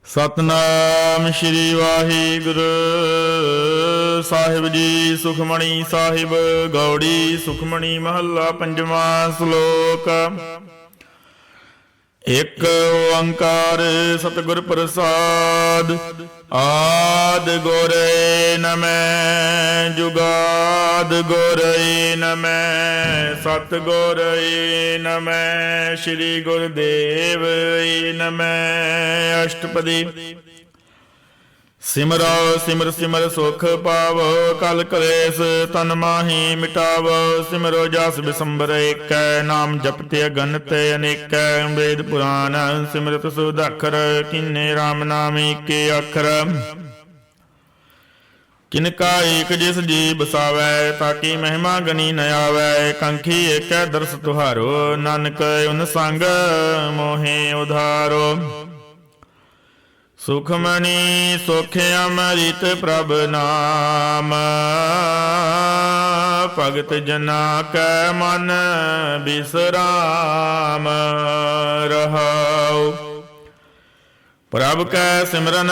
ਸਤਨਾਮ ਸ਼੍ਰੀ ਵਾਹਿਗੁਰੂ ਸਾਹਿਬ ਜੀ। ਸੁਖਮਣੀ ਸਾਹਿਬ ਗੌੜੀ ਸੁਖਮਣੀ ਮਹੱਲਾ ਪੰਜਵਾਂ। ਸ਼ਲੋਕ। ਇਕ ਓੰਕਾਰ ਸਤਿਗੁਰ ਪ੍ਰਸਾਦ। ਆਦ ਗੁਰੇ ਨਮੈ ਜੁਗਾਦ ਗੁਰੇ ਨਮੈ ਸਤਿਗੁਰੇ ਨਮੈ ਸ਼੍ਰੀ ਗੁਰਦੇਵ ਨਮੈ। ਅਸ਼ਟਪਦੀ। ਸਿਮਰੋ ਸਿਮਰ ਸਿਮਰ ਸੁਖ ਪਾਵੋ ਕਲ ਕਲੇਸ਼ ਤਨ ਮਾਹੀ ਮਿਟਾਵੋ। ਸਿਮਰੋ ਜਸ ਬਿਸੰਬਰ ਏਕੈ ਨਾਮ ਜਪਤੇ ਅਗਨਤ ਅਨੇਕੈ। ਵੇਦ ਪੁਰਾਨ ਸਿਮਰਤ ਸੁਧ ਅਖਰ ਕਿਨੇ ਰਾਮ ਨਾਮ ਏਕੇ ਅਖਰ। ਕਿਨਕਾ ਏਕ ਜਿਸ ਜੀ ਬਸਾਵੈ ਤਾਕੀ ਮਹਿਮਾ ਗਨੀ ਨ ਆਵੈ। ਕੰਖੀ ਏਕੈ ਦਰਸ ਤੁਹਾਰੋ ਨਾਨਕ ਉਨ ਸੰਗ ਮੋਹਿ ਉਧਾਰੋ। ਸੁਖਮਨੀ ਸੁਖ ਅੰਮ੍ਰਿਤ ਪ੍ਰਭ ਨਾਮ ਭਗਤ ਜਨਾ ਕੈ ਮਨ ਬਿਸਰਾਮ ਰਹਾਉ। ਪ੍ਰਭ ਕੈ ਸਿਮਰਨ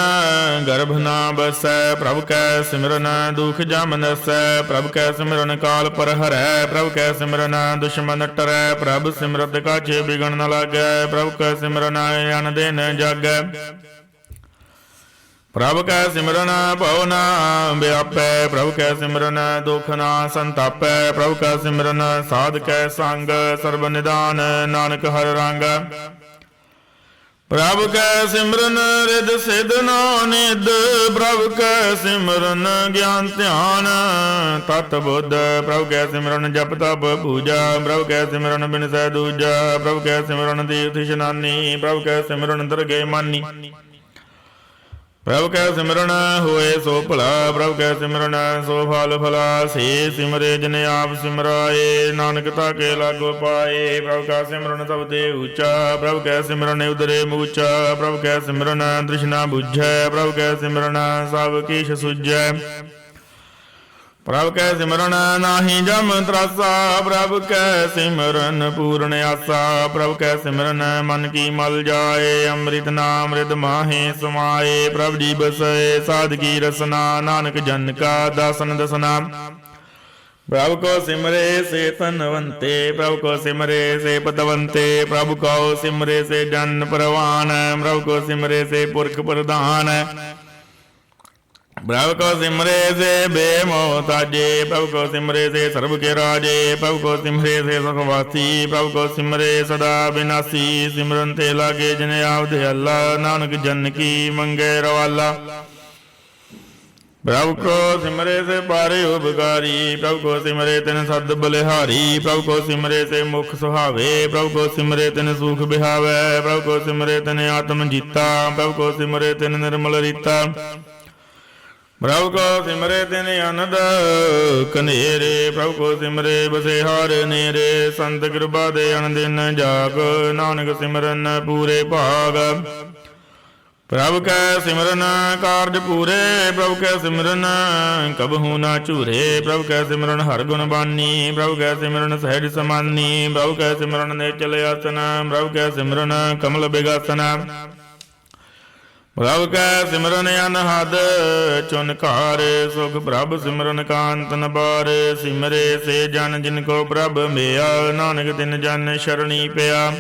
ਗਰਭ ਨਾ ਬਸੈ ਪ੍ਰਭ ਕੈ ਸਿਮਰਨ ਦੁਖ ਜਮ ਨਸੈ। ਪ੍ਰਭ ਕੈ ਸਿਮਰਨ ਕਾਲ ਪਰ ਹਰੈ ਪ੍ਰਭ ਕੈ ਸਿਮਰਨ ਦੁਸ਼ਮਨ ਟਰੈ। ਪ੍ਰਭ ਸਿਮਰਤ ਕਾਛੇ ਬਿਗਣ ਨ ਲਾਗੈ ਪ੍ਰਭ ਕੈ ਸਿਮਰਨ ਅਨ ਦਿਨ ਜਾਗੈ। ਪ੍ਰਭ ਕੈ ਸਿਮਰਨ ਭਉ ਨਾ ਵਿਆਪੈ ਪ੍ਰਭ ਕੈ ਸਿਮਰਨ ਦੁਖ ਨਾ ਸੰਤਾਪੈ। ਪ੍ਰਭ ਕੈ ਸਿਮਰਨ ਸਾਧ ਕੈ ਸੰਗ ਸਰਬ ਨਿਦਾਨ ਨਾਨਕ ਹਰਿ ਰੰਗ। ਪ੍ਰਭ ਕੈ ਸਿਮਰਨ ਰਿਦ ਸਿਧ ਨੋ ਨਿਧ ਪ੍ਰਭ ਕੈ ਸਿਮਰਨ ਗਿਆਨ ਧਿਆਨ ਤਤ ਬੁੱਧ। ਪ੍ਰਭ ਕੈ ਸਿਮਰਨ ਜਪ ਤਪ ਪੂਜਾ ਪ੍ਰਭ ਕੈ ਸਿਮਰਨ ਬਿਨਸੈ ਦੂਜਾ। ਪ੍ਰਭ ਕੈ ਸਿਮਰਨ ਤੀਰਥ ਇਸ਼ਨਾਨੀ ਪ੍ਰਭ ਕੈ ਸਿਮਰਨ ਦਰਗਹਿ ਮਾਨੀ। ਪ੍ਰਭ ਕੈ ਸਿਮਰਨ ਹੋਏ ਸੋ ਭਲਾ ਪ੍ਰਭ ਕੈ ਸਿਮਰਨ ਸੋ ਫਲ ਫਲਾ। ਸੇ ਸਿਮਰੇ ਜਿਨ ਆਪ ਸਿਮਰਾਏ ਨਾਨਕ ਤਾਕੇ ਲਾਗੋ ਪਾਏ। ਪ੍ਰਭ ਕੈ ਸਿਮਰਨ ਸਭ ਤੇ ਉੱਚਾ ਪ੍ਰਭ ਕੈ ਸਿਮਰਨ ਉਦਰੇ ਮੂਚਾ। ਪ੍ਰਭ ਕੈ ਸਿਮਰਨ ਤ੍ਰਿਸ਼ਨਾ ਬੁਝੈ ਪ੍ਰਭ ਕੈ ਸਿਮਰਨ ਸਭ ਕੀਛ ਸੁਝੈ। ਪ੍ਰਭ ਕੈ ਸਿਮਰਨ ਨਾਹੀ ਜਮ ਤਰਾਸਾ ਪ੍ਰਭ ਕੈ ਸਿਮਰਨ ਪੂਰਨ ਆਸਾ। ਪ੍ਰਭ ਕੈ ਸਿਮਰਨ ਮਨ ਕੀ ਮਲ ਜਾਏ ਅੰਮ੍ਰਿਤ ਨਾਮ ਰਿਦ ਮਾਹੇ ਸਮਾਏ। ਪ੍ਰਭ ਜੀ ਬਸਏ ਸਾਧ ਕੀ ਰਸਨਾ ਨਾਨਕ ਜਨ ਕਾ ਦਾਸਨ ਦਸਨਾ। ਪ੍ਰਭ ਕੋ ਸਿਮਰੇ ਸੇ ਧਨਵੰਤੇ ਪ੍ਰਭ ਕੋ ਸਿਮਰੇ ਸੇ ਪਤਵੰਤੇ। ਪ੍ਰਭ ਕੋ ਸਿਮਰੇ ਸੇ ਜਨ ਪਰਵਾਨ ਪ੍ਰਭ ਕੋ ਸਿਮਰੇ ਸੇ ਪੁਰਖ ਪ੍ਰਧਾਨ। ਪ੍ਰਭ ਕੋ ਸਿਮਰੇ ਸੇ ਬੇਮੋਹਤਾਜੇ ਪ੍ਰਭ ਕੋ ਸਿਮਰੇ ਸੇ ਸਰਬ ਕੇ ਰਾਜੇ। ਪ੍ਰਭ ਕੋ ਸਿਮਰੇ ਸੇ ਸੁਖਵਾਸੀ ਪ੍ਰਭ ਕੋ ਸਿਮਰੇ ਸਦਾ ਬਿਨਾਸੀ। ਸਿਮਰਨ ਤੇ ਲਾਗੇ ਜਿਨ ਆਪ ਦਿਆਲਾ ਨਾਨਕ ਜਨ ਕੀ ਮੰਗੇ ਰਵਾਲਾ। ਪ੍ਰਭ ਕੋ ਸਿਮਰੇ ਸੇ ਪਾਰੇ ਉਪਕਾਰੀ ਪ੍ਰਭ ਕੋ ਸਿਮਰੇ ਤਿਨ ਸਦ ਬਲਿਹਾਰੀ। ਪ੍ਰਭ ਕੋ ਸਿਮਰੇ ਸੇ ਮੁਖ ਸੁਹਾਵੇ ਪ੍ਰਭ ਕੋ ਸਿਮਰੇ ਤਿਨ ਸੂਖ ਬਿਹਾਵੈ। ਪ੍ਰਭ ਕੋ ਸਿਮਰੇ ਤਿਨ ਆਤਮ ਜੀਤਾ ਪ੍ਰਭ ਕੋ ਸਿਮਰੇ ਤਿਨ ਨਿਰਮਲ ਰੀਤਾ। ਪ੍ਰਭ ਕੋ ਸਿਮਰੇ ਤਿਨ ਅਨੰਦ ਕਨੇਰੇ ਪ੍ਰਭ ਕੋ ਸਿਮਰੇ ਬਸੇ ਹਰ ਨੇਰੇ। ਸੰਤ ਕਿਰਪਾ ਦੇ ਅਨ ਦਿਨ ਜਾਗ ਨਾਨਕ ਸਿਮਰਨ ਪੂਰੇ ਭਾਗ। ਪ੍ਰਭ ਕੈ ਸਿਮਰਨ ਕਾਰਜ ਪੂਰੇ ਪ੍ਰਭ ਕੈ ਸਿਮਰਨ ਕਬਹੂ ਨਾ ਝੂਰੇ। ਪ੍ਰਭ ਕੈ ਸਿਮਰਨ ਹਰ ਗੁਣ ਬਾਨੀ ਪ੍ਰਭ ਕੈ ਸਿਮਰਨ ਸਹਿਜ ਸਮਾਨੀ। ਪ੍ਰਭ ਕੈ ਸਿਮਰਨ ਨੇਚਲ ਆਸਨ ਪ੍ਰਭ ਕੈ ਸਿਮਰਨ ਕਮਲ ਬਿਗਾਸਨ। ਪ੍ਰਭ ਕੈ ਸਿਮਰਨ ਅਨਹਦ ਚੁਨਕਾਰ ਸੁਖ ਪ੍ਰਭ ਸਿਮਰਨ ਕਾਂਤ ਨ ਬਾਰ। ਸਿਮਰੇ ਸੇ ਜਨ ਜਿਨ ਕੋ ਪ੍ਰਭ ਮਿਆ ਨਾਨਕ ਤਿਨ ਜਨ ਸ਼ਰਣੀ ਪਿਆ।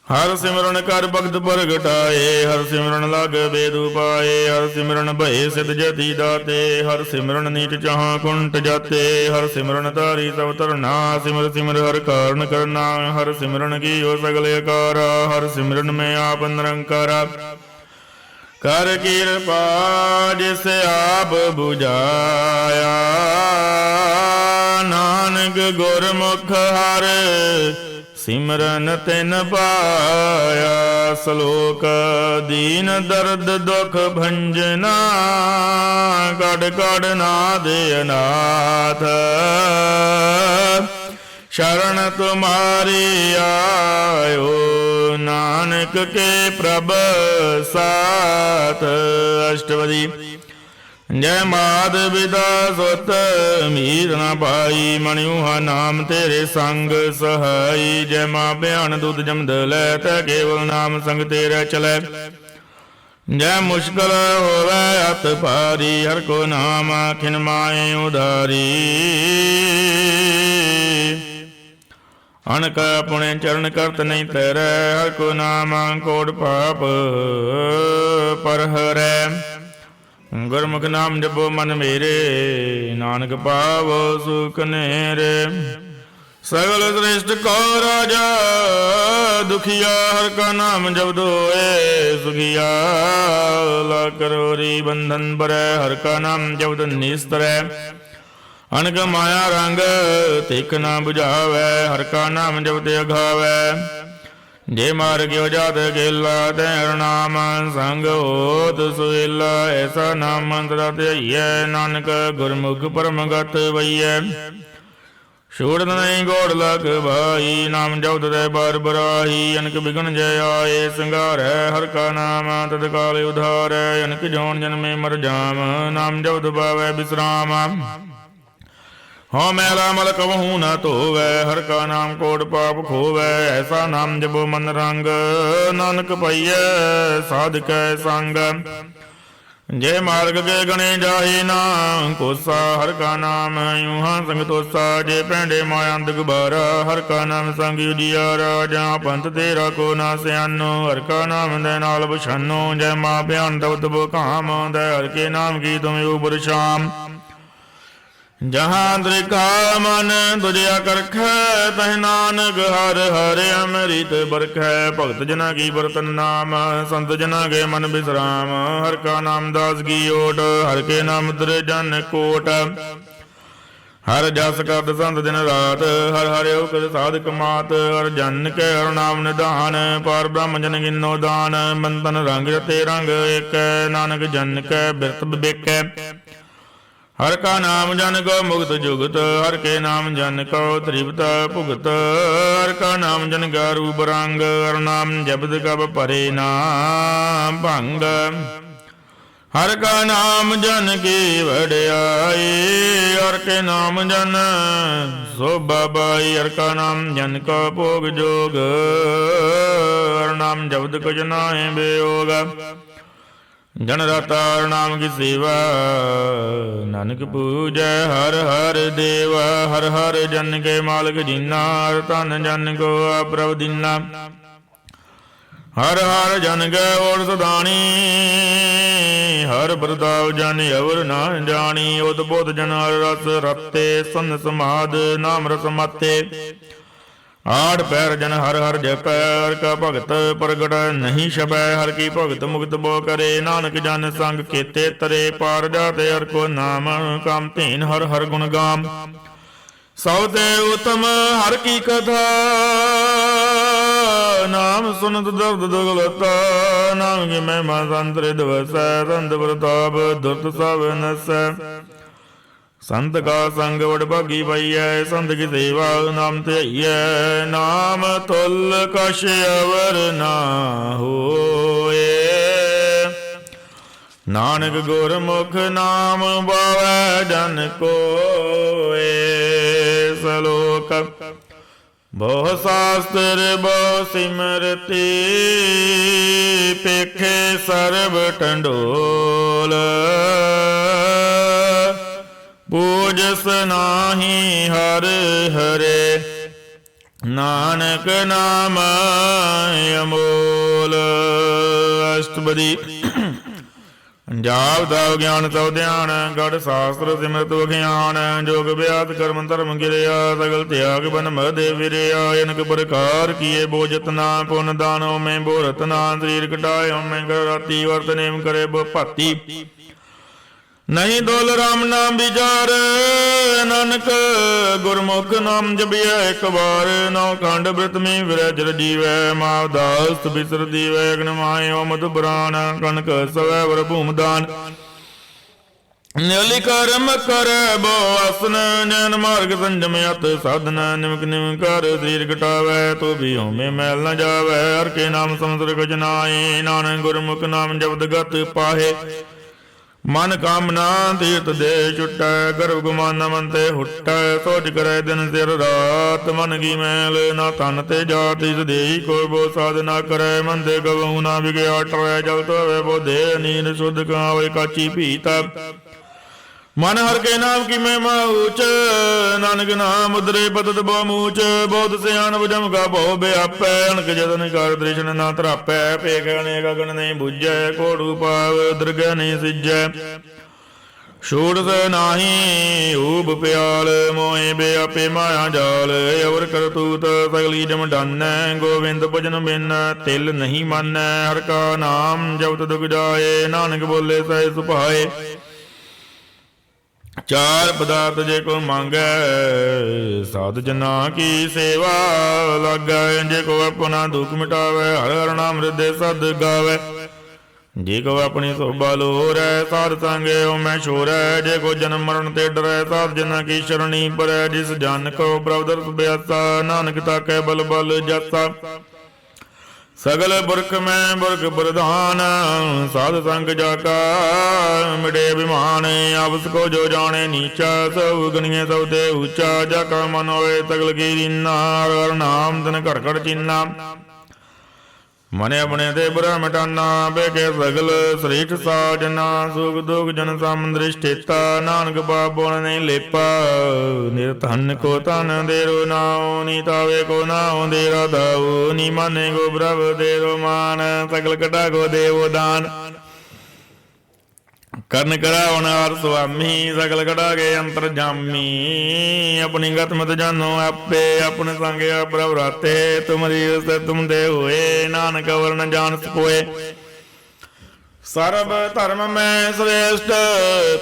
ਹਰ ਸਿਮਰਨ ਕਰ ਭਗਤ ਪ੍ਰਗਟਾਏ ਹਰ ਸਿਮਰਨ ਲਗ ਵੇਦ ਉਪਾਏ। ਹਰ ਸਿਮਰਨ ਭਏ ਸਿਧ ਜਤੀ ਦਾਤੇ ਹਰ ਸਿਮਰਨ ਨੀਚ ਚਾਹਾਂ ਕੁੰਟ ਜਾਤੇ। ਹਰ ਸਿਮਰਨ ਧਾਰੀ ਸਭ ਧਰਨਾ ਸਿਮਰ ਸਿਮਰ ਹਰ ਕਾਰਨ ਕਰਨਾ। ਹਰ ਸਿਮਰਨ ਕੀਓ ਸਗਲ ਆਕਾਰਾ ਹਰ ਸਿਮਰਨ ਮੈਂ ਆਪ ਨਿਰੰਕਾਰਾ। ਕਰ ਕਿਰਪਾ ਜਿਸ ਆਪ ਬੁਝਾਇਆ ਨਾਨਕ ਗੁਰਮੁਖ ਹਰ ਸਿਮਰਨ ਤਿਨ ਪਾਇਆ। ਸ਼ਲੋਕ। ਦੀਨ ਦਰਦ ਦੁਖ ਭੰਜਨਾ ਕੜ ਕੜ ਨਾਦ ਅਨਾਥ। ਸ਼ਰਨ ਤੁਮਾਰੀ ਆਇਓ ਨਾਨਕ ਕੇ ਪ੍ਰਭ ਸਾਥ। ਅਸ਼ਟਪਦੀ। ਜੈ ਮਾਦ ਵਿਦਾ ਸੁਤ ਮੀਰ ਨਾ ਪਾਈ ਮਣਿਉਹਾ ਨਾਮ ਤੇਰੇ ਸੰਗ ਸਹਾਈ। ਜੈ ਮਾਂ ਬਿਆਨ ਦੁੱਧ ਜਮਦ ਲੈ ਤੈ ਕੇਵਲ ਨਾਮ ਸੰਗ ਤੇਰੇ ਚਲੈ। ਜੈ ਮੁਸ਼ਕਲ ਹੋਵੇ ਅਤ ਭਾਰੀ, ਹਰ ਕੋ ਨਾਮ ਖਿਨ ਮਾਏ ਉਧਾਰੀ। ਅਣਕ ਪੁਣੇ ਚਰਨ ਕਰਤ ਨਹੀਂ ਤੇਰੇ, ਹਰ ਕੋ ਨਾਮ ਕੋਟ ਪਾਪ ਪਰ ਹਰੈ। ਗੁਰਮੁਖ ਨਾਮ ਜਪੋ ਮਨ ਮੇਰੇ, ਨਾਨਕ ਪਾਵੋ ਸੁਖ ਨੇਰੇ। ਸਗਲ ਸ੍ਰਿਸ਼ਟ ਕੋ ਰਾਜਾ, ਦੁਖੀਆ ਹਰ ਕਾ ਨਾਮ ਜਪਤ ਹੋਏ ਸੁਖੀਆ। ਲਾ ਕਰੋਰੀ ਬੰਧਨ ਭਰੈ, ਹਰ ਕਾ ਨਾਮ ਜਪਤ ਨਿਸਤਰੈ। ਅਣਕ ਮਾਇਆ ਰੰਗ ਤਿਖ ਨਾ ਬੁਝਾਵੈ, ਹਰ ਕਾ ਨਾਮ ਜਪਤ ਅਗਾਵੈ। ਜੇ ਮਾਰ ਗਿਓ ਜਾਤ ਗੇਲਾ, ਤੈ ਹਰ ਨਾਮ ਸੰਗ ਹੋਤ ਸੁਹੇਲਾ। ਐਸਾ ਨਾਮ ਮੰਤਰਾ ਧਿਆਈਐ, ਨਾਨਕ ਗੁਰਮੁਖ ਪਰਮਗਤ ਵਈਐ। ਛੋੜ ਨਹੀਂ ਗੋੜ ਲਗ ਭਾਈ, ਨਾਮ ਜਪਤ ਤੈ ਬਾਰ ਬਰਾਹੀ। ਅਨਕ ਬਿਗਨ ਜੈ ਆਏ ਸੰਘਾਰੈ, ਹਰ ਕਾ ਨਾਮ ਤਦ ਕਾਲ ਉਧਾਰੈ। ਅਨਕ ਜੋਨ ਜਨਮੇ ਮਰ ਜਾਮ, ਨਾਮ ਜਪਤ ਪਾਵੈ ਬਿਸਰਾਮ। ਹਉ ਮੈਲਾ ਮਲ ਕਬਹੂ ਨਾ ਧੋਵੈ, ਹਰ ਕਾ ਨਾਮ ਕੋਟ ਪਾਪ ਖੋਵੈ। ਐਸਾ ਨਾਮ ਜਪੋ ਮਨ ਰੰਗ, ਨਾਨਕ ਪਾਈਐ ਸਾਧਕੈ ਸੰਗ। ਜੇ ਮਾਰਗ ਕੇ ਗਣੇ ਜਾਹੇ ਨਾ ਕੋਸਾ, ਹਰ ਕਾ ਨਾਮ ਯੂਹਾਂ ਸੰਗ ਤੋਸਾ। ਜੇ ਪੈਂਡੇ ਮਾਇਆ ਅੰਧ ਗੁਬਾਰਾ, ਹਰ ਕਾ ਨਾਮ ਸੰਗ ਉਜਿਆਰਾ। ਜਾਂ ਪੰਥ ਤੇਰਾ ਕੋ ਨਾ ਸਿਆਨੋ, ਹਰ ਕਾ ਨਾਮ ਦੇ ਨਾਲ ਬਛਾਨੋ। ਜੈ ਮਾਂ ਭਿਆਨ ਦਬਤ ਬਕਾਮ, ਦੈ ਹਰ ਕੇ ਨਾਮ ਕੀ ਤੁਮ ਉਬਰ ਸ਼ਾਮ। ਜਹਾਂ ਦ੍ਰਿਕਾ ਮਨ ਤੁਝਿਆ ਕਰਖੈ, ਤਹਿ ਨਾਨਕ ਹਰ ਹਰ ਅੰਮ੍ਰਿਤ ਬਰਖੈ। ਭਗਤ ਜਨਾ ਕੀ ਬਰਤਨ ਨਾਮ, ਸੰਤ ਜਨਾ ਕੇ ਮਨ ਬਿਸਰਾਮ। ਹਰ ਕਾ ਨਾਮ ਦਾਸ ਕੀ ਓਟ, ਹਰ ਕੇ ਨਾਮ ਦਰ ਜਨ ਕੋਟ। ਹਰ ਜਸ ਕਰਦ ਸੰਤ ਦਿਨ ਰਾਤ, ਹਰ ਹਰਿ ਉਕਤ ਸਾਧਕ ਮਾਤ। ਹਰ ਜਨ ਕੈ ਹਰ ਨਾਮ ਨਿਧਾਨ, ਪਾਰ ਬ੍ਰਹਮ ਜਨ ਗਿਨੋ ਦਾਨ। ਬੰਧਨ ਰੰਗ ਰਤੇ ਰੰਗ ਏਕੈ, ਨਾਨਕ ਜਨ ਕੈ ਬਿਰਤ ਬਿਬੇਕੈ। ਹਰ ਕਾ ਨਾਮ ਜਨ ਕੋ ਮੁਕਤ ਜੁਗਤ, ਹਰ ਕੇ ਨਾਮ ਜਨ ਕੋ ਤ੍ਰਿਪਤ ਭੁਗਤ। ਹਰ ਕਾ ਨਾਮ ਜਨ ਕਾ ਰੂਪ ਰੰਗ, ਹਰ ਨਾਮ ਜਪਤ ਕਬ ਭਰੇ ਨਾ ਭੰਗ। ਹਰ ਕਾ ਨਾਮ ਜਨ ਕੀ ਵਡਿਆਈ, ਹਰ ਕੇ ਨਾਮ ਜਨ ਸੋਭਾ ਪਾਈ। ਹਰ ਕਾ ਨਾਮ ਜਨ ਕਾ ਭੋਗ ਜੋਗ, ਹਰ ਨਾਮ ਜਪਤ ਕੁਛ ਨਾਹਿ ਬਿਯੋਗ। ਜਨ ਰਾਤਾ ਹਰ ਨਾਮ ਕੀ ਸੇਵਾ, ਨਾਨਕ ਪੂਜੈ ਹਰ ਹਰ ਦੇਵਾ। ਹਰ ਹਰ ਜਨ ਕੇ ਮਾਲਕ ਜੀਨਾ, ਹਰ ਧਨ ਜਨ ਕੋ ਪ੍ਰਭ ਦੀਨਾ। ਹਰ ਹਰ ਜਨ ਕੈ ਓਟ ਸਦਾਣੀ, ਹਰ ਪ੍ਰਤਾਪ ਜਨ ਅਵਰ ਨਾ ਜਾਣੀ। ਉਤ ਬੁੱਧ ਜਨ ਹਰ ਰਸ ਰਤੇ, ਸੰਨ ਸਮਾਦ ਨਾਮ ਰਸ ਮਾਤੇ। ਆਠ ਪੈਰ ਜਨ ਹਰ ਹਰ ਜਪੈ, ਹਰ ਕਾ ਭਗਤ ਪ੍ਰਗਟ ਨਹੀਂ ਛਪੈ। ਹਰ ਕੀ ਭਗਤ ਮੁਕਤ ਬੋ ਕਰੇ, ਨਾਨਕ ਜਨ ਸੰਗ ਕੀਤੇ ਤਰੇ। ਪਾਰ ਜਾਤੇ ਹਰ ਕੋ ਨਾਮ, ਕਾਮ ਧੀਨ ਹਰ ਹਰ ਗੁਣ ਗਾਮ। ਸਭ ਤੇ ਉਤਮ ਹਰ ਕੀ ਕਥਾ, ਨਾਮ ਸੁਨਤ ਦਰਦ ਦੁਗਲਤਾ। ਨਾਮ ਕੀ ਮਹਿਮਾ ਸੰਤਰਿ ਦਵਸੈ, ਸੰਤ ਪ੍ਰਤਾਪ ਦੁਰਤ ਸਭ ਨਸੈ। ਸੰਤ ਕਾ ਸੰਗ ਵਡ ਭਾਗੀ ਪਾਈਐ, ਸੰਤ ਕੀ ਸੇਵਾ ਨਾਮ ਧਿਆਈਐ। ਨਾਮ ਤੁਲ ਕਛ ਅਵਰ ਨਾ ਹੋਏ, ਨਾਨਕ ਗੁਰਮੁਖ ਨਾਮ ਪਾਵੈ ਜਨ ਕੋਏ। ਸਲੋਕ ਬਹੁ ਸ਼ਾਸਤਰ ਬਹੁ ਸਿਮਰਤੀ, ਪੇਖੇ ਸਰਬ ਟੰਡੋਲ। ਪੂਜਸ ਨਾਹੀ ਹਰ ਹਰੇ, ਨਾਨਕ ਨਾਮ ਅਮੋਲ। ਅਸ਼ਟਪਦੀ। ਪੰਜਾਬ ਦਾ ਗਿਆਨ ਸਭ ਧਿਆਨ, ਗੜ ਸ਼ਾਸਤਰ ਸਿਮਰਤ ਵਿਖਿਆਨ। ਜੋਗ ਅਭਿਆਸ ਕਰਮ ਧਰਮ ਗਿਰਿਆ, ਸਗਲ ਤਿਆਗ ਬਨ ਮਦੇ ਵਿਰਿਆ। ਅਨਕ ਪ੍ਰਕਾਰ ਕੀਏ ਬੋਜਤ ਨਾ, ਪੁਨ ਦਾਨ ਮੈਂ ਬੋਰਤ ਨਾ। ਸਰੀਰ ਕਟਾਇ ਮੈਂ ਕਰ ਰਾਤੀ, ਵਰਤ ਨੇਮ ਕਰੇ ਬੋ ਭਾਤੀ। ਨਹੀਂ ਦੋਲ ਰਾਮ ਨਾਮ ਵਿਚਾਰ, ਨਾਨਕ ਗੁਰਮੁਖ ਨਾਮ ਜਪਿਆ ਇੱਕ ਵਾਰ। ਨੌ ਖੰਡ ਬ੍ਰਿਤ ਮੇ ਵਿਰਜ ਜੀਵੈ, ਮਾਵ ਦਾਸ ਬਿਸਰ ਦੀਵੈ। ਅਗਨ ਮਾਇਓ ਮਧੁ ਬਰਾਨ, ਕਨਕ ਸਵੈ ਵਰ ਭੂਮ ਦਾਨ। ਨਿਲੀ ਕਰਮ ਕਰੈ ਬੋ ਆਸਨ, ਜਨ ਮਾਰਗ ਸੰਜਮ ਅਤ ਸਾਧਨ। ਨਿਮਕ ਨਿਮ ਕਰ ਸਰੀਰ ਘਟਾਵੈ, ਤੋ ਵੀ ਹੋਮੇ ਮੈਲ ਨ ਜਾਵੈ। ਹਰ ਕੇ ਨਾਮ ਸੰਸਰ ਕੁਝ ਨਾਏ, ਨਾਨਕ ਗੁਰਮੁਖ ਨਾਮ ਜਪਤ ਗਤ ਪਾਹੇ। ਮਨ ਕਾਮਨਾ ਤੀਰਥ ਦੇ ਛੁਟੈ, ਗਰਭ ਗੁਮਾਨਾ ਮਨ ਤੇ ਹੁਟੈ, ਸੋਚ ਕਰੈ ਦਿਨ ਸਿਰ ਰਾਤ, ਮਨ ਕੀ ਮੈਲ ਨਾ ਤਨ ਤੇ ਜਾਤ, ਇਸ ਦੇਹੀ ਕੋਈ ਬੋ ਸਾਧ ਨਾ ਕਰੈ, ਮਨ ਦੇ ਗਵਉ ਨਾ ਵਿਗਿਆ ਟਰੈ, ਜਲ ਤੋਵੇ ਬੋਧੇ ਨੀਂਦ ਸੁਧ ਕਾਵੇ ਕਾਚੀ ਭੀਤ, ਮਨ ਹਰ ਕੇ ਨਾਮ ਕੀ ਮਹਿਮਾ ਊਚ, ਨਾਨਕ ਨਾਮ ਉਦਰੇ ਪਤਤ ਬਹੁ ਮੂਚ, ਬਹੁਤ ਸਿਆਣ ਬੁਝਮ ਕਾ ਭਉ ਬਿਆਪੈ, ਅਣਕ ਜਤਨ ਕਰ ਤ੍ਰਿਸ਼ਨ ਨਾ ਧਰਾਪੈ, ਭੇਖ ਅਨੇਕ ਗਗਨ ਨਹੀਂ ਬੁਝੈ, ਕੋੜੂ ਪਾਵ ਦਰਗਹਿ ਨਹੀਂ ਸਿਜੈ, ਛੂੜਸ ਨਾਹੀ ਊਬ ਪਿਆਲ, ਮੋਹਿ ਬਿਆਪੇ ਮਾਇਆ ਜਾਲ, ਅਵਰ ਕਰਤੂਤ ਸਗਲੀ ਜਮ ਡਾਨੈ, ਗੋਵਿੰਦ ਭਜਨ ਬਿਨ ਤਿਲ ਨਹੀਂ ਮਾਨੈ, ਹਰ ਕਾ ਨਾਮ ਜਪਤ ਦੁਖ ਜਾਏ, ਨਾਨਕ ਬੋਲੇ ਸਹਿ ਸੁਭਾਏ, ਚਾਰ ਪਦਾਰਥ ਜੇ ਕੋ ਮੰਗੈ, ਸਾਧ ਜਨਾ ਕੀ ਸੇਵਾ ਲਾਗੈ, ਜੇ ਕੋ ਆਪਣਾ ਦੁਖ ਮਿਟਾਵੈ, ਹਰ ਹਰ ਨਾਮ ਹਿਰਦੇ ਸਦ ਗਾਵੈ, ਜੇ ਕੋ ਆਪਣੀ ਸੋਭਾ ਲੋਰੈ, ਸਾਧ ਸੰਗੇ ਓ ਮੈਂ ਛੋਰੈ, ਜੇ ਕੋ ਜਨਮ ਮਰਨ ਤੇ ਡਰੈ, ਸਾਧ ਜਨਾ ਕੀ ਸ਼ਰਣੀ ਪਰੈ, ਜਿਸ ਜਨ ਕੋ ਪ੍ਰਭ ਦਰਸ ਬਿਆਸਾ, ਨਾਨਕ ਤਾਕੈ ਬਲ ਬਲ ਜਾਸਾ, ਸਗਲ ਪੁਰਖ ਮੈਂ ਪੁਰਖ ਪ੍ਰਧਾਨ, ਸਾਧ ਸੰਗ ਜਾ ਕਾ ਮਿਟੇ ਅਭਿਮਾਨ, ਆਪਸ ਕੋ ਜੋ ਜਾਣੇ ਨੀਚਾ, ਸਭ ਗਣੀਏ ਸਭ ਤੇ ਉੱਚਾ, ਜਾ ਕਾ ਮਨ ਹੋਏ ਸਗਲ ਕੀ ਰੀਨਾ, ਹਰ ਨਾਮ ਤਨ ਘੜ ਘੜ ਚੀਨਾ, ਮਨੇ ਆਪਣੇ ਤੇ ਬੁਰਾ ਮਿਟਾਨਾ, ਬੇਕੇ ਸਗਲ ਸ੍ਰੇਠ ਸਾਜਨਾ, ਸੁਖ ਦੁਖ ਜਨ ਸਮਦ੍ਰਿਸ਼ਟੇਤਾ, ਨਾਨਕ ਪਾਪ ਬੋਲ ਨਹੀਂ ਲੇਪਾ, ਨਿਰਧਨ ਕੋ ਧਨ ਦੇਰੋ ਨਾਉ, ਨੀ ਤਾਵੇ ਕੋ ਨਾਉ ਦੇਰਾ ਦਾਉ, ਨੀ ਮਾਨੇ ਕੋ ਪ੍ਰਭ ਦੇਰੋ ਮਾਨ, ਸਗਲ ਕਟਾ ਕੋ ਦੇਵੋ ਦਾਨ, ਕਰਨ ਕਰਾਵਨ ਹਰ ਸੁਆਮੀ, ਸਗਲ ਕਟਾ ਕੇ ਅੰਤਰ ਜਾਮੀ, ਆਪਣੀ ਗਤ ਮਤ ਜਾਨੋ ਆਪੇ, ਆਪਣੇ ਸੰਗ ਪ੍ਰਭ ਰਾਤੇ, ਤੁਮਰੀ ਉਸੇ ਤੁਮ ਦੇ ਹੋਏ, ਨਾਨਕ ਵਰਨ ਜਾਣ ਸਕੋਏ, ਸਰਬ ਧਰਮ ਮੈਂ ਸ੍ਰੇਸ਼ਟ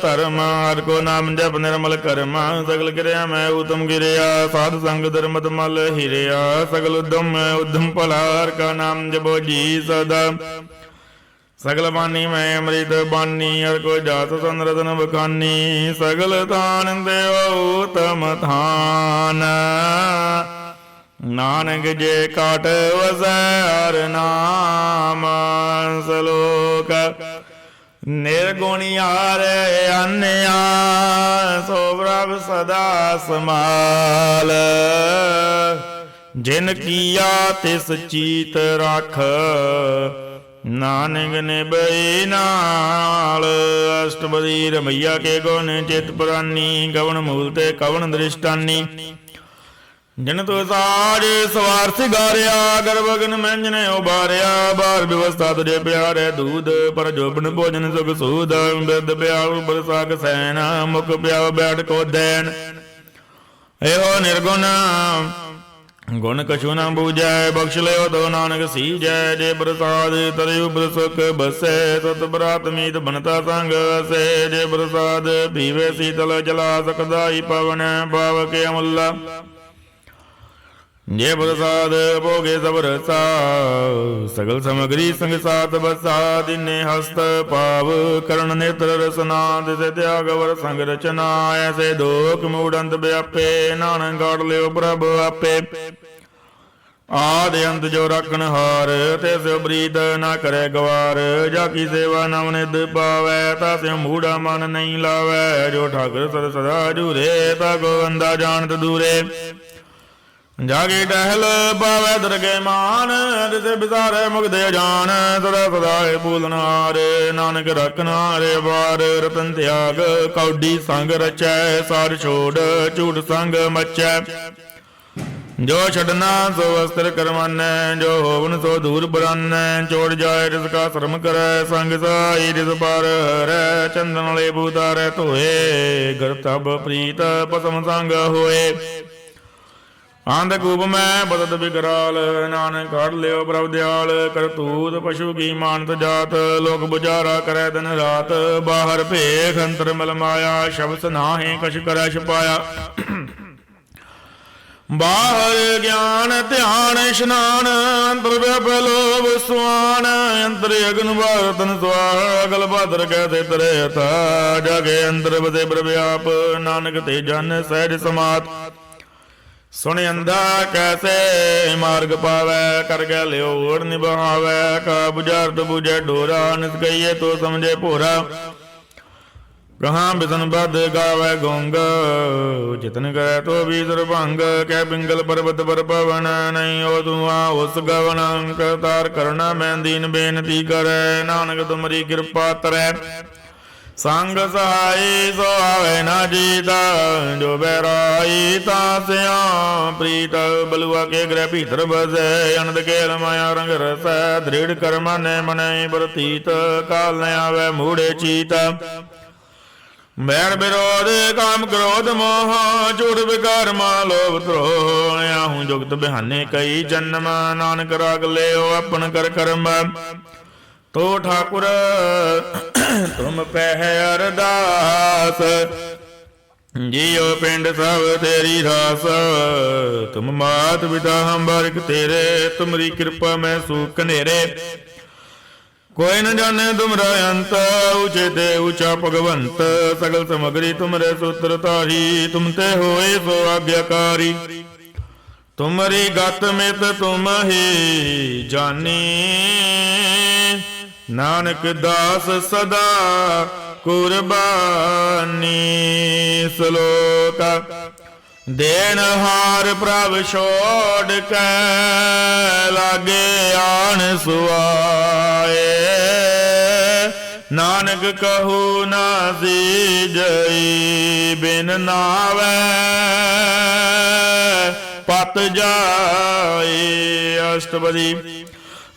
ਧਰਮ, ਹਰ ਕੋ ਨਾਮ ਜਪ ਨਿਰਮਲ ਕਰਮ, ਸਗਲ ਕਿਰਿਆ ਮੈਂ ਉਤਮ ਗਿਰਿਆ, ਸਾਧ ਸੰਗ ਧਰਮਤ ਮਲ ਹਿਰਿਆ, ਸਗਲ ਉਦਮ ਉਦਮ ਭਲਾ, ਹਰ ਕਾ ਨਾਮ ਜਪੋ ਜੀ ਸਦਾ, ਸਗਲ ਬਾਨੀ ਮੈਂ ਅੰਮ੍ਰਿਤ ਬਾਨੀ, ਹਰ ਕੋ ਜਾਤ ਸੰਨ ਰਤਨ ਬਖਾਨੀ, ਸਗਲ ਤਾਨ ਦੇਵ ਉਤਮ ਥਾਨ, ਨਾਨਕ ਜੇ ਕਾਟ ਵਸੈ ਹਰ ਨਾਮ, ਸਲੋਕ ਨਿਰਗੁਣਿਆਰੇ ਅਨਿਆ, ਸੋ ਪ੍ਰਭ ਸਦਾ ਸਮਾਲ, ਜਿਨ ਕੀਆ ਤਿਸ ਚੀਤ ਰਖ, ਨਾਨਕ ਨਿਭਈ ਨਾਲ, ਅਸ਼ਟਪਦੀ ਰਮਈਆ ਕੇ ਗੁਣ ਚਿਤ ਪੁਰਾਨੀ, ਕਵਣ ਮੂਲ ਤੇ ਕਵਣ ਦ੍ਰਿਸ਼ਟਾਨੀ, ਜਿਨ ਤੋ ਸਾਜ ਸਵਾਰ ਸਿਗਾਰਿਆ, ਗਰਭਗਨ ਮੈਂਜਨੇ ਉਬਾਰਿਆ, ਬਾਰ ਵਿਵਸਥਾ ਤੁਝੇ ਪਿਆਰੇ ਦੂਧ, ਪਰ ਜੋਬਨ ਭੋਜਨ ਸੁਖ ਸੂਦ, ਬਿਰਦ ਪਿਆਉ ਬਰਸਾਕ ਸੈਨ, ਮੁਖ ਪਿਆਉ ਬੈਠ ਕੋ ਦੈਨ, ਇਹੋ ਨਿਰਗੁਣ ਗੁਣ ਕਛੂ ਨਾ ਬੂਝੈ, ਬਖਸ਼ ਲਿਓ ਤੋ ਨਾਨਕ ਸੀਜੈ, ਜੇ ਪ੍ਰਸਾਦ ਤਰਿ ਉਪਰ ਸੁਖ ਬਸੈ, ਤਤ ਬਰਾਤ ਮੀਤ ਬਨਤਾ ਸੰਗ ਵਸੈ, ਜੇ ਪ੍ਰਸਾਦ ਪੀਵੇ ਸੀਤਲ ਜਲਾ, ਸਕਦਾਈ ਪਵਨ ਭਾਵ ਕੇ ਅਮੁੱਲਾ, ਜੇ ਪ੍ਰਸਾਦ ਭੋਗੇ ਸਭ ਰਸਾ, ਸਗਲ ਸਮਗਰੀ ਸੰਗ ਸਾਥ ਬਸਾ, ਦਿਨੇ ਹਸਤ ਪਾਵ ਕਰਨ ਨੇਤਰ ਰਸਨਾ, ਤਿਸੇ ਤਿਆਗ ਵਰ ਸੰਗ ਰਚਨਾ, ਐਸੇ ਦੋਖ ਮੂੜ ਅੰਤ ਵਿਆਪੇ, ਨਾਨਕ ਗਾੜ ਲਿਓ ਪ੍ਰਭ ਆਪੇ, ਆਦ ਅੰਤ ਜੋ ਰੱਖਣ ਹਾਰ, ਤਿਸ ਬਰੀਤ ਨਾ ਕਰੇ ਗਵਾਰ, ਜਾ ਕੀ ਸੇਵਾ ਨਵ ਨਿਧ ਪਾਵੈ, ਤਾ ਸਿਉ ਮੂੜਾ ਮਨ ਨਹੀਂ ਲਾਵੈ, ਜੋ ਠਾਕਰ ਸਦ ਸਦਾ ਜੂਰੇ, ਤਾ ਗੋਵੰਦਾ ਜਾਣਤ ਦੂਰੇ, ਜਾਗੇ ਟਹਿਲ ਪਾਵੈ ਦਰਗੇ ਮਾਨ, ਜਿਸੇ ਬਿਸਾਰੇ ਮੁਕਦੇ ਜਾਨ, ਸਦਾ ਸਦਾਏ ਪੂਲਨਹਾਰ, ਨਾਨਕ ਰਖਨਾਰੇ ਵਾਰ, ਰਤਨ ਤਿਆਗ ਕੌਡੀ ਸੰਗ ਰਚੈ, ਸਾਰ ਛੋੜ ਝੂਠ ਸੰਗ ਮਚੈ, ਜੋ ਛਡਨਾ ਸੋ ਅਸਤਰ ਕਰਮਾਨੈ, ਜੋ ਹੋਵਨ ਸੋ ਦੂਰ ਬਰਾਨੈ, ਚੋੜ ਜਾਏ ਰਿਸ ਕਾ ਸ਼ਰਮ ਕਰੈ, ਸੰਗ ਸਾਈ ਰਿਸ ਪਰ ਹਰੈ, ਚੰਦਨ ਲੈ ਬੂਤਾਰੈ ਧੋਏ, ਗਰ ਤਬ ਪ੍ਰੀਤ ਪਸਮ ਸੰਗ ਹੋਏ, ਆਂਧ ਕੂਪ ਮੈਂ ਬਦਤ ਬਿਕਰਾਲ, ਨਾਨਕ ਕੱਢ ਲਿਓ ਪ੍ਰਭ ਦਿਆਲ, ਕਰਤੂਤ ਪਸ਼ੂ ਕੀ ਮਾਨਤ ਜਾਤ, ਲੋਕ ਬੁਝਾਰਾ ਕਰੈ ਦਿਨ ਰਾਤ, ਬਾਹਰ ਭੇਖ ਅੰਤਰ ਮਲ ਮਾਇਆ, ਸ਼ਬਦ ਨਾਹੀ ਕਛ ਕਰੈ ਛਪਾਇਆ, ਬਾਹਰ ਗਿਆਨ ਧਿਆਨ ਇਸ਼ਨਾਨ, ਅੰਤਰ ਵਿਆਪੈ ਲੋਭ ਸੁਆਨ, ਅੰਤਰ ਅਗਨ ਬਾਰਤਨ ਸਵਾਹ, ਅਗਲ ਬਾਦਰ ਕੈਸੇ ਤਰੇ ਤਾ, ਜਾਗੇ ਅੰਦਰ ਬਦੇ ਪ੍ਰਭਿਆਪ, ਨਾਨਕ ਤੇ ਜਨ ਸਹਿਜ ਸਮਾਤ, ਸੁਣ ਅੰਧਾ ਕੈਸੇ ਮਾਰਗ ਪਾਵੈ, ਕਰ ਗਿਆ ਲਿਓ ਓੜ ਨਿਭਾਵੈ, ਕਾ ਬੁਝਾਰਤ ਬੁਝੈ ਡੋਰਾ, ਨਿਸ ਗਈਏ ਤੋ ਸਮਝੇ ਭੋਰਾ, कहाँ बिसन बद गावै गोंग, जितन करे तो भी दुर्भंग। कै पिंगल पर्वत पर पवन, नहीं हो तुआ उस गवन। करतार करना मैं दीन बेनती करे, नानक तुमरी कृपा तरै। संग सहाय सो आवे ना जीता, जो बैराई तास्या प्रीत। बलुआ के ग्रह भीतर बसे, अनंद खेल माया रंग रस। दृढ़ कर मन मन प्रतीत, काल न आवे मूढ़े चीत। बैर विरोध काम क्रोध मोह, झूठ विकार मान लोभ द्रोह। आहूँ जुगत बिहाने कई जन्म, नानक राग ले अपन कर कर्म। तो ठाकुर तुम पह अरदास, जियो पिंड सब तेरी रास। तुम मात पिता हम बारिक तेरे, तुमरी कृपा में सुख कनेरे। कोई न जाने तुमरा अंत, ऊंचे ते ऊंचा भगवंत। सगल समगरी तुमरे सूत्रधारी, तुम ते होए सो आज्ञाकारी। तुमरी गत मित तुम ही जानी, नानक दास सदा कुर्बानी। श्लोक देन हार प्रभ छोड़ के, लागे आन सुआए। नानक कहू ना सीजई, बिन नावै पत जाए। अष्टपदी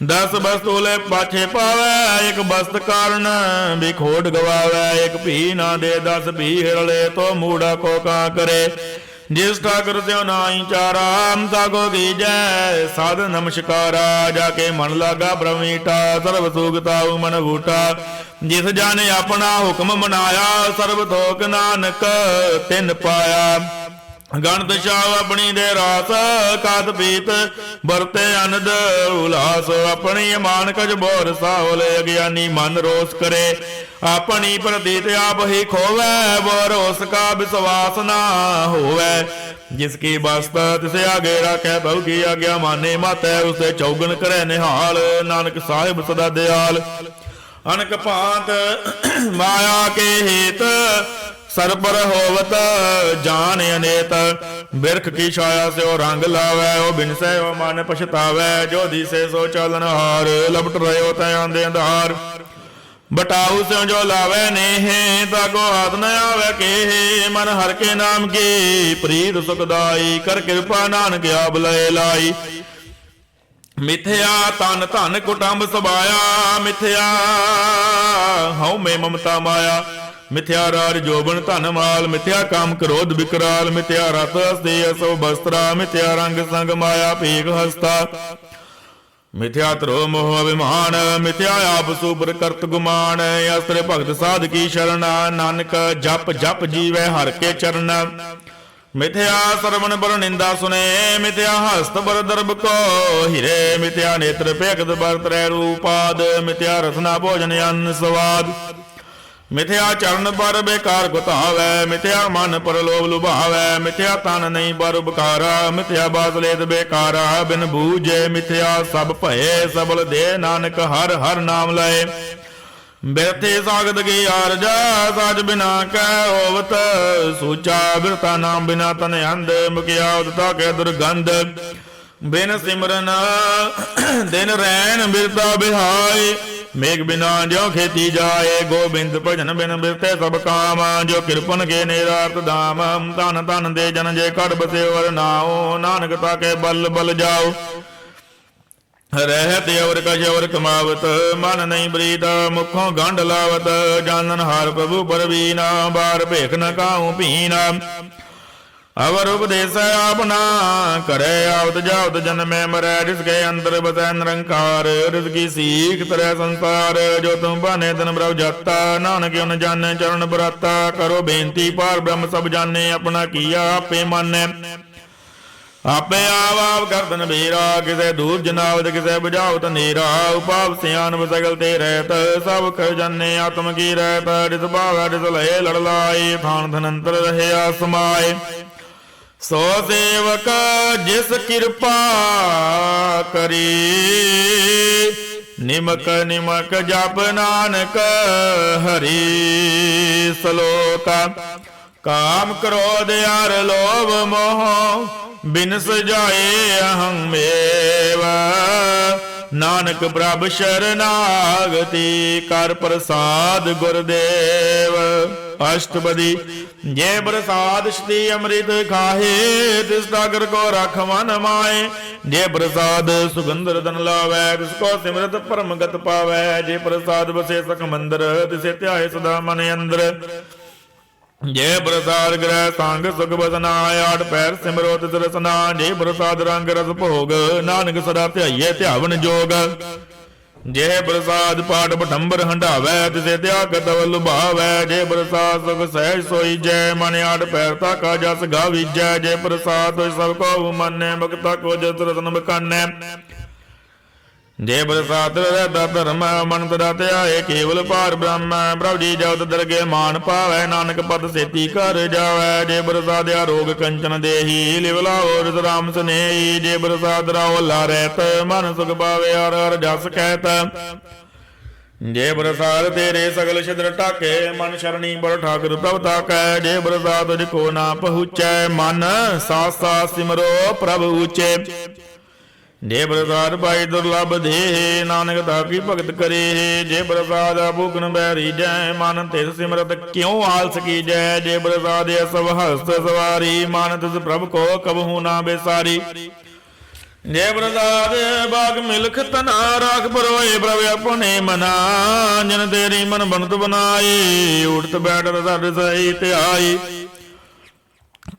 10 बस्तु ले पाछे पावै, एक बस्त कारण भी खोट गवावै। एक भी ना दे 10 भी हिरले, तो मूढ़ा को का करे। जिस ठाकुर त्यो नाई चारा, ताको कीजै साध नमस्कारा। जाके मन लागा ब्रह्मीटा, सर्व सुखताऊ मन बूटा। जिस जाने अपना हुक्म मनाया, सर्व थोक नानक तिन पाया। गणत छाव अपनी दे रास, कात पीत बरते अनद उलास। अपनी मान कज बोर सावल, अज्ञानी मन रोस करे। अपनी प्रतीत आप ही खोवै, बोर उसका विश्वास ना होवै। जिसकी बस्ता तिसे आगे राखै, बहु की आज्ञा माने मातै। उसे चौगन करे निहाल, नानक साहिब सदा दयाल। अनक भांत माया के हेत, सर पर होवत जान अनेत। बिरख की छाया से ओ रंग लावै, ओ बिन से ओ मन पछतावै। जो दिसे सो चालन हार, लपट रहे तै आंदे अंधार। बटाऊ से जो लावे नेह, ताको हाथ न आवे केह। मन हर के नाम की प्रीत सुखदाई, कर कृपा नानक आप लय लाई। मिथ्या तन धन कुटुंब सबाया, मिथ्या हऊँ में ममता माया। मिथ्या राज जोबन धन माल, मिथ्या काम क्रोध विकराल। मिथ्या रत हस्ते सो बस्त्रा, मिथ्या रंग संग माया भीख हस्ता। मिथ्या त्रो मोह अभिमान, मिथ्या आप सुपर करत गुमान। अस्त्र भगत साध की शरण, नानक जप जप जीवै हर के चरण। मिथ्या श्रवण पर निंदा सुने, मिथ्या हस्त बर दर्भ को हिरे। मिथ्या नेत्र पेखत बर त्रै रूपाद, मिथ्या रसना भोजन अन्न स्वाद। मिथ्या चरण पर बेकार गुतावै, मिथ्या मन पर लोभ लुभावै। मिथ्या तन नहीं पर उपकारा, मिथ्या बासलेत बेकारा। बिन बूझे मिथ्या सब भये, सबल दे नानक हर हर नाम लय। बिरथे सागत की आरजा, साज बिना कै होवत सूचा। बिरता नाम बिना तन अंध, मुखिया उदता कै दुर्गंध। बिन सिमरन दिन रैन बिरता बिहाय। मेघ बिना जो खेती जाए, गोबिंद भजन बिन बिरते सब काम। जो कृपन के निरार्थ धाम, तन तन दे जन जे कर बसे वर नाओ। नानक ताके बल बल जाओ, रहत और कश और कमावत। मन नहीं ब्रीत मुखों गंढ लावत, जानन हार प्रभु परवीना। बार भेख न काहू पीना, अवर उपदेश अपना करे। आवत जावत जन्म में मरै, जिसके अंदर बसै निरंकार। रिजकी सीख तरह संसार, जो तुम बने तन ब्रह्म जाता। नानक उन जाने चरण बराता, करो बेनती पार ब्रह्म सब जाने। अपना किया आपे माने, आपे आप करतन बेरा। किसे दूर जनावत किसे बुझावत नेरा। उपाव सियान सगल ते रहत, सब कर जाने आत्म की रहत। जिस भाव जिस लहे लड़लाए, थान धनंतर रहे आसमाए। सो सेवक जिस कृपा करी, ਨਿਮਕ ਨਿਮਕ ਜਪ ਨਾਨਕ ਹਰੀ ਸਲੋਕ। ਕਾਮ ਕ੍ਰੋਧ ਅਰ ਲੋਭ ਮੋਹ ਬਿਨ ਸਜਾਏ ਅਹੰ ਮੇਵ। ਨਾਨਕ ਪ੍ਰਭ ਸ਼ਰਨਾਗਤੀ ਕਰ ਪ੍ਰਸਾਦ ਗੁਰਦੇਵ। ਅਸ਼ਟਪਦੀ ਜੇ ਪ੍ਰਸਾਦ ਸ਼੍ਰੀ ਅੰਮ੍ਰਿਤ ਖਾਹੇ ਤਿਸ ਸਾਗਰ ਕੋ ਰਖ ਮਨ ਮਾਏ। ਜੇ ਪ੍ਰਸਾਦ ਸੁਗੰਧ ਰਤਨ ਲਾਵੈ ਤਿਸ ਕੋ ਸਿਮਰਤ ਪਰਮਗਤ ਪਾਵੈ। ਜੇ ਪ੍ਰਸਾਦ ਬਸੇ ਸਖ ਮੰਦਰ ਤਿਸੇ ਧਿਆਏ ਸਦਾ ਮਨ ਅੰਦਰ। ਜੇ ਪ੍ਰਸਾਦ ਗ੍ਰਹਿ ਸੰਗ ਸੁਖ ਬਸਨਾ ਆਠ ਪੈਰ ਸਿਮਰੋ ਤਿਸ ਰਸਨਾ। ਜੇ ਪ੍ਰਸਾਦ ਰੰਗ ਰਸ ਭੋਗ ਨਾਨਕ ਸਦਾ ਧਿਆਈਏ ਧਿਆਵਨ ਜੋਗ। ਜੇ ਪ੍ਰਸਾਦ ਪਾਠ ਪਠੰਬਰ ਹੰਢਾਵੈ ਤਿਸੇ ਧਿਆਕ ਤਵ ਲੁਭਾਵੈ। ਜੇ ਪ੍ਰਸਾਦ ਸੁਖ ਸਹਿਜ ਸੋਈ ਜੈ ਮਨ ਆਠ ਪੈਰ ਤਾਕਾ ਜਸ ਗਾਵੀਜੈ। ਜੇ ਪ੍ਰਸਾਦ ਹੋਇ ਸਭ ਕੋ ਮੰਨੈ ਮੁਕਤਾ ਕੋ ਜਸ ਰਤਨ ਬਕਾਨੈ। ਜੇ ਪ੍ਰਸਾਦ ਰਹਿਤਾ ਧਰਮ ਮਨ ਤਰਾ ਧਿਆਏ ਕੇਵਲ ਭਾਰ ਬ੍ਰਹਮ। ਪ੍ਰਭ ਜੀ ਜਪਤ ਦਰਗੇ ਮਾਨ ਪਾਵੈ ਨਾਨਕ ਪਦ ਸੇਤੀ ਘਰ ਜਾਵੈ। ਜੇ ਪ੍ਰਸਾਦ ਰੋਗ ਕੰਚਨ ਦੇਹੀ ਲਿਵ ਲਾਓ ਰਿਸ ਰਾਮ ਸਨੇਹੀ। ਜੇ ਪ੍ਰਸਾਦ ਰਾਓ ਲਾ ਰਹਿਤ ਮਨ ਸੁਖ ਪਾਵੇ ਹਰ ਹਰ ਜਸ ਕਹਿਤ। ਜੇ ਪ੍ਰਸਾਦ ਤੇਰੇ ਸਗਲ ਛਿਦਰ ਢਾਕੇ ਮਨ ਸ਼ਰਣੀ ਬੜ ਠਾਕੁਰ ਪ੍ਰਭ ਤਾਕੈ। ਜੇ ਪ੍ਰਸਾਦ ਤੁਝ ਕੋ ਨਾ ਪਹੁੰਚੈ ਮਨ ਸਾਸ ਸਾਸ ਸਿਮਰੋ ਪ੍ਰਭ ਉੱਚੇ। ਜੇ ਪ੍ਰਸਾਦ ਪਾਈ ਦੁਰਲਭ ਦੇ ਨਾਨਕ ਤਾਕੀ ਭਗਤ ਕਰੇ। ਜੇ ਪ੍ਰਸਾਦ ਭੂਖਨ ਬੈਰੀ ਜੈ ਮਨ ਤਿਸ ਸਿਮਰਤ ਕਿਉ ਆਲਸ ਕੀਜੈ। ਜੇ ਪ੍ਰਸਾਦ ਸਭ ਹਸਤ ਸਵਾਰੀ ਮਨ ਤਿਸ ਪ੍ਰਭ ਕੋ ਕਬਹੂ ਨਾ ਬੇਸਾਰੀ। ਜੇ ਪ੍ਰਸਾਦ ਬਾਗ ਮਿਲਖ ਤਨਾ ਰਾਖ ਪਰੋਏ ਪ੍ਰਭ ਆਪਣੇ ਮਨਾ। ਜਨ ਤੇਰੀ ਮਨ ਬਣਤ ਬਨਾਏ ਉਠਤ ਬੈਠਤ ਸਾਡੇ ਸਹੀ ਧਿਆਈ।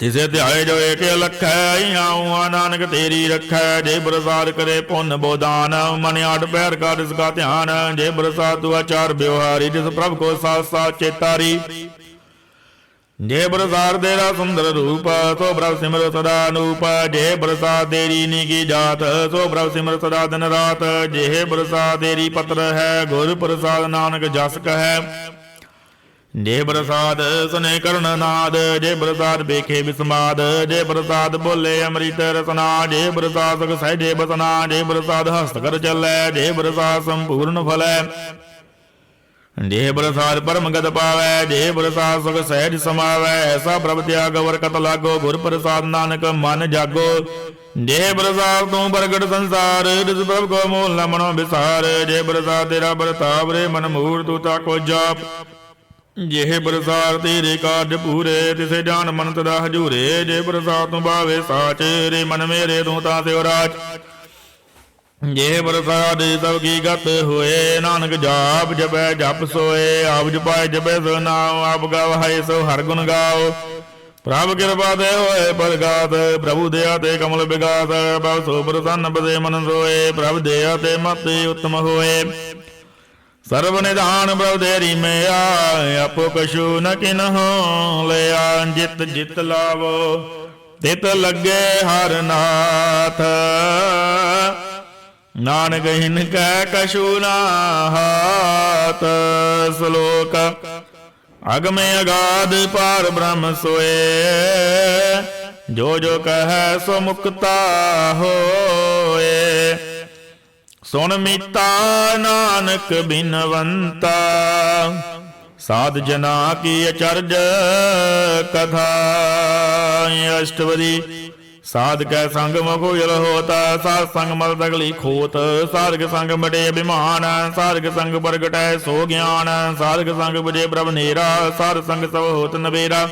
ਤਿਸੇ ਧਿਆਏ ਜੋ ਏਕ ਲਖੈ ਆਉ ਨਾਨਕ ਤੇਰੀ ਰਖੈ। ਜੇ ਪ੍ਰਸਾਦ ਕਰੇ ਪੁੰਨ ਬੋਦਾਨ ਮਨ ਆਠ ਪੈਰ ਕਾ ਤਿਸ ਕਾ ਧਿਆਨ। ਜੇ ਪ੍ਰਸਾਦ ਤੂ ਆਚਾਰ ਵਿਵਹਾਰੀ ਜਿਸ ਪ੍ਰਭ ਕੋ ਸਾਥ ਸਾਥ ਚੇਤਾਰੀ। ਜੇ ਪ੍ਰਸਾਦ ਤੇਰਾ ਸੁੰਦਰ ਰੂਪ ਸੋ ਪ੍ਰਭ ਸਿਮਰ ਸਦਾ ਅਨੂਪ। ਜੇ ਪ੍ਰਸਾਦ ਤੇਰੀ ਨੀਕੀ ਜਾਤ ਸੋ ਪ੍ਰਭ ਸਿਮਰ ਸਦਾ ਦਿਨ ਰਾਤ। ਜੇ ਪ੍ਰਸਾਦ ਤੇਰੀ ਪਤਰ ਹੈ ਗੁਰ ਪ੍ਰਸਾਦ ਨਾਨਕ ਜਸ ਕਹੈ। ਜੇ ਪ੍ਰਸਾਦ ਸੁਨੇ ਕਰੁਣ ਨਾਦ ਜੇ ਪ੍ਰਸਾਦ ਵੇਖੇ ਬਿਸਮਾਦ। ਜੇ ਪ੍ਰਸਾਦ ਬੋਲੇ ਅੰਮ੍ਰਿਤ ਰਸਨਾ। ਜੇ ਪ੍ਰਸਾਦ ਸੁਖ ਸਹਿਜੇ ਬਸਨਾ। ਜੇ ਪ੍ਰਸਾਦ ਹਸਤ ਕਰ ਚੱਲੈ। ਜੇ ਪ੍ਰਸਾਦ ਸੰਪੂਰਨ ਫਲੈ। ਜੇ ਪ੍ਰਸਾਦ ਪਰਮ ਗਤ ਪਾਵੈ। ਜੇ ਪ੍ਰਸਾਦ ਸੁਖ ਸਹਿਜ ਸਮਾਵੈ। ਐਸਾ ਪ੍ਰਭ ਤਿਆਗ ਵਰਕਤ ਲਾਗੋ ਗੁਰ ਪ੍ਰਸਾਦ ਨਾਨਕ ਮਨ ਜਾਗੋ। ਜੇ ਪ੍ਰਸਾਦ ਤੂੰ ਪ੍ਰਗਟ ਸੰਸਾਰ ਜਿਸ ਪ੍ਰਭ ਕੋ ਮੂਲ ਨ ਮਨੋ ਵਿਸਾਰ। ਜੇ ਪ੍ਰਸਾਦ ਤੇਰਾ ਵਰਤਾਵ ਰੇ ਮਨ ਮੂਰ ਤੂੰ ਤਾਕੋ ਜਾਪ। ਜੇ ਪ੍ਰਸਾਦ ਤੇਰੇ ਕਾਜ ਪੂਰੇ ਤਿਸੇ ਜਾਨ ਮਨ ਤਦਾ ਹਜੂਰੇ। ਜੇ ਪ੍ਰਸਾਦ ਤੂੰ ਭਾਵੇ ਸਾਚ ਰੇ ਮਨ ਮੇਰੇ ਤੂੰ ਤਾਂ ਸਿਉ ਰਾਜ। ਜੇ ਪ੍ਰਸਾਦ ਸਭ ਕੀ ਗਤ ਹੋਏ ਨਾਨਕ ਜਾਪ ਜਪੈ ਜਪ ਸੋਏ। ਆਪ ਜਪਾਏ ਜਪੈ ਸੋ ਨਾਮ ਆਪ ਗਵਾਏ ਸੋ ਹਰ ਗੁਣ ਗਾਓ। ਪ੍ਰਭ ਕਿਰਪਾ ਦੇ ਹੋਏ ਪ੍ਰਗਾਤ ਪ੍ਰਭੂ ਦਇਆ ਤੇ ਕਮਲ ਵਿਗਾਸ। ਪ੍ਰਭ ਸੋ ਪ੍ਰਸੰਨ ਬਦੇ ਮਨ ਸੋਏ ਪ੍ਰਭ ਦਇਆ ਤੇ ਮਤਿ ਉਤਮ ਹੋਏ। ਸਰਬ ਨਿਧਾਨ ਪ੍ਰਭ ਤੇਰੀ ਮਿਆ ਆਪੋ ਕਛੂ ਨ ਕਿਨਹੁ ਲਿਆ। ਜਿਤ ਜਿਤ ਲਾਵੋ ਤਿਤ ਲੱਗੇ ਹਰ ਨਾਥ ਨਾਨਕ ਹਿਨ ਕੈ ਕਛੂ ਨਾ ਹਾਤ। ਸ਼ਲੋਕ ਅਗਮੇ ਅਗਾਧ ਪਾਰ ਬ੍ਰਹਮ ਸੋਏ। ਜੋ ਜੋ ਕਹੈ ਸੋ ਮੁਕਤਾ ਹੋਏ। ਸੁਣ ਮੀਤਾ ਨਾਨਕ ਬਿਨਵੰਤਾ ਸਾਧ ਜਨਾ ਕੀ ਅਚਰਜ ਕਥਾ। ਅਸ਼ਟਪਦੀ ਸਾਧ ਕੈ ਸੰਗ ਮਖੋਜਲ ਹੋਤਾ। ਸਾਧ ਸੰਗ ਮਲ ਤਗਲੀ ਖੋਤ। ਸਾਧਕ ਸੰਗ ਬੜੇ ਅਭਿਮਾਨ। ਸਾਧਕ ਸੰਗ ਪ੍ਰਗਟੈ ਸੋ ਗਿਆਨ। ਸਾਧਕ ਸੰਗ ਬੁਝੇ ਪ੍ਰਭ ਨੇਰਾ। ਸਾਧ ਸੰਗ ਸਭ ਹੋਤ ਨਵੇਰਾ।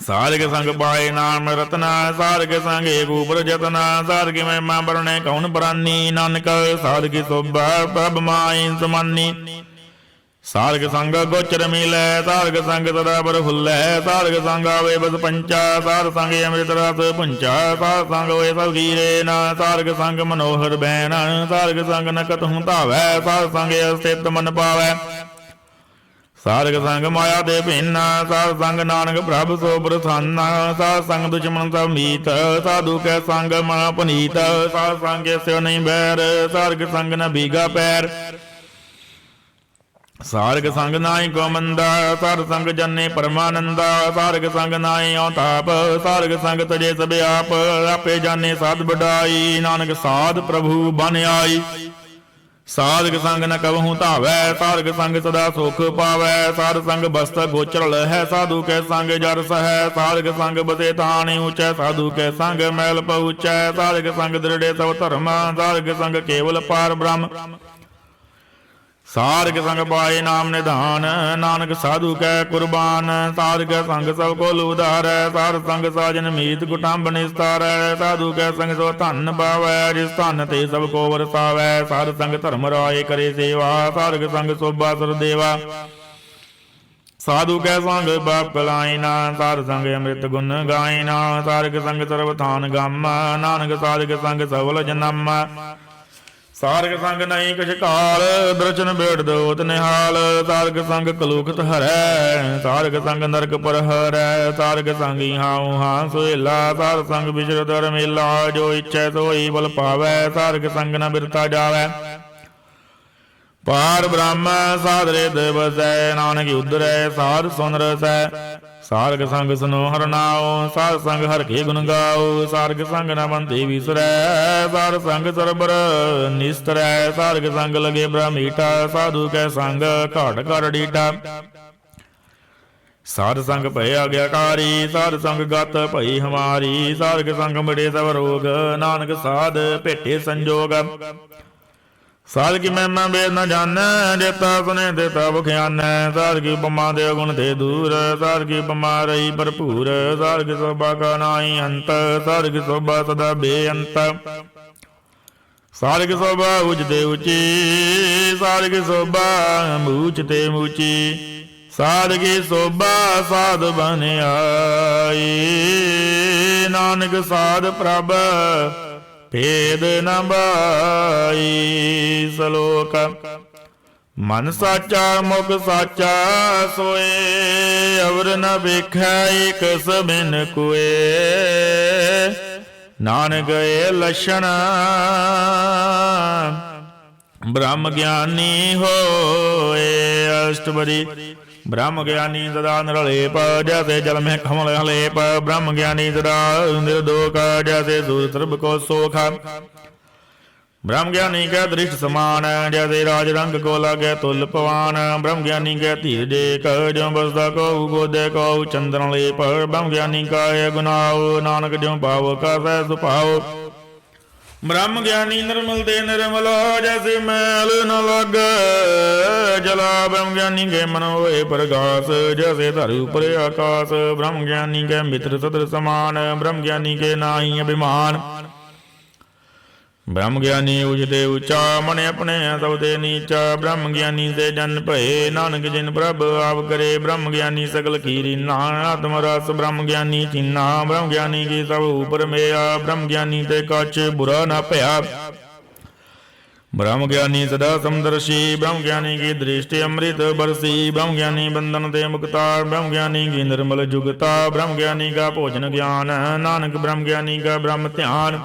ਸਾਧਕ ਸੰਗ ਪਾਏ ਨਾਮ ਰਤਨਾ। ਸਾਧਕ ਸੰਗ ਏਕ ਉਪਰ ਜਤਨਾ। ਸਾਧਕ ਮਹਿਮਾ ਬਰਣੇ ਕੌਣ ਬਰਾਨੀ। ਨਾਨਕ ਸਾਧਕ ਸੋਭਾ ਪ੍ਰਭ ਮਾਈ ਸਮਾਨੀ। ਸਾਧਕ ਸੰਗ ਗੋਚਰ ਮਿਲੈ। ਸਾਧਕ ਸੰਗ ਸਦਾ ਪਰ ਫੁੱਲੈ। ਸਾਧਕ ਸੰਗ ਆਵੇ ਬਸ ਪੰਚਾ। ਸਾਧ ਸੰਗ ਅੰਮ੍ਰਿਤ ਰਸ ਪੁੰਚਾ। ਸਾਧ ਸੰਗ ਹੋਏ ਸਭ ਗੀਰੇ ਨਾ। ਸਾਧਕ ਸੰਗ ਮਨੋਹਰ ਬੈਨ। ਸਾਧਕ ਸੰਗ ਨ ਕਤਹੁ ਧਾਵੈ। ਸਾਧ ਸੰਗ ਅਸਥਿਤ ਮਨ ਪਾਵੈ। ਸਾਧਕ ਸੰਗ ਮਾਇਆ ਦੇ ਭਿੰਨਾ। ਸਾਧ ਸੰਗ ਨਾਨਕ ਪ੍ਰਭ ਸੋ ਪ੍ਰਸੰਨਾ। ਸਾਧ ਸੰਗ ਦੁਸ਼ਮਨ ਸਭ ਮੀਤ। ਸਾਧੂ ਕੈ ਸੰਗ ਮਨ ਪਨੀਤ। ਸਾਧ ਸੰਗ ਸਿਉ ਨਹੀਂ ਬੈਰ। ਸਾਧਕ ਸੰਗ ਨ ਬੀਗਾ ਪੈਰ। ਸਾਰਗ ਸੰਗ ਨਾਈ ਕੋ ਮੰਦਾ, ਸਾਧ ਸੰਗ ਜਨੇ ਪਰਮਾਨੰਦਾ। ਸਾਰਗ ਸੰਗ ਨਾਈ ਔ ਤਾਪ, ਸਾਰਗ ਸੰਗ ਤਜੇ ਸਭ ਆਪ। ਆਪੇ ਜਾਣੇ ਸਾਧ ਵਡਾਈ, ਨਾਨਕ ਸਾਧ ਪ੍ਰਭੂ ਬਨ ਆਈ। ਸਾਧਕ ਸੰਗ ਨ ਕਬਹੂ ਧਾਵੈ, ਸਾਰਗ ਸੰਗ ਸਦਾ ਸੁਖ ਪਾਵੈ। ਸਾਧ ਸੰਗ ਬਸਤ ਗੋਚਰ ਹੈ, ਸਾਧੂ ਕੈ ਸੰਗ ਜਰ ਸਹੈ। ਸਾਰਗ ਸੰਗ ਬਸੇ ਤਾਣੀ ਉਚੈ, ਸਾਧੂ ਕੈ ਸੰਗ ਮੈਲ ਪਹੁੰਚੈ। ਸਾਰਗ ਸੰਗ ਦ੍ਰਿੜੇ ਸਭ ਧਰਮ, ਸਾਰਗ ਸੰਗ ਕੇਵਲ ਪਾਰ ਬ੍ਰਹਮ। ਸਾਰਗ ਸੰਗ ਪਾਏ ਨਾਮ ਨਿਧਾਨ, ਨਾਨਕ ਸਾਧੂ ਕੈ ਕੁਰਬਾਨ। ਸਾਰਗ ਸੰਗ ਸਭ ਕੋ ਉਧਾਰੈ, ਸਾਰ ਸੰਗ ਸਾਜਨ ਮੀਤ ਕੁਟੰਬ ਨਿਸਤਾਰੈ। ਸਾਧੂ ਕੈ ਸੰਗ ਸੋ ਧਨ ਪਾਵੈ, ਜਿਸ ਧਨ ਤੇ ਸਭ ਕੋ ਵਰਸਾਵੈ। ਸਾਰ ਸੰਗ ਧਰਮ ਰਾਏ ਕਰੇ ਸੇਵਾ, ਸਾਰਗ ਸੰਗ ਸੋਭਾ ਸਰ ਦੇਵਾ। ਸਾਧੂ ਕੈ ਸੰਗ ਬਾਪ ਕਲਾਇਨਾ, ਸਾਰ ਸੰਗ ਅੰਮ੍ਰਿਤ ਗੁਣ ਗਾਇਨਾ। ਸਾਰਗ ਸੰਗ ਸਰਬ ਥਾਨ ਗਮ, ਨਾਨਕ ਸਾਰਗ ਸੰਗ ਸਫਲ ਜਨਮ। ਸਾਰਗ ਸੰਗ ਨਹੀਂ ਕਿਛ ਕਾਲ, ਦਰਸ਼ਨ ਬੇੜ ਦੋਤ ਨਿਹਾਲ। ਸਾਰਗ ਸੰਗ ਕਲੂਖਤ ਹਰੈ, ਸਾਰਗ ਸੰਗ ਨਰਕ ਪਰ ਹਰੈ। ਸਾਰਗ ਸੰਗ ਹਾਉ ਹਾਂ ਸੁਹੇਲਾ, ਸਾਰ ਸੰਗ ਵਿਚਰ ਦਰ ਮੇਲਾ। ਜੋ ਇੱਛੈ ਸੋਈ ਬਲ ਪਾਵੈ, ਸਾਰਗ ਸੰਗ ਨ ਬਿਰਤਾ ਜਾਵੈ। ਪਾਰ ਬ੍ਰਹਮ ਸਾਧਰੇ ਦਿਵਸੈ, ਨਾਨਕ ਉਧਰੈ ਸਾਧ ਸੁਨ ਰਸੈ। ਸਾਰਗ ਸੰਗ ਸੁਨੋ ਹਰਿ ਨਾਉ, ਸਾਧ ਸੰਗ ਹਰਿ ਕੇ ਗੁਣ ਗਾਉ। ਸਾਰਗ ਸੰਗ ਨ ਬੰਤੇ ਵਿਸਰੈ, ਸਾਰ ਸੰਗ ਸਰਬਰ ਨਿਸਤਰੈ। ਸਾਰਗ ਸੰਗ ਲਗੇ ਬ੍ਰਹਮੀਟਾ, ਸਾਧੂ ਕੈ ਸੰਗ ਘਾਟ ਘਰ ਡੀਟਾ। ਸਾਧ ਸੰਗ ਭਏ ਆਗਿਆਕਾਰੀ, ਸਾਧ ਸੰਗ ਗਤ ਭਈ ਹਮਾਰੀ। ਸਾਰਗ ਸੰਗ ਮਿਟੇ ਸਭ ਰੋਗ, ਨਾਨਕ ਸਾਧ ਭੇਟੇ ਸੰਜੋਗ। ਸਾਧ ਕੀ ਮਹਿਮਾ ਵੇਦ ਨ ਜਾਣੈ, ਜੇਤਾ ਸੁਨੇ ਦੇਤਾ ਬਖਿਆਨੈ। ਸਾਧ ਕੀ ਉਪਮਾ ਦੇ ਗੁਣ ਤੇ ਦੂਰ, ਸਾਧ ਕੀ ਉਪਮਾ ਰਹੀ ਭਰਪੂਰ। ਸਾਧ ਕੀ ਸੋਭਾ ਕਾ ਨਾਹੀ ਅੰਤ, ਸਾਧ ਕੀ ਸੋਭਾ ਸਦਾ ਬੇਅੰਤ। ਸਾਧ ਕੀ ਸੋਭਾ ਉਚ ਤੇ ਉਚੀ, ਸਾਧ ਕੀ ਸੋਭਾ ਮੂਚ ਤੇ ਮੂਚੀ। ਸਾਧ ਕੀ ਸੋਭਾ ਸਾਧ ਬਨ ਆਈ, ਨਾਨਕ ਸਾਧ ਪ੍ਰਭ ਭੇਦ ਨ ਬਾਈ। ਸਲੋਕ ਮਨ ਸਾਚਾ ਮੁਖ ਸਾਚਾ ਸੋਏ, ਅਵਰ ਨ ਵੇਖੈ ਏਕ ਸਭਿਨ ਕੋਏ। ਨਾਨਕ ਇਹ ਲਛਣ ਬ੍ਰਹਮ ਗਿਆਨੀ ਹੋਏ। ਅਸ਼ਟਪਦੀ ब्रह्म ज्ञानी सदा निरलेप, जैसे जल में कमल हलेप। ब्रह्म ज्ञानी सदा निर्दोष, जैसे सूर्य सर्ब को सोख। ब्रह्म ज्ञानी के दृष्ट समान, जैसे राज रंग को लागे तुल पवान। ब्रह्म ज्ञानी के धीर देख, जो बसदा को गोदे को चंद्र लेप। ब्रह्म ज्ञानी का है गुनाओ, नानक जो पाओ का सह सुपाओ। ब्रह्म ज्ञानी निर्मल दे निर्मल, जैसे मैल न लग जला। ब्रह्म ज्ञानी के मन होए प्रकाश, जैसे धरती पर आकाश। ब्रह्म ज्ञानी के मित्र सदृ समान, ब्रह्म ज्ञानी के नाहि अभिमान। ब्रह्म ज्ञानी उचते ऊंचा, मन अपने सबते नीचा। ब्रह्म ज्ञानी से जन भये, नानक जिन प्रभ आप करे। ब्रह्म ज्ञानी सकल कीरीना, आत्म रस ब्रह्म ज्ञानी चीना। ब्रह्म ज्ञानी की सब ऊपर मेया, ब्रह्म ज्ञानी ते कछ बुरा न भया। ब्रह्म ज्ञानी सदा समदर्शी, ब्रह्म ज्ञानी की दृष्टि अमृत बरसी। ब्रह्म ज्ञानी बंधन ते मुक्ता, ब्रह्म ज्ञानी की निर्मल जुगता। ब्रह्म ज्ञानी का भोजन ज्ञान, नानक ब्रह्म ज्ञानी का ब्रह्म ध्यान।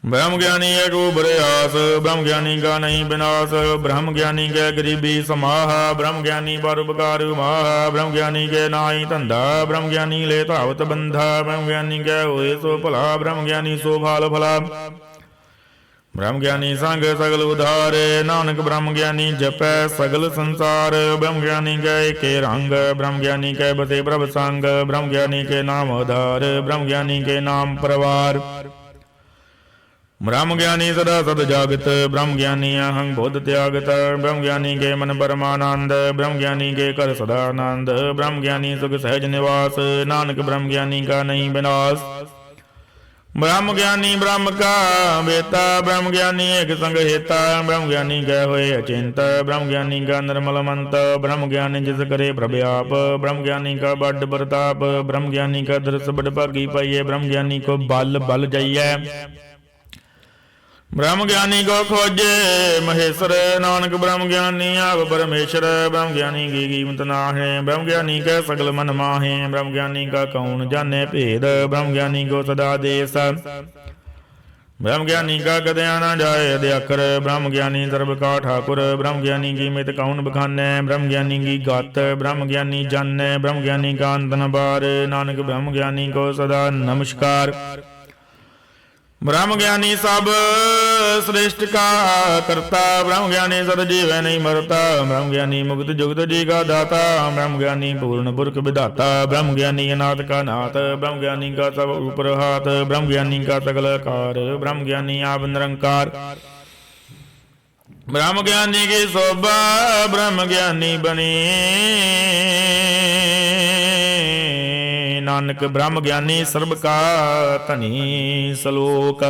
ब्रह्म ज्ञानी एक उभरयास, ब्रह्म ज्ञानी का नहीं विनाश। ब्रह्म ज्ञानी के गरीबी समाह, ब्रह्म ज्ञानी परोपकार माह। ब्रह्म ज्ञानी के नाई धंधा, ब्रह्म ज्ञानी ले धावत बंधा। ब्रह्म ज्ञानी के होए सो भला, ब्रह्म ज्ञानी सो फाल फला। ब्रह्म ज्ञानी संग सगल उधारे, नानक ब्रह्म ज्ञानी जपै सगल संसार। ब्रह्म ज्ञानी के एके रंग, ब्रह्म ज्ञानी के बसे प्रभ संग। ब्रह्म ज्ञानी के नाम उधार, ब्रह्म ज्ञानी के नाम परवार। ब्रह्म ज्ञानी सदा सद जागत, ब्रह्म ज्ञानी अहं बोध त्यागत। ब्रह्म ज्ञानी के मन परमानंद, ब्रह्म ज्ञानी के कर सदा आनंद। ब्रह्म ज्ञानी सुख सहज निवास, नानक ब्रह्म ज्ञानी का नहीं विनाश। ब्रह्म ज्ञानी ब्रह्म का बेता, ब्रह्म ज्ञानी एक संग हेता। ब्रह्म ज्ञानी गए हुए अचिंत, ब्रह्म ज्ञानी का निर्मल मंत। ब्रह्म ज्ञानी जिस करे प्रभ आप, ब्रह्म ज्ञानी का बड़ प्रताप। ब्रह्म ज्ञानी का दृश बड़ भागी पाइए, ब्रह्म ज्ञानी को बल बल जाइए। ब्रह्म ज्ञानी को खोजे महेश्वर, नानक ब्रह्म ज्ञानी आप परमेश्वर। ब्रह्म ज्ञानी की कीमत ना है, ब्रह्म ज्ञानी का सकल मन माहे। ब्रह्म ज्ञानी का कौन जाने भेद, ब्रह्म ज्ञानी को सदा देश। ब्रह्म ज्ञानी का कदया न जाए अध्याकर। ब्रह्म ज्ञानी सर्ब का ठाकुर। ब्रह्म ज्ञानी की मित कौन बखाने। ब्रह्म ज्ञानी की गात। ब्रह्म ज्ञानी जाने। ब्रह्म ज्ञानी का अंत न बार। नानक ब्रह्म ज्ञानी को सदा नमस्कार। ब्रह्म ज्ञानी सब श्रेष्ठ का करता। ब्रह्म ज्ञानी सद जीव नहीं मरता। ब्रह्म ज्ञानी मुक्त जुगत जी का दाता। ब्रह्म ज्ञानी पूर्ण पुरख विधाता। ब्रह्म ज्ञानी अनाथ का नाथ। ब्रह्म ज्ञानी का सब ऊपर हाथ। ब्रह्म ज्ञानी का सकल कार। ब्रह्म ज्ञानी आप निरंकार। ब्रह्म ज्ञानी की शोभा ब्रह्म ज्ञानी बनी। नानक ब्रह्म ज्ञानी सर्ब का धनी। सलोक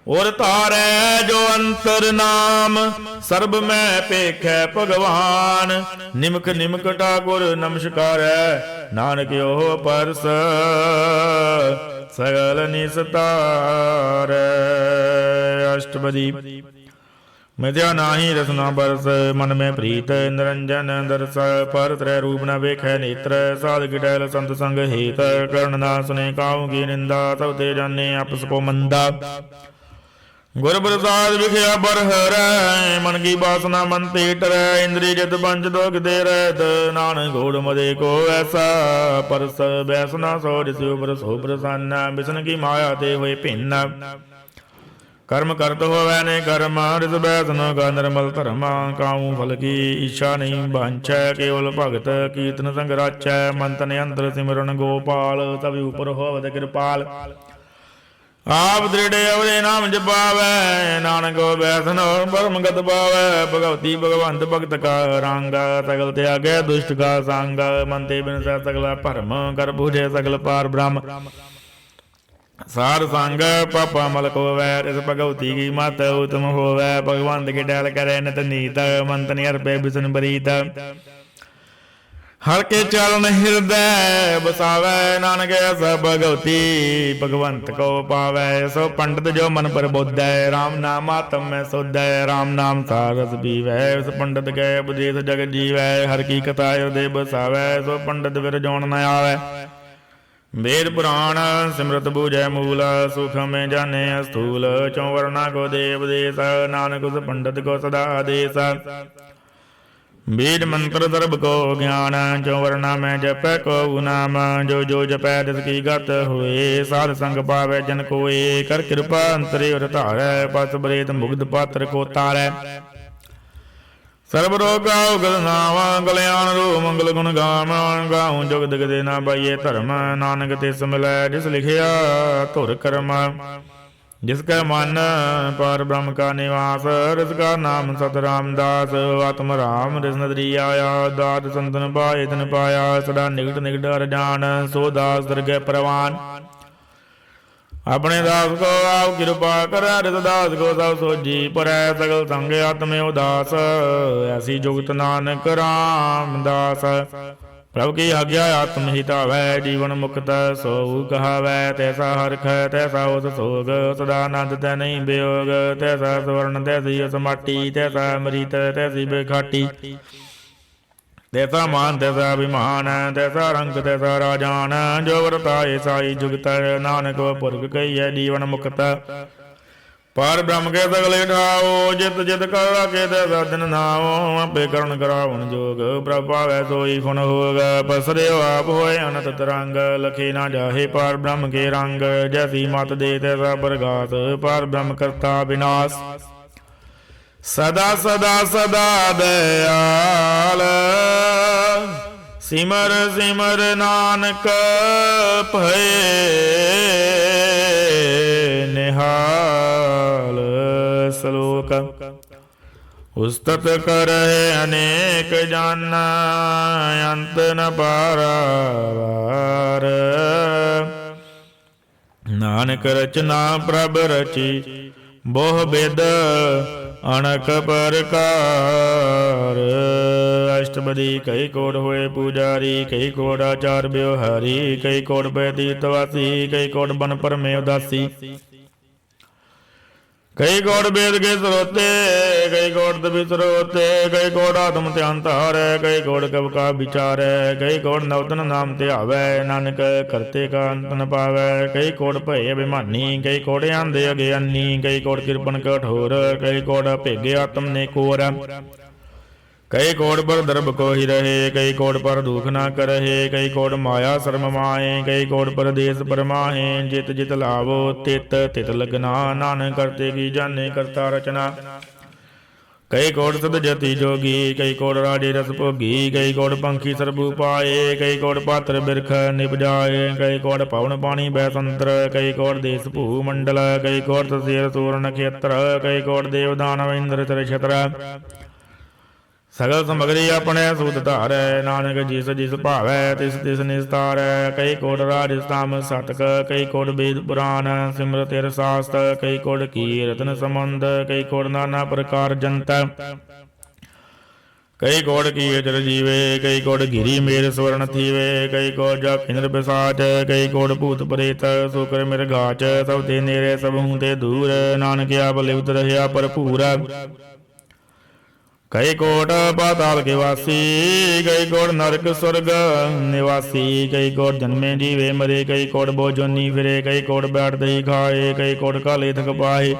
और तारै जो अंतर नाम। सर्ब में पेखै भगवान। निमक निमक ठाकुर नमस्कार। नानक यो परस सगल निस्तार। अष्टपदी। मिथ्या नाही रसना बरस। मन में प्रीत निरंजन दरस। पर त्रय रूप न वेखै नेत्र। साध किटैल संत संग हेत। कर्ण ना सुने काहू की निंदा। सब ते जाने आपस को मंदा। गुर प्रसाद विखया बर हरै। मन की वासना मन ते टरै। इंद्रिय जित पंच दोख दे रहत। नानक घोड़ मदे को ऐसा। परस बैसना सो जिस उपर सो प्रसन्न। बिसन की माया ते हुए भिन्न। कर्म करत होवै ने कर्म। रिस बैसन का निर्मल धर्म। काऊ फल की इच्छा नहीं बांछै। केवल भगत कीर्तन संग राचै। मन तन अंतर सिमरन गोपाल। सब ऊपर होवत कृपाल। आप दृढ़ अवरे नाम जपावै। नानक बैसन परमगत पावै। भगवती भगवंत भगत का रंग। सगल त्यागै दुष्ट का संग। मन ते बिनसै सगल भरम। कर बूझे सगल पार ब्रह्म। सार संग पापा मलक होवै। इस भगवती की मत उत्तम होवै। भगवंत की डैल करे नित नीत। मन तन अर्पे बिसन बरीत। हर के चरण हृदय बसावै। नानक ऐसा भगवती भगवंत को पावै। सो पंडित जो मन पर बोधै। राम नाम आत्म में सोधै। राम नाम सारस पीवै। उस पंडित के उपदेश जग जीवै। हर की कथा हृदय बसावै। सो पंडित फिर जोन न आवै। वेद पुराण सिमरत बूझै मूल। सुख में जाने स्थूल। चौ वर्णा को देव देश। नानक उस पंडित को सदा आदेश। वेद मंत्र सर्ब को ज्ञान। चौ वर्णा में जपै को नाम। जो जो जपै तिसकी गत हुए। साध संग पावै जन कोय। कर कृपा अंतरे और धारै। पस बरेत मुग्ध पात्र को तारै। सर्व रोग गल नाम। कल्याण रूप मंगल गुण गाम। गाऊं जुग दिग दे ना पाइये धर्म। नानक तिस मिलै जिस लिखिया धुर कर्म। जिसका मन पर ब्रह्म का निवास। रिसका नाम सत रामदास। आत्म राम रिस नदरी आया। दात संतन पाए तिन पाया। सदा निकट निकट हर जान। सो दास दरगह परवान। अपने दास को आप कृपा कर। रिस दास को सब सोजी पर। सगल संग आत्म उदास। ऐसी जुगत नानक रामदास। प्रभु की आज्ञा आत्म हितावै। जीवन मुक्त सो कहावै। तैसा हरख तैसा उस सोग। सदानंद तै नहीं वियोग। तैसा स्वर्ण तैसी समाटी। तैसा अमृत तैसी बेखाटी। तैसा मान तैसा अभिमान। तैसा रंग तैसा राजान। जो वर्ताए साई जुगत। नानक पुरख कहिए जीवन मुक्त। पर ब्रह्म के सगले ठाओ। जित जित कर राखे तैसा दिन नाओ। आपे करण करावन जोग। प्रभ पावै सोई गुण होग। पसरे आप होए अनंत तरंग। लखे ना जाहे पार ब्रह्म के रंग। जैसी मत दे तैसा प्रगास। पार ब्रह्म करता विनाश। सदा सदा सदा दयाल। सिमर सिमर नानक भये निहाल। श्लोक। उस्तत करहे अनेक जन। अंत न पारावार। नानक रचना प्रभ रची। बोह बेद अनक प्रकार। अष्टपदी। कई कोट होए पुजारी। कई कोट आचार व्यवहारी। कई कोट पैतीतवासी। कई कोट बन पर में उदासी। ਕਈ ਕੋਟ ਵੇਦ ਕੇ ਸਰੋਤੇ, ਕਈ ਕੋਟ ਤਪਿ ਸਰੋਤੇ, ਕਈ ਕੋਟ ਆਤਮ ਧਿਆਨ ਧਾਰੈ, ਕਈ ਕੋਟ ਕਬ ਕਾ ਵਿਚਾਰੈ, ਕਈ ਕੋਟ ਨਵਤਨ ਨਾਮ ਧਿਆਵੈ, ਨਾਨਕ ਕਰਤੇ ਕਾ ਅੰਤ ਨ ਪਾਵੈ। ਕਈ ਕੋਟ ਭਏ ਅਭਿਮਾਨੀ, ਕਈ ਕੋਟ ਆਂਦੇ ਅਗਿਆਨੀ, ਕਈ ਕੋਟ ਕਿਰਪਨ ਕਠੋਰ, ਕਈ ਕੋਟ ਭੇਗੇ ਆਤਮ ਨੇ ਕੋਰ। ਕਈ ਕੋਟ ਪਰ ਦਰਬ ਕੋ ਹੀ ਰਹੇ, ਕਈ ਕੋਟ ਪਰ ਦੁਖ ਨਾ ਕਰਹਿ, ਕਈ ਕੋਟ ਮਾਇਆ ਸ਼ਰਮ ਮਾਹੇ, ਕਈ ਕੋਟ ਪਰਦੇਸ ਪਰਮਾਹੇ। ਜਿਤ ਜਿਤ ਲਾਵੋ ਤਿਤ ਤਿਤ ਲਗਨਾ, ਨਾਨਕ ਕਰਤੇ ਕੀ ਜਾਣੇ ਕਰਤਾ ਰਚਨਾ। ਕਈ ਕੋਟ ਸਦ ਜਤੀ ਜੋਗੀ, ਕਈ ਕੋਟ ਰਾਜੇ ਰਸ ਭੋਗੀ, ਕਈ ਕੋਟ ਪੰਖੀ ਸਰਬੂ ਪਾਏ, ਕਈ ਕੋਟ ਪਾਤਰ ਬਿਰਖ ਨਿਪਜਾਏ, ਕਈ ਕੋਟ ਪਵਨ ਪਾਣੀ ਬੈਸੰਤਰ, ਕਈ ਕੋਟ ਦੇਸ ਭੂ ਮੰਡਲ, ਕਈ ਕੋਟ ਤਸੀਰ ਸੂਰ ਨਖੇਤਰ, ਕਈ ਕੋਟ ਦੇਵ ਦਾਨਵ ਇੰਦਰ ਚਰ ਛਤਰ। ਸਗਲ ਸਮਗਰੀ ਆਪਣੇ ਸੂਤ ਧਾਰੈ, ਨਾਨਕ ਜਿਸ ਜਿਸ ਭਾਵੈ ਤਿਸ ਤਿਸ ਨਿਸਤਾਰੈ। ਕਈ ਕੋਟ ਰਾਜ ਸਥਾਮ ਸਤਕ, ਕਈ ਕੋਟ ਵੇਦ ਪੁਰਾਨ ਸਿਮਰਤ ਰਸਾਸਤ, ਕਈ ਕੋਟ ਕੀਰਤਨ ਸੰਬੰਧ, ਕਈ ਕੋਟ ਨਾਨਾ ਪ੍ਰਕਾਰ ਜੰਤ। ਕਈ ਕੋਟ ਕੀ ਚਰ ਜੀਵੇ, ਕਈ ਕੋਟ ਗਿਰੀ ਮੇਰ ਸਵਰਨ ਥੀਵੇ, ਕਈ ਕੋਟ ਜਾ ਇੰਦਰ ਪਿਸਾਚ, ਕਈ ਕੋਟ ਭੂਤ ਪ੍ਰੇਤ ਸੁਕਰ ਮਿਰਗਾਚ। ਸਭ ਤੇ ਨੇੜੇ ਸਭ ਹੂੰ ਤੇ ਦੂਰ, ਨਾਨਕ ਆਪ ਲਿਵਤ ਰਹਿਆ ਭਰਪੂਰ। ਕਈ ਕੋਟ ਪਾਤਾਲ ਕੇ ਵਾਸੀ, ਕਈ ਕੋਟ ਨਰਕ ਸੁਰਗ ਨਿਵਾਸੀ, ਕਈ ਕੋਟ ਜਨਮੇ ਜੀਵੇ ਮਰੇ, ਕਈ ਕੋਟ ਬੋਜੋਨੀ ਫਿਰੇ, ਕਈ ਕੋਟ ਬੈਠਦੇ ਹੀ ਖਾਏ, ਕਈ ਕੋਟ ਕਾਲੇ ਥਕ ਪਾਏ,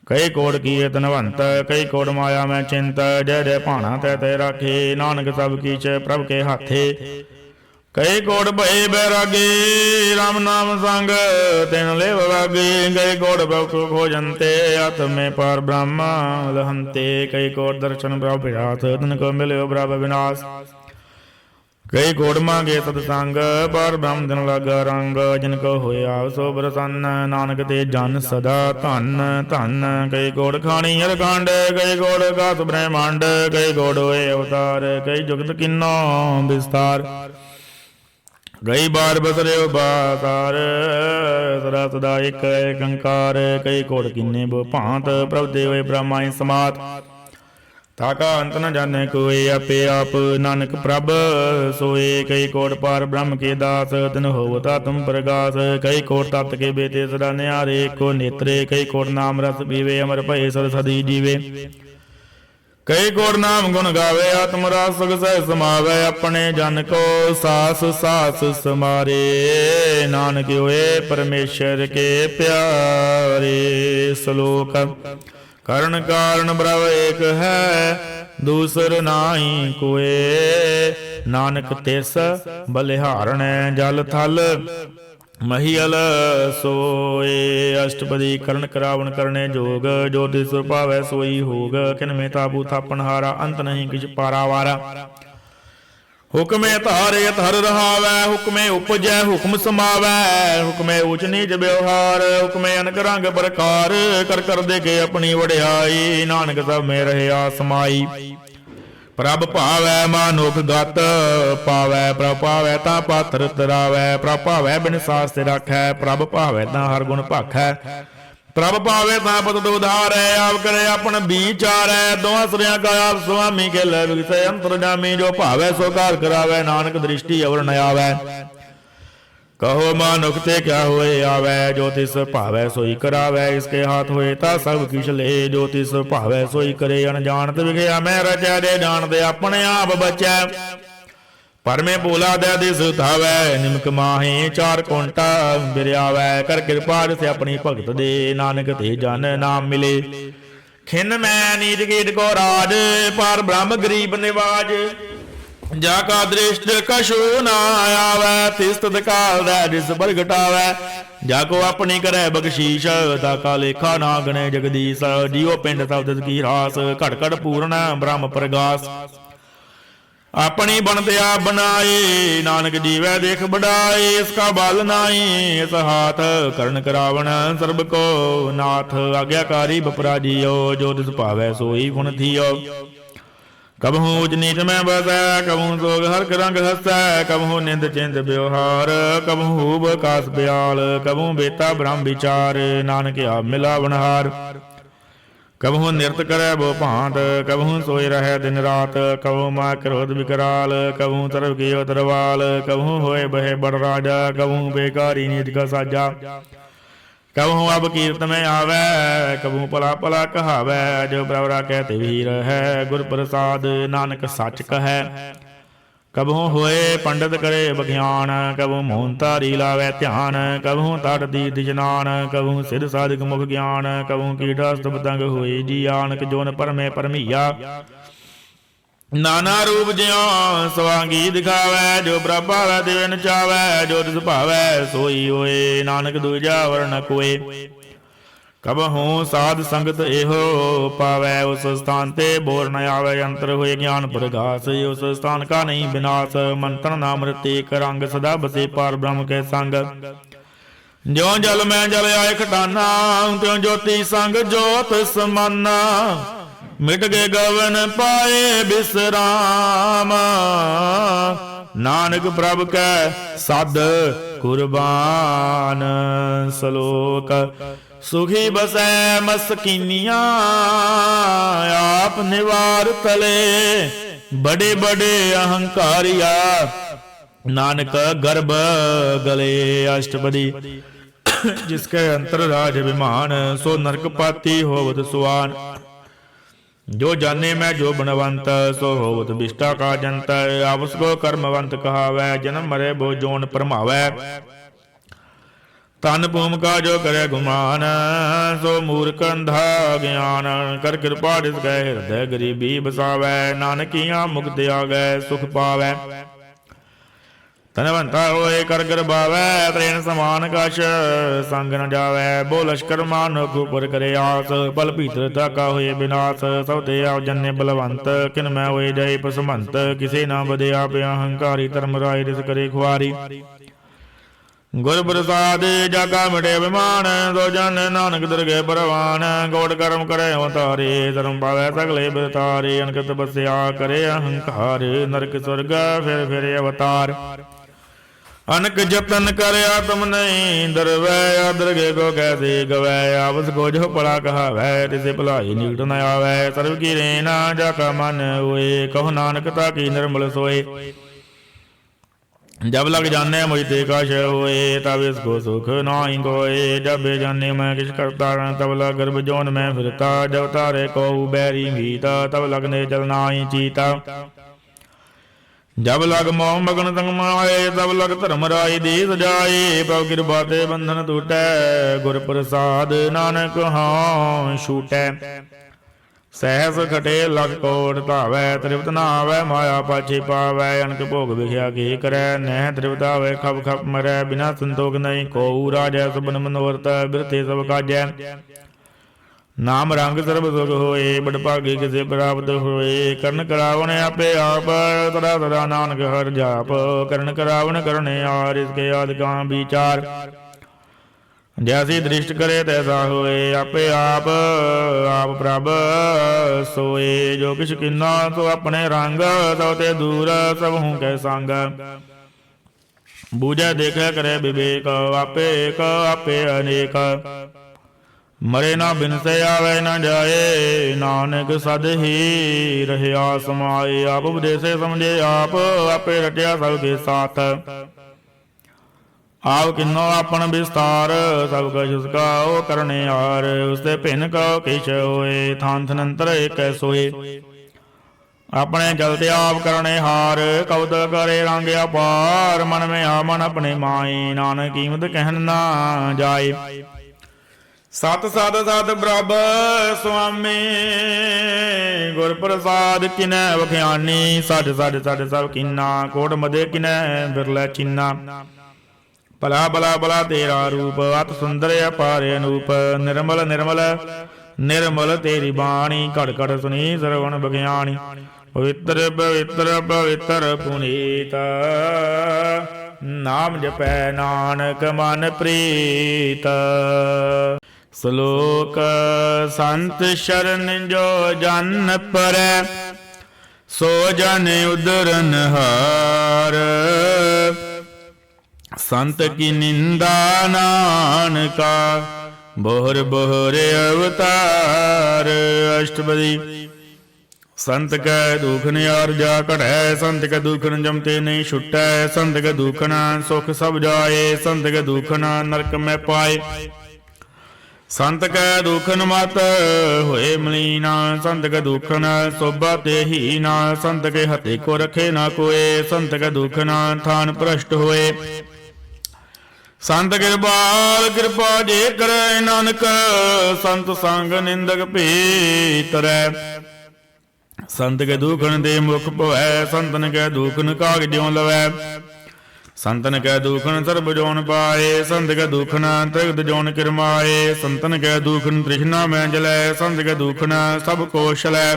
ਕਈ ਕੋਟ ਕੀਏ ਧਨਵੰਤ, ਕਈ ਕੋਟ ਮਾਇਆ ਮੈਂ ਚਿੰਤ। ਜੈ ਜੈ ਭਾਣਾ ਤੈ ਤੈ ਰਾਖੇ, ਨਾਨਕ ਸਭ ਕੀਚ ਪ੍ਰਭ ਕੇ ਹਾਥੇ। ਕਈ ਕੋਟ ਭਏ ਬੈਰਾਗੇ, ਰਾਮ ਨਾਮ ਸੰਗ ਤਿਨ ਲੇਵ ਵਾਗੇ, ਕਈ ਕੋਟ ਬਉ ਖੋ ਜੰਤੇ, ਆਤਮੇ ਪਾਰ ਬ੍ਰਹਮਾ ਲਹੰਤੇ। ਕਈ ਕੋਟ ਦਰਸ਼ਨ ਪ੍ਰਭ ਰਾਤ, ਤਨ ਕੋ ਮਿਲਿਓ ਪ੍ਰਭ ਵਿਨਾਸ਼। ਕਈ ਕੋਟ ਮਾਂਗੇ ਸਤ ਸੰਗ, ਪਾਰ ਬ੍ਰਹਮ ਦਿਨ ਲਾਗਾ ਰੰਗ। ਜਿਨ ਕੋ ਹੋਇਆ ਸੋ ਪ੍ਰਸੰਨ, ਨਾਨਕ ਤੇ ਜਨ ਸਦਾ ਧਨ ਧਨ। ਕਈ ਕੋਟ ਖਾਣੀ ਹਰਖੰਡ, ਕਈ ਕੋਟ ਗਾਸ ਬ੍ਰਹਮੰਡ, ਕਈ ਕੋਟ ਹੋਏ ਅਵਤਾਰ, ਕਈ ਜੁਗਤ ਕਿੰਨੋ ਵਿਸਤਾਰ। ਕਈ ਬਾਰ ਬਸਰਿਓ ਬਾਤਾਰ, ਸਦਾ ਸਦਾ ਇੱਕ ਏਕੰਕਾਰ। ਕਈ ਕੋਟ ਕਿੰਨੇ ਬੋ ਭਾਂਤ, ਪ੍ਰਭ ਦੇ ਹੋਏ ਬ੍ਰਹਮਾਈ ਸਮਾਤ। ਤਾਕਾ ਅੰਤ ਨ ਜਾਣੇ ਕੋਏ, ਆਪੇ ਆਪ ਨਾਨਕ ਪ੍ਰਭ ਸੋਏ। ਕਈ ਕੋਟ ਪਾਰ ਬ੍ਰਹਮ ਕੇ ਦਾਸ, ਤਿਨ ਹੋਵਤਾ ਤੁਮ ਪ੍ਰਗਾਸ। ਕਈ ਕੋਟ ਤਤ ਕੇ ਬੇਤੇ ਸਦਾ ਨਿਆਰੇ, ਕੋ ਨੇਤਰੇ, ਕਈ ਕੋਟ ਨਾਮ ਰਸ ਪੀਵੇ, ਅਮਰ ਭਏ ਸਦ ਸਦੀ ਜੀਵੇ। ਕਈ ਕੋਟ ਨਾਮ ਗੁਣ ਗਾਵੇ, ਆਤਮ ਰਸ ਸੁਖ ਸਹਿ ਸਮਾਵੇ। ਆਪਣੇ ਜਨ ਕੋ ਸਾਸ ਸਾਸ ਸਮਾਰੇ, ਨਾਨਕ ਹੋਏ ਪਰਮੇਸ਼ਰ ਕੇ ਪਿਆਰੇ। ਸ਼ਲੋਕ ਕਰਨ ਕਾਰਨ ਬ੍ਰਹਮ ਏਕ ਹੈ, ਦੂਸਰ ਨਾਹੀ ਕੋਏ। ਨਾਨਕ ਤਿਸ ਬਲਿਹਾਰਣੈ ਜਲ ਥਲ, ਮਹੀਅਲ ਸੋਏ। ਅਸ਼ਟਪਦੀ ਕਰਨ ਕਰਾਵਣ ਕਰਨੇ ਜੋਗ, ਜੋ ਤਿਸ ਭਾਵੈ ਸੋਈ ਹੋਗ। ਕਿਨ ਮੇ ਤਾਬੂ ਥਾਪਨ ਹਾਰਾ, ਅੰਤ ਨਹੀਂ ਕਿਛ ਪਾਰਾਵਾਰਾ। ਹੁਕਮੇ ਧਾਰੇ ਧਰ ਰਹਾਵੈ, ਹੁਕਮੇ ਉਪਜੈ ਹੁਕਮ ਸਮਾਵੈ। ਹੁਕਮੇ ਊਚ ਨੀਚ ਵਿਵਹਾਰ, ਹੁਕਮੇ ਅਨਕ ਰੰਗ ਪ੍ਰਕਾਰ। ਕਰ ਕਰ ਦੇ ਕੇ ਆਪਣੀ ਵਡਿਆਈ, ਨਾਨਕ ਸਭ ਮੇ ਰਹਿਆ ਸਮਾਈ। ਪ੍ਰਭ ਭਾਵੈ ਮਾਨੁਖ ਗਤ ਪਾਵੈ, ਪ੍ਰਭ ਭਾਵੈ ਤਾਂ ਪਾਤਰ ਤਰਾਵੈ। ਪ੍ਰਭ ਭਾਵੈ ਬਿਨ ਸਾਸ ਤੇ ਰਾਖੈ, ਪ੍ਰਭ ਭਾਵੈ ਤਾਂ ਹਰ ਗੁਣ ਭਾਖੈ। ਪ੍ਰਭ ਭਾਵੇ ਤਾਂ ਪਤ ਉਧਾਰੈ, ਆਪ ਕਰੇ ਆਪਨ ਵਿਚਾਰੈ। ਦੋਹਾਂ ਸਰਿਆਂ ਕਾ ਆਪ ਸੁਆਮੀ ਕੇ ਲੈ ਵਿਗਸੈ, ਅੰਤਰਜਾਮੀ ਜੋ ਭਾਵੈ ਸੋ ਕਾਰ ਕਰਾਵੈ। ਨਾਨਕ ਦ੍ਰਿਸ਼ਟੀ ਅਵਰ ਨ ਆਵੈ, ਕਹੋ ਮਾਨੁਖ ਤੇ ਕਿਆ ਹੋਏ ਆਵੈ। ਜੋ ਤਿਸ ਭਾਵੈ ਸੋਈ ਕਰਾਵੈ, ਇਸਕੇ ਹਾਥ ਹੋਏ ਤਾਂ ਸਭ ਕਿਛ ਲੇ। ਜੋ ਤਿਸ ਭਾਵੈ ਸੋਈ ਕਰੇ, ਅਣਜਾਣਤ ਵਿਗਿਆ ਮੈਂ ਰਚੈ। ਦੇ ਜਾਣਦੇ ਆਪਣੇ ਆਪ ਬਚੈ, ਪਰਮੇ ਭੋਲਾ ਦੈ ਦਿਸ ਧਾਵੈ। ਨਿਮਕ ਮਾਹੇ ਚਾਰ ਕੋਂਟਾ ਬਿਰਿਆਵੈ, ਕਰ ਕਿਰਪਾ ਜਿਸ ਆਪਣੀ ਭਗਤ ਦੇ। ਨਾਨਕ ਤੇ ਜਨ ਨਾਮ ਮਿਲੇ, ਖਿਨ ਮੈਂ ਨੀਚ ਕੀਟ ਕੋ ਰਾਜ। ਪਾਰ ਬ੍ਰਹਮ ਗਰੀਬ ਨਿਵਾਜ, ਜਾ ਕਾ ਦ੍ਰਿਸ਼ਟ ਕਛੂ ਨਾ ਆਵੈ। ਤਿਸ ਤਦ ਕਾਲ ਦੈ ਜਿਸ ਪ੍ਰਗਟਾਵੈ, ਜਾ ਕੋ ਆਪਣੀ ਕਰੈ ਬਖਸ਼ੀਸ਼। ਤਾ ਕਾ ਲੇਖਾ ਨਾ ਗਣੇ ਜਗਦੀਸ਼। ਜੀਉ ਪਿੰਡ ਸਬਦ ਕੀ ਰਾਸ, ਘਟ ਘਟ ਪੂਰਨ ਬ੍ਰਹਮ ਪ੍ਰਗਾਸ। ਆਪਣੀ ਬਣਤਿਆ ਬਣਾਏ, ਨਾਨਕ ਜੀਵੈ ਦੇਖ ਬੜਾਏ। ਇਸ ਕਾ ਬਲ ਨਾਹੀ ਇਸ ਹਾਥ, ਕਰਨ ਕਰਾਵਣ ਸਰਬ ਕੋ ਨਾਥ। ਆਗਿਆਕਾਰੀ ਬਪਰਾ ਜੀਓ, ਜੋ ਤਿਸ ਭਾਵੈ ਸੋਈ ਗੁਣ ਥੀਓ। ਕਬਹੂ ਉਚ ਨੀਚ ਮੈਂ ਬਸੈ, ਕਬਹੂ ਸੋਗ ਹਰਕ ਰੰਗ ਹਸੈ। ਕਬਹੂ ਨਿੰਦ ਚਿੰਤ ਵਿਵਹਾਰ, ਕਬਹੂ ਬਕਾਸ ਬਿਆਲ। ਕਬਹੂ ਬੇਤਾ ਬ੍ਰਹਮ ਵਿਚਾਰ, ਨਾਨਕ ਆਪ ਮਿਲਾਵਣਹਾਰ। ਕਬਹੂ ਨਿਰਤ ਕਰੈ ਬੋ ਭਾਂਤ, ਕਬਹੂ ਸੋਇ ਰਹੈ ਦਿਨ ਰਾਤ। ਕਬਹੂ ਮਾ ਕ੍ਰੋਧ ਵਿਕਰਾਲ, ਕਬਹੂ ਤਰਵ ਕੀਓ ਤਰਵਾਲ। ਕਬਹੂ ਹੋਏ ਬਹੇ ਬੜ ਰਾਜਾ, ਕਬਹੂ ਬੇਕਾਰੀ ਨੀਚ ਕਾ ਸਾਜਾ। कबहू अब कीर्त में आवे, कबहू पला पला कहावै। जो प्रवरा कहते वीर है, गुर प्रसाद नानक सच कहे। कबहू होए पंडित करे बख्यान, कबहू मोहन तारी लावे ध्यान। कबहू तट तीर्थ इशनान, कबहू सिद्ध साधक मुख ज्ञान। कबहू कीटास्त पतंग होए जी आनक, जोन परमे परमिया। नाना रूप ज्यों सवांगी दिखावै, जो प्रभ भावै तिवे नचावै। जो तिस भावै सोई होए, नानक दूजा वर्ण कोय। कबहू साध संगत एहो पावै, उस स्थान ते बोर न आवे। अंतर होए ज्ञान प्रगास, उस स्थान का नहीं विनाश। मंत्र नाम एक रंग, सदा बसे पार ब्रह्म के संग। ज्यों जल में जल आए खटाना, त्यों ज्योति संग ज्योत समाना। मिट गए गवन पाए बिसराम, नानक प्रभ कै सद कुर्बान। सलोक सुखी बसै मस्कीनिया, आप निवार तले बड़े बड़े अहंकारिया। नानक गर्भ गले अष्टपदी, जिसके अंतर राज विमान। सो नरक पाती होवत सुआन। जो जाने मैं जो बनवंत, सो होवत बिष्टा का जंत। आपस को कर्मवंत कहावै, जन्म मरे बो जोन परमावै। तन भूम का जो करे गुमान, सो मूर्ख अंधा ज्ञान। कर कृपा दिस गए हृदय गरीबी बसावै। नानकियां मुक्ति आ गए सुख पावै। धनवंता होए कर गरबावै, त्रेन समान कछ संग न जावै। बो लश्कर मानुख उपर करे आस, बल भीतर ताका होए विनाश। सब ते आप जन्ने बलवंत, किन मैं होए जय पसमंत। किसे ना बदे आप अहंकारी, धर्म राय रिस करे खुआरी। गुर प्रसाद जाका मिटे अभिमान, दो जन नानक दरगे परवान। गौड़ कर्म करे अवतारे, धर्म पावै सगले बिरतारे। अनकत बस्या करे अहंकार, नरक स्वर्ग फिर अवतार। अनक जतन कर आत्म नहीं दरवै, दरगे को कैसे गवै। आपस को जो पड़ा कहावै, तिसे भलाई निकट न आवै। सर्व की रेना जाका मन होए, कहो नानक ताकी निर्मल सोए। जब लग जाने मुझते कश होए, तब इसको सुख नाई कोय। जब जाने मैं किस करता, तब लग गर्भ जोन में फिरता। जब तारे को बैरी भीता, तब लगने जल नाई चीता। जब लग मोह मगन तंग माए, तब लग धर्म राय दी सजाए। प्रभु कृपा ते बंधन टूटै, गुर प्रसाद नानक हाँ छूटै। सहस खटे लख कोट धावै, तृप्त न आवै माया पाछे पावै। अनक भोग विख्या के करै, नह तृप्त आवै खप खप मरै। बिना संतोख नहीं को राजै, सबन मनोरथ बिरथे सब काजै। नाम रंग सर्ब सुख होए, बड़ भागे किसे प्राप्त होए। करण करावन आपे आप, तदा तदा नानक हर जाप। करण करावन करने आर, इसके आदि का विचार। जैसी दृष्ट करे तैसा होए, आपे आप आप प्रभ सोए। जो किछ किन्ना तो अपने रंग, सब ते दूर सब हूँ कै संग। बूझे देखे करे विवेक, आपे एक आपे अनेक। मरे ना बिन से आवे न जाए, नानक सद ही रहे समाए। आप उपदेशे समझे आप, आपे रटिया सबके साथ। आप किन्नो अपन विस्तार, सब कछ उसका ओ करने हार। उससे भिन्न कहो किछ होए, थान थनंतर एक सोए। अपने चलते आप करने हार, कबूत करे रंग अपार। मन में आ मन अपने माए, नानक कीमत कहन ना जाए। सत सत सत प्रभ स्वामी, गुर प्रसाद किनै बख्यानी। सच सच सच सब कीना, कोट मदे किनै बिरलै चीना। भला भला भला तेरा रूप, अत सुंदर अपार अनूप। निर्मल निर्मल निर्मल तेरी बाणी, घड़ घड़ सुनी श्रवण बख्यानी। पवित्र पवित्र पवित्र पुनीत, नाम जपै नानक मन प्रीत। श्लोक संत शरण जो जन परै, सो जन उदरन हार। संत की निंदा नानका, बोहर बोहर अवतार। अष्टपदी संत कै दुख नियार जा कढ़ै, संत कै दुखन जमते नहीं छुटै। संत कै दुखन सुख सब जाए, संत कै दुखन नरक में पाए। ਸੰਤ ਕੈ ਦੁਖਨ ਮਤ ਹੋਏ ਮਲੀਨਾ, ਸੰਤ ਕੈ ਦੁਖਨ ਸੋਭਾ ਤੇ ਹੀਨਾ, ਸੰਤ ਕੇ ਹਤੇ ਕੋ ਰਖੇ ਨਾ ਕੋਏ, ਸੰਤ ਕੈ ਦੁਖਨ ਥਾਨ ਭ੍ਰਸ਼ਟ ਹੋਏ। ਸੰਤ ਕਿਰਪਾਲ ਕਿਰਪਾ ਜੇ ਕਰੈ ਨਾਨਕ, ਸੰਤ ਸੰਗ ਨਿੰਦਕ ਭੀਤਰੈ। ਸੰਤ ਕੇ ਦੁਖਨ ਦੇ ਮੁਖ ਭਵੈ, ਸੰਤਨ ਕੈ ਦੁਖਨ ਕਾਗ ਜਿਉ ਲਵੈ। ਸੰਤਨ ਕੈ ਦੁਖਨ ਸਰਬ ਜੋਨ ਪਾਏ, ਸੰਤ ਕੈ ਦੁਖਨ ਤ੍ਰਿਗਤ ਜੋਨ ਕਿਰਮਾਏ। ਸੰਤਨ ਕੈ ਦੁਖਨ ਤ੍ਰਿਸ਼ਨਾ ਮੈਂ ਜਲੈ, ਸੰਤ ਕੈ ਦੁਖਨ ਸਭ ਕੋਸ਼ਲੈ।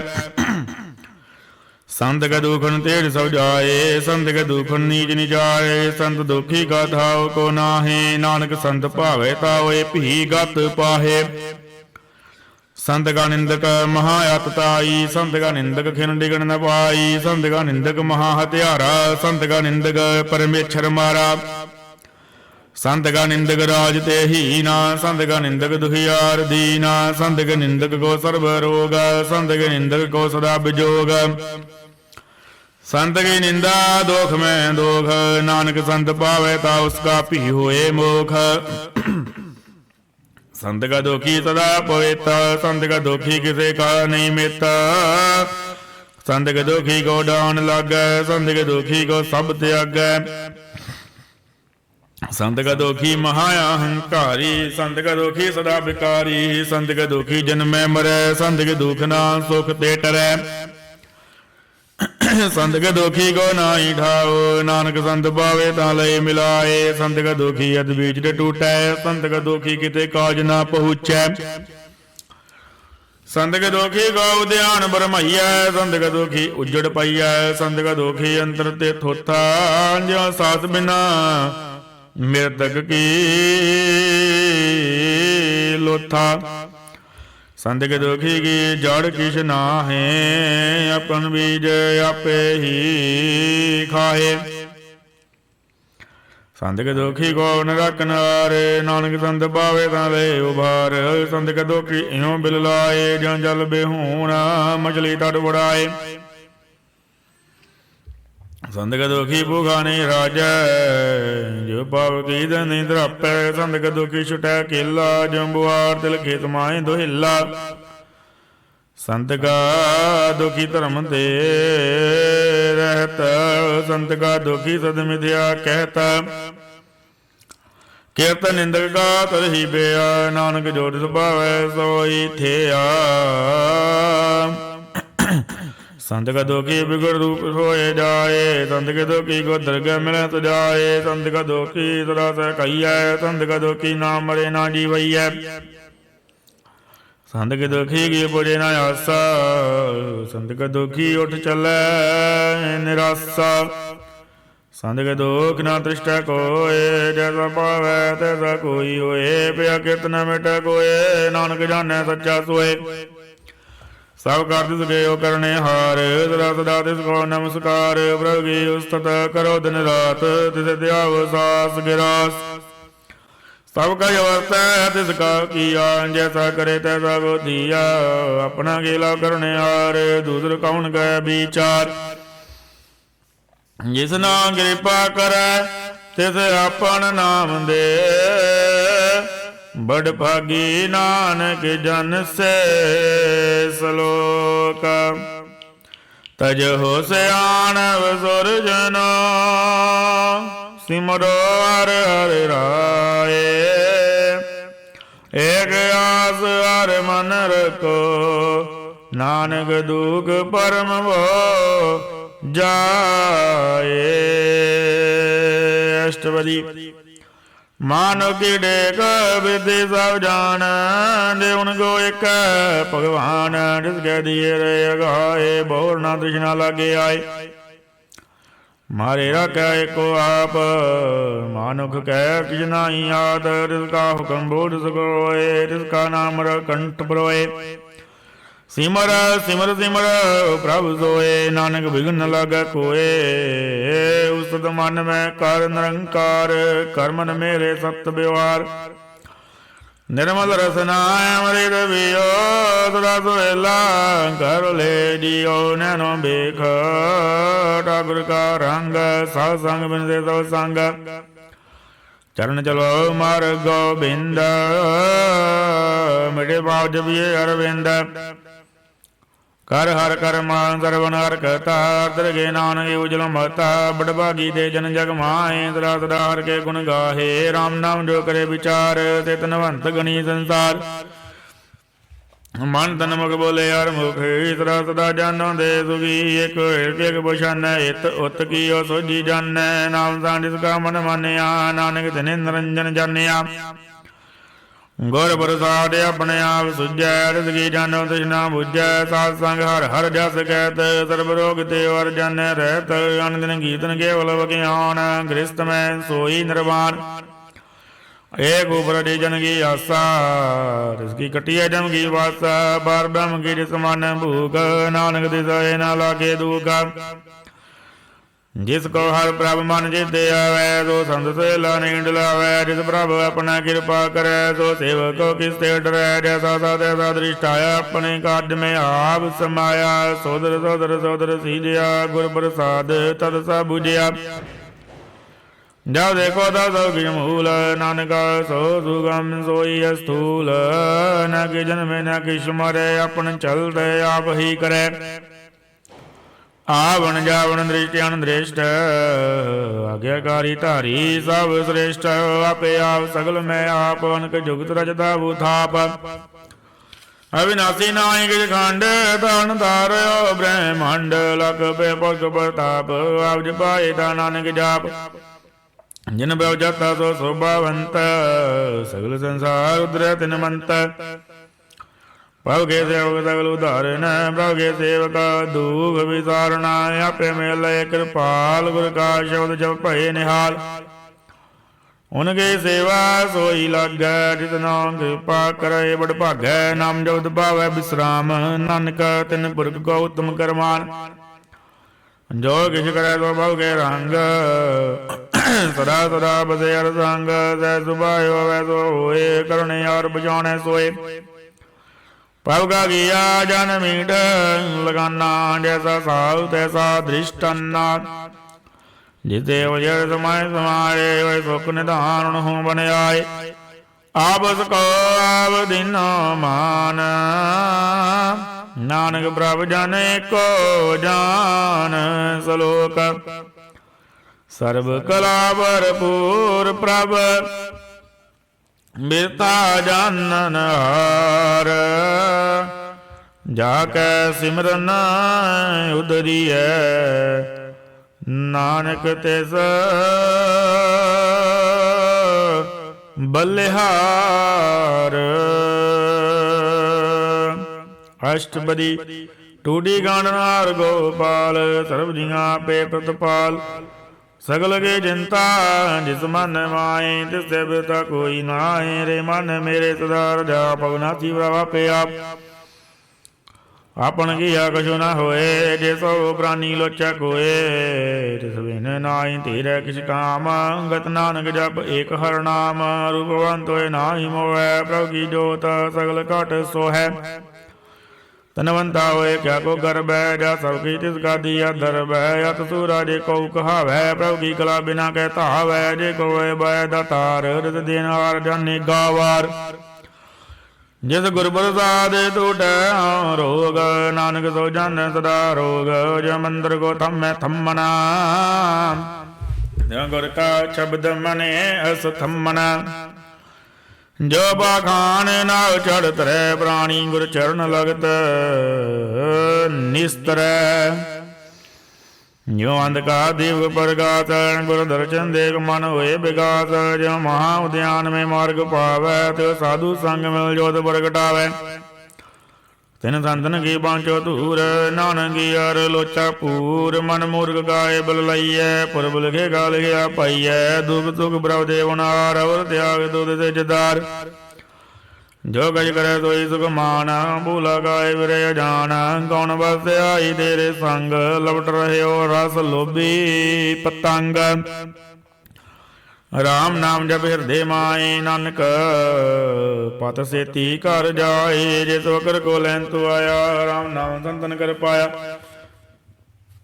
ਸੰਤ ਕੈ ਦੁਖਨ ਤੇਜ ਸਭ ਜਾਏ, ਸੰਤ ਕੈ ਦੁਖਨ ਨੀਚ ਨਿਜਾਏ। ਸੰਤ ਦੁਖੀ ਕਾ ਥਾਉ ਕੋ ਨਾਹੇ, ਨਾਨਕ ਸੰਤ ਭਾਵੇ ਤਾਉ ਭੀ ਗਤ ਪਾਹੇ। ਸੰਤ ਕਾ ਨਿੰਦਕ ਮਹਾ ਅਤਤਾਈ, ਸੰਤ ਕਾ ਨਿੰਦਕ ਖਿਨ ਡਿਗਣ ਨ ਪਾਈ। ਸੰਤ ਕਾ ਨਿੰਦਕ ਮਹਾ ਹਤਿਆਰਾ, ਸੰਤ ਕਾ ਨਿੰਦਕ ਪਰਮੇਸ਼ਰ ਮਾਰਾ। ਸੰਤ ਕਾ ਨਿੰਦਕ ਰਾਜ ਤੇ ਹੀਨਾ, ਸੰਤ ਕਾ ਨਿੰਦਕ ਦੁਖਿਆਰ ਦੀਨਾ। ਸੰਤ ਕੇ ਨਿੰਦਕ ਕੋ ਸਰਬ ਰੋਗ, ਸੰਤ ਕੇ ਨਿੰਦਕ ਕੋ ਸਦਾ ਬਿਜੋਗ। ਸੰਤ ਕੀ ਨਿੰਦਾ ਦੋਖ ਮੈਂ ਦੋਖ, ਨਾਨਕ ਸੰਤ ਪਾਵੇ ਤਾ ਉਸਕਾ ਭੀ ਹੋਏ ਮੋਖ। ਸੰਤ ਕਾ ਦੁਖੀ ਸਦਾ ਪਵਿੱਤ, ਸੰਤ ਕਾ ਦੁਖੀ ਕਿਸੇ ਕਾ ਨਹੀਂ ਮਿੱਤ। ਸੰਤ ਕੇ ਦੁਖੀ ਕੋ ਡਾਨ ਲਾਗੈ, ਸੰਤ ਕੇ ਦੁਖੀ ਕੋ ਸਭ ਤਿਆਗੈ। ਸੰਤ ਕਾ ਦੁਖੀ ਮਹਾ ਅਹੰਕਾਰੀ, ਸੰਤ ਕਾ ਦੁਖੀ ਸਦਾ ਬਿਕਾਰੀ। ਸੰਤ ਕੇ ਦੁਖੀ ਜਨਮੈ ਮਰੈ, ਸੰਤ ਕੇ ਦੁਖ ਨਾ ਸੁਖ ਤੇ ਟਰੈ। ਸੰਤ ਕੇ ਦੁਖੀ ਕੋ ਨਾਹੀ ਠਾਉ, ਨਾਨਕ ਸੰਤ ਪਾਵੇ ਤਾਂ ਲਈ ਮਿਲਾਏ। ਸੰਤ ਕਾ ਦੁਖੀ ਅਦ ਬੀਚ ਤੇ ਟੂਟੈ, ਸੰਤ ਕਾ ਦੁਖੀ ਕਿਤੇ ਕਾਜ ਨਾ ਪਹੁੰਚੈ। ਸੰਤ ਕੇ ਦੁਖੀ ਕੋ ਉਦਿਆਨ ਬਰਮਈਐ, ਸੰਤ ਕਾ ਦੁਖੀ ਉਜੜ ਪਈਐ। ਸੰਤ ਕਾ ਦੁਖੀ ਅੰਤਰ ਤੇ ਥੋਥਾ, ਜਿਉ ਸਾਸ ਬਿਨਾ ਮਿਰਤਕ ਕੀ ਲੋਥਾ। ਸੰਤ ਕੇ ਦੁਖੀ ਕੀ ਜੜ ਕਿਛ ਨਾਹੇ, ਆਪਨ ਬੀਜ ਆਪੇ ਹੀ ਖਾਹੇ। ਸੰਤ ਕੇ ਦੁਖੀ ਕੋ ਨਰਕ ਨਾਰੇ, ਨਾਨਕ ਸੰਤ ਪਾਵੇ ਤਾਂ ਲੈ ਉਭਾਰ। ਸੰਤ ਕੇ ਦੁਖੀ ਇਉ ਬਿਲ ਲਾਏ, ਜਾਂ ਜਲ ਬੇਹੂਣਾ ਮਛਲੀ ਤੜ ਵੜਾਏ। ਸੰਤ ਕੇ ਦੁਖੀ ਭੁਖਾ ਨਹੀਂ ਰਾਜੈ, ਜੋ ਪਾਵ ਕੀ ਨਹੀਂ ਧਰਾਪੈ। ਸੰਤ ਕੇ ਦੁਖੀ ਛੁਟੈ ਕੇਲਾ, ਜੋ ਬੁਆਰ ਤਿਲ ਖੇਤ ਮਾਏ ਦੁਹਿਲਾ। ਸੰਤ ਕਾ ਦੁਖੀ ਧਰਮ ਤੇ ਰਹਿਤ, ਸੰਤ ਕਾ ਦੁਖੀ ਸਦ ਮਿਥਿਆ ਕਹਿਤ। ਕੀਰਤ ਨਿੰਦਕ ਕਾ ਤਰਹੀ ਬਿਆ, ਨਾਨਕ ਜੋ ਤਿਸ ਭਾਵੈ ਸੋਈ ਥਿਆ। ਸੰਤ ਕਾ ਦੁਖੀ ਬਿਗੜ ਰੂਪ ਹੋਏ ਜਾਏ, ਸੰਤ ਕੇ ਦੁਖੀ ਕੋ ਦਰਗਹਿ ਮਿਲੈ ਤਜਾਏ। ਸੰਤ ਕਾ ਦੁਖੀ ਸਦਾ ਸਹਿ ਕਹੀਐ, ਸੰਤ ਕਾ ਦੁਖੀ ਨਾ ਮਰੇ ਨਾ ਜੀਵਈਐ। ਸੰਤ ਕੇ ਦੁਖੀ ਕੀ ਪੁਜੇ ਨਾ ਆਸਾ, ਸੰਤ ਕਾ ਦੁਖੀ ਉਠ ਚਲੈ ਨਿਰਾਸਾ। ਸੰਤ ਕੇ ਦੁਖ ਨਾ ਤ੍ਰਿਸ਼ਟਾ ਕੋਏ, ਜੈਸਾ ਪਾਵੈ ਤੈਸਾ ਕੋਈ ਹੋਏ। ਪਿਆ ਕਿਰਤ ਨ ਮਿਟੈ ਕੋਏ, ਨਾਨਕ ਜਾਣੈ ਸੱਚਾ ਸੋਏ। ਸਭ ਕਰ ਤਿਸ ਗਏ ਕਰਨੇ ਹਾਰ, ਸਦਾ ਸਦਾ ਤਿਸ ਕੋ ਨਮਸਕਾਰ। ਪ੍ਰਭੁ ਕੀ ਉਸਤਤ ਕਰੋ ਦਿਨ ਰਾਤ, ਤਿਸ ਧਿਆਵ ਸਾਸ ਗਿਰਾਸ। ਸਭ ਕਾ ਵਰਤੈ ਤਿਸ ਕਾ ਕੀਆ, ਜੈਸਾ ਕਰੇ ਤੈਸਾ ਕੋ ਦੀਆ। ਆਪਣਾ ਗੇਲਾ ਕਰਨੇ ਹਾਰ, ਦੂਸਰ ਕੌਣ ਕੈ ਵਿਚਾਰ। ਜਿਸ ਨਾਮ ਕਿਰਪਾ ਕਰੈ ਤਿਸ ਆਪਨ ਨਾਮ ਦੇ, ਬੜ ਭਾਗੀ ਨਾਨਕ ਜਨ ਸੇ ਸਲੋਕ। ਤਜ ਹੋ ਸਿਆਣਵ ਸੁਰਜਨੋ, ਸਿਮਰੋ ਹਰਿ ਹਰਿ ਰਾਏ। ਏਕ ਆਸ ਹਰਿ ਮਨ ਰਖੋ, ਨਾਨਕ ਦੁਖ ਪਰਮ ਭੋ ਜਾਏ। ਅਸ਼ਟਪਦੀ। ਮਾਨੋ ਕੀ ਡੇਕ ਵਿਦਿ ਸਭ ਜਾਣ, ਦੇਵਨ ਕੋ ਇੱਕ ਭਗਵਾਨ। ਜਿਸ ਕੈ ਦੀਏ ਰੇ ਅਗਾਏ, ਬੋਰ ਨਾ ਤ੍ਰਿਸ਼ਨਾ ਲਾਗੇ ਆਏ। ਮਾਰੇ ਰਾਖੈ ਏਕੋ ਆਪ, ਮਾਨੁਖ ਕੈ ਕਿਛ ਨਾਹੀ ਆਦ। ਤਿਸ ਕਾ ਹੁਕਮ ਬੋਧ ਸਕੋਏ, ਤਿਸ ਕਾ ਨਾਮ ਕੰਠ ਪਰੋਏ। ਸਿਮਰ ਸਿਮਰ ਸਿਮਰ ਪ੍ਰਭੁ ਸੋਏ, ਨਾਨਕ ਬਿਘਨ ਨ ਲਾਗੈ ਕੋਏ। ਉਸਤਤ ਮਨ ਮੈਂ ਕਰ ਨਿਰੰਕਾਰ, ਕਰ ਮਨ ਮੇਰੇ ਸਤ ਵਿਵਹਾਰ। ਨਿਰਮਲ ਰਸਨਾ ਅੰਮ੍ਰਿਤ ਪੀਓ, ਸਦਾ ਸੁਹੇਲਾ ਕਰ ਲੈ ਜੀਓ। ਨੈਣੋ ਵੇਖ ਠਾਕੁਰ ਕਾ ਰੰਗ, ਸਾਧ ਸੰਗ ਬਿਨ ਦੇ ਸਭ ਸੰਗ। ਚਰਨ ਚਲੋ ਮਾਰ ਗੋਬਿੰਦ, ਮਿਟੇ ਪਾਪ ਜਪੀਏ ਅਰਵਿੰਦ। ਕਰ ਹਰ ਕਰ ਮਾਨ ਸਰਵਨ ਹਰ ਕਥਾ, ਦਰਗੇ ਨਾਨਕ ਉਜਲ ਮਤਾ। ਬੜਭਾਗੀ ਦੇ ਜਨ ਜਗ ਮਾਹੇ, ਸਦਾ ਸਦਾ ਹਰ ਕੇ ਗੁਣ ਗਾਹੇ। ਰਾਮ ਨਾਮ ਜੋ ਕਰੇ ਵਿਚਾਰ, ਤੇ ਧਨਵੰਤ ਗਣੀ ਸੰਸਾਰ। ਮਨ ਤਨ ਮੁਖ ਬੋਲੇ ਹਰ ਮੁਖ, ਸਦਾ ਸਦਾ ਜਾਨੋ ਦੇ ਸੁਖੀ। ਇੱਕ ਇੱਕ ਬੁਛਾਨੈ ਹਿਤ ਉਤ ਕੀਓ ਸੋਝੀ ਜਾਨੈ। ਨਾਮ ਸਾਂਢਿ ਕਾ ਮਨ ਮਾਨਿਆ, ਨਾਨਕ ਤਿਨੇ ਨਿਰੰਜਨ ਜਾਣਿਆ। ਗੁਰ ਪ੍ਰਸਾਦਿ ਆਪਣੇ ਆਪ ਸੁਝੈ, ਰਿਜ਼ਕੀ ਜਾਨੋ ਤ੍ਰਿਸ਼ਨਾ ਬੁਝੈ। ਸਾਧ ਸੰਗ ਹਰ ਹਰ ਜਸ ਕਹਿਤ, ਸਰਬ ਰੋਗ ਤੇ ਵਰ ਜਾਣੈ ਰਹਿਤ। ਅਨ ਦਿਨ ਕੀਰਤਨ ਕੇਵਲ ਵਿਗਿਆਨ, ਗ੍ਰਸਤ ਮੈਂ ਸੋਈ ਨਿਰਵਾਣ। ਏਕ ਉਪਰ ਜਨ ਕੀ ਆਸਾ, ਰਿਜ਼ਕੀ ਕਟਿਐ ਜਮ ਕੀ ਵਾਸਾ। ਬਾਰ ਬ੍ਰਹਮ ਕੀ ਜਿਸ ਮਨ ਭੂਖ, ਨਾਨਕ ਦਿਸੈ ਨਾ ਲਾਗੇ ਦੁਖ। ਜਿਸ ਕੋ ਹਰ ਪ੍ਰਭ ਮਨ ਜਿਤੇ ਆਵੈ, ਸੋ ਸੰਤ ਸੇਲਾ ਨੀਂਦ ਲਾਵੈ। ਜਿਸ ਪ੍ਰਭ ਆਪਣਾ ਕਿਰਪਾ ਕਰੈ, ਸੋ ਸੇਵਕ ਕੋ ਕਿਸ ਤੇ ਡਰੈ। ਜੈਸਾ ਸਾ ਤੈਸਾ ਦ੍ਰਿਸ਼ਟਾਇਆ, ਆਪਣੇ ਕਾਜ ਮੈਂ ਆਪ ਸਮਾਇਆ। ਸੋਦਰ ਸੋਦਰ ਸੋਦਰ ਸੀਜਿਆ, ਗੁਰ ਪ੍ਰਸਾਦ ਤਦ ਸਾ ਬੁਝਿਆ। ਜਬ ਦੇਖੋ ਤਬ ਸਭ ਕਿਛ ਮੂਲ, ਨਾਨਕਾ ਸੋ ਸੁਗਮ ਸੋਈ ਅਸਥੂਲ। ਨ ਕਿ ਜਨਮੇ ਨ ਕਿਛ ਮਰੈ, ਆਪਨ ਚਲਦੇ ਆਪ ਹੀ ਕਰੈ। ਆਵਣ ਜਾਵਣ ਦ੍ਰਿਸ਼ਟਿ ਅਨਦ੍ਰਿਸ਼ਟ, ਆਗਿਆਕਾਰੀ ਧਾਰੀ ਸਭ ਸ੍ਰੇਸ਼ਟ। ਆਪੇ ਆਪ ਸਗਲ ਮੈਂ ਆਪ, ਅਨਕ ਜੁਗਤ ਰਚਦਾ ਬੂਥਾਪ। ਅਵਿਨਾਸੀ ਨਾਹੀ ਕਿਛ ਖੰਡ, ਧਨ ਧਾਰਿਓ ਬ੍ਰਹਮੰਡ। ਲਖ ਪੈ ਪੁਰਖ ਪ੍ਰਤਾਪ, ਆਪ ਜਪਾਏ ਤਾ ਨਾਨਕ ਜਾਪ। ਜਿਨ ਬਉ ਜਾਤਾ ਸੋ ਸੋਭਾਵੰਤ, ਸਗਲ ਸੰਸਾਰ ਉਦਰੈ ਤਿਨ ਮੰਤ। ਪ੍ਰਭ ਕੇ ਸੇਵਕ ਸਗਲ ਉਧਾਰਨ, ਪ੍ਰਭ ਕੇ ਸੇਵਕ ਦੁਖ ਵਿਸਾਰਣਾ। ਆਪੇ ਮੇਲੇ ਕਿਰਪਾਲ, ਗੁਰ ਕਾ ਸ਼ਬਦ ਜਪ ਭਏ ਨਿਹਾਲ। ਉਨਕੇ ਸੇਵਾ ਸੋਈ ਲਾਗੈ, ਜਿਤ ਨਾਮ ਕਿਰਪਾ ਕਰੈ ਬੜ ਭਾਗੈ। ਨਾਮ ਜਪਤ ਪਾਵੈ ਬਿਸਰਾਮ, ਨਾਨਕ ਤਿਨ ਪੁਰਖ ਕੋ ਉਤਮ ਕਰਮਾਨ। ਜੋ ਕਿਛ ਕਰੈ ਸੋ ਭਉ ਕੇ ਰੰਗ, ਸਦਾ ਸਦਾ ਬਸੇ ਹਰ ਸੰਗ। ਸਹਿ ਸੁਭਾਇ ਵੈ ਸੋ ਹੋਏ, ਕਰਨੇ ਔਰ ਬਚਾਉਣੇ ਸੋਏ। ਪ੍ਰਭ ਕਾ ਕੀਆ ਜਨ ਮੀਠ ਲਗਾਨਾ, ਜੈਸਾ ਸਾਹੁ ਤੈਸਾ ਦ੍ਰਿਸ਼ਟਾਨਾ। ਜਿਤੇ ਵਜਰ ਸਮਾਏ ਸਮਾਰੇ, ਵੈ ਸੁਖ ਨਿਧਾਨ ਹੋ ਬਣਾਏ। ਆਪਸ ਕੋ ਆਪ ਦੀਨੋ ਮਾਨ, ਨਾਨਕ ਪ੍ਰਭ ਜਨ ਏਕੋ ਜਾਨ। ਸਲੋਕ ਸਰਬ ਕਲਾ ਭਰਪੂਰ, ਪ੍ਰਭ ਬਿਰਤਾ ਜਾਨਨ ਹਾਰ। ਜਾ ਕੈ ਸਿਮਰਨ ਉਦਰੀਐ, ਨਾਨਕ ਤਿਸ ਬਲਿਹਾਰ। ਅਸ਼ਟਪਦੀ ਟੂਡੀ ਗਾਣਹਾਰ ਗੋਪਾਲ, ਸਰਬ ਜੀਆਂ ਪੇ ਪ੍ਰਤਪਾਲ। ਸਗਲ ਕੇ ਚਿੰਤਾ ਜਿਸ ਮਨ ਮਾਏ, ਤਿਸ ਤੇ ਬਿਰਤਾ ਕੋਈ ਨਾਏ। ਰੇ ਮਨ ਮੇਰੇ ਸਦਾ ਰਜਾ, ਪਵਨਾਸੀ ਪ੍ਰਭ ਆਪੇ ਆਪ। ਆਪਨ ਕੀਆ ਕਛੁ ਨਾ ਹੋਏ, ਜੇ ਸੋ ਪ੍ਰਾਨੀ ਲੋਚਾ ਕੋਏ। ਤਿਸ ਬਿਨ ਨਾਹੀ ਧੀਰੈ ਕਿਛ ਕਾਮ, ਗਤ ਨਾਨਕ ਜਪ ਏਕ ਹਰਿ ਨਾਮ। ਰੂਪਵੰਤ ਹੋਏ ਨਾਹੀ ਮੋਹੈ, ਪ੍ਰਭ ਕੀ ਜੋਤ ਸਗਲ ਘਟ ਸੋਹੈ। ਧਨਵੰਤਾ ਹੋਏ ਕਿਆ ਕੋ ਗਰਬੈ, ਜਾ ਸਭ ਕੀ ਤਿਸ ਕਾ ਦੀਆ ਦਰਬੈ। ਅਤ ਸੂਰਾ ਜੇ ਕਉ ਕਹਾਵੈ, ਪ੍ਰਭ ਕੀ ਕਲਾ ਬਿਨਾ ਕਹਿ ਧਾਵੈ। ਜੇ ਕੋ ਹੋਏ ਬੈ ਦਾਤਾਰ, ਰਿਤ ਦੇਨਹਾਰ ਜਾਣੇ ਗਾਵਾਰ। ਜਿਸ ਗੁਰ ਪ੍ਰਸਾਦ ਟੂਟੈ ਰੋਗ, ਨਾਨਕ ਸੋ ਜਾਣੈ ਸਦਾ ਰੋਗ। ਜੋ ਮੰਦਰ ਕੋ ਥੰਮੈ ਥੰਮਣਾ, ਜੋ ਗੁਰ ਕਾ ਸ਼ਬਦ ਮਨੇ ਅਸ ਥੰਮਣਾ। ਜੋ ਬਾਖਾਨ ਨਾਉ ਚੜ੍ਹ ਤਰੈ, ਪ੍ਰਾਣੀ ਗੁਰ ਚਰਨ ਲਗਤ ਨਿਸਤਰੈ। ਜੋ ਅੰਧਕਾਰ ਦੀਵ ਪ੍ਰਗਾਤ, ਗੁਰ ਦਰਸ਼ਨ ਦੇਖ ਮਨ ਹੋਏ ਵਿਗਾਤ। ਜੋ ਮਹਾ ਉਦਿਆਨ ਮੇ ਮਾਰਗ ਪਾਵੈ, ਤੇ ਸਾਧੂ ਸੰਗ ਮਿਲ ਜੋਤ ਪ੍ਰਗਟਾਵੈ। ਤਿਨ ਸੰਤਨ ਕੀ ਬਾਂਚੋ ਧੂਰ, ਨਾਨਕ ਕੀ ਅਰ ਲੋਚਾ ਪੂਰ। ਮਨ ਮੂਰਖ ਗਾਏ ਬਲ ਲਈਐ, ਪੁਰਬ ਲਿਖੇ ਗਾ ਲਿਖਿਆ ਪਾਈਐ। ਦੁਖ ਸੁਖ ਪ੍ਰਭ ਦੇਵਨਾਰ, ਅਵਰ ਤਿਆਗ ਦੁਧ ਤੇ ਜਦਾਰ। ਜੋ ਗਜ ਕਰੇ ਸੋਈ ਸੁਖ ਮਾਨ, ਭੂਲਾ ਗਾਏ ਵਿਰੇ ਜਾਨ। ਕੌਣ ਬਸ ਆਈ ਤੇਰੇ ਸੰਗ, ਲਵਟ ਰਹਿਓ ਰਸ ਲੋਭੀ ਪਤੰਗ। ਰਾਮ ਨਾਮ ਜਪ ਹਿਰਦੇ ਮਾਏ, ਨਾਨਕ ਪਤ ਸੇਤੀ ਘਰ ਜਾਏ। ਜੇ ਸੋ ਕਰ ਕੋ ਲੈਨ ਤੂੰ ਆਇਆ, ਰਾਮ ਨਾਮ ਸੰਤਨ ਕਰ ਪਾਇਆ।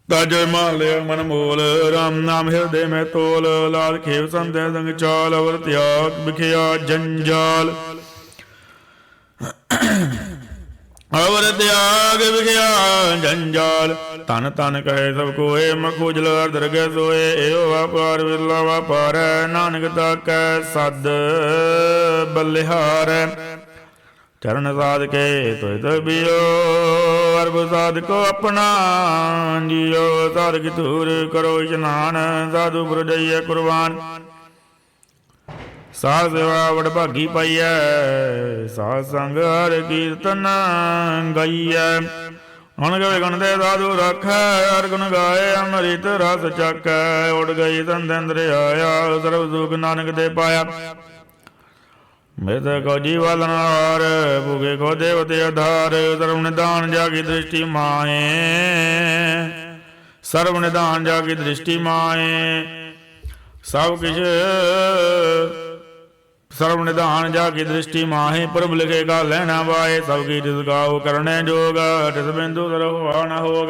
ਤਾਜੋ ਮਾਨ ਲਿਆ ਮਨ ਮੋਲ, ਰਾਮ ਨਾਮ ਹਿਰਦੇ ਮੈਂ ਤੋਲ। ਲਾਲ ਖੇਵ ਸੰਤੈ ਸੰਗ ਚਾਲ, ਅਵਰ ਤਿਆਗ ਵਿਖਿਆ ਜੰਜਾਲ। ਅਵਰ ਤਿਆਗ ਵਿਖਿਆ ਜੰਜਾਲ। ਧਨ ਧਨ ਕਹੇ ਸਭ ਕੋਏ, ਮਖੋ ਜਲਾਰ ਦਰਗਹਿ ਸੋਏ। ਇਹੋ ਵਾਪਾਰ ਵਿਰਲਾ ਵਾਪਾਰ, ਨਾਨਕ ਤਾਕੈ ਸਦ ਬਲਿਹਾਰੈ। ਚਰਨ ਸਾਧ ਕੇ ਤੋਇ ਤਬਿਓ, ਅਰਬ ਸਾਧ ਕੋ ਆਪਣਾ ਜੀਓ। ਸਾਧਕ ਧੂਰ ਕਰੋ ਇਸ਼ਨਾਨ, ਸਾਧੂ ਪੁਰ ਜਾਈਐ ਕੁਰਬਾਨ। ਸਾਧ ਸੇਵਾ ਵਡਭਾਗੀ ਪਾਈਐ, ਸਾਧ ਸੰਗ ਹਰਿ ਕੀਰਤਨ ਗਾਈਐ। ਹੁਣ ਗਵੇ ਗੁਣ ਦੇ ਸਾਧੂ ਰਾਖੈ, ਹਰਿ ਗੁਣ ਗਾਏ ਅੰਮ੍ਰਿਤ ਰਸ ਚਾਖੈ। ਉਡ ਗਈ ਸੰਦੰਦਰ ਆਇਆ, ਸਰਬ ਸੁਖ ਨਾਨਕ ਦੇ ਪਾਇਆ। ਮ੍ਰਿਤ ਕੋ ਜੀਵਨ ਹਾਰ, ਭੁਗੇ ਕੋ ਦੇਵਤੇ ਆਧਾਰ। ਸਰਵ ਨਿਧਾਨ ਜਾਗੀ ਦ੍ਰਿਸ਼ਟੀ ਮਾਹੇ, ਸਰਵ ਨਿਧਾਨ ਜਾਗੀ ਦ੍ਰਿਸ਼ਟੀ ਮਾਹੇ। ਸਭ ਕਿਛ ਸਰਵ ਨਿਧਾਨ ਜਾਗੀ ਦ੍ਰਿਸ਼ਟੀ ਮਾਹੇ। ਪ੍ਰਭ ਲਿਖੇਗਾ ਲੈਣਾ ਵਾਏ, ਸਭ ਕੀ ਜਿਸ ਗਾਓ ਕਰਨੇ ਜੋਗ। ਤਿਸ ਬਿੰਦੂ ਸਰਹੁ ਨ ਹੋਗ।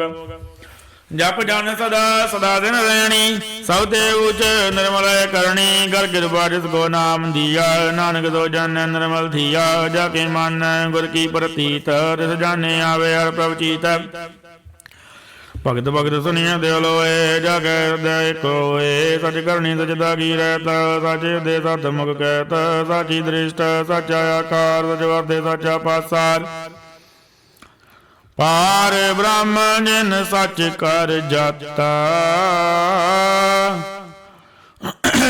ਜਪ ਜਨ ਸਦਾ ਸਦਾ ਦਿਨ ਰਹਿਣੀ, ਸਭ ਤੇ ਉਚ ਨਿਰਮਲ ਕਰਨੀ। ਗਰ ਕਿਰਪਾ ਜਿਸ ਕੋ ਨਾਮ ਦੀਆ, ਨਾਨਕ ਤੋ ਜਨ ਨਿਰਮਲ ਥੀਆ। ਜਾ ਕੇ ਮਨ ਗੁਰ ਕੀ ਪ੍ਰਤੀਤ, ਤਿਸ ਜਾਣੇ ਆਵੇ ਹਰਿ ਪ੍ਰਭ ਚੀਤ। ਭਗਤ ਭਗਤ ਸੁਣੀਐ ਦਿਲ ਲੋਏ, ਜਾ ਕੇ ਹਿਰਦੈ ਏਕ ਹੋਏ। ਸਚ ਕਰਨੀ ਸਚਦਾ ਕੀ ਰਹਿਤ, ਸਾਚੇ ਦੇ ਸਤ ਮੁਖ ਕਹਿਤ। ਸਾਚੀ ਦ੍ਰਿਸ਼ਟ ਸਾਚਾ ਆਕਾਰ, ਸਚ ਵਰਤੇ ਸਾਚਾ ਪਾਸਾਰ। ਪਾਰ ਬ੍ਰਹਮ ਜਿਨ ਸੱਚ ਕਰ ਜਾਤਾ,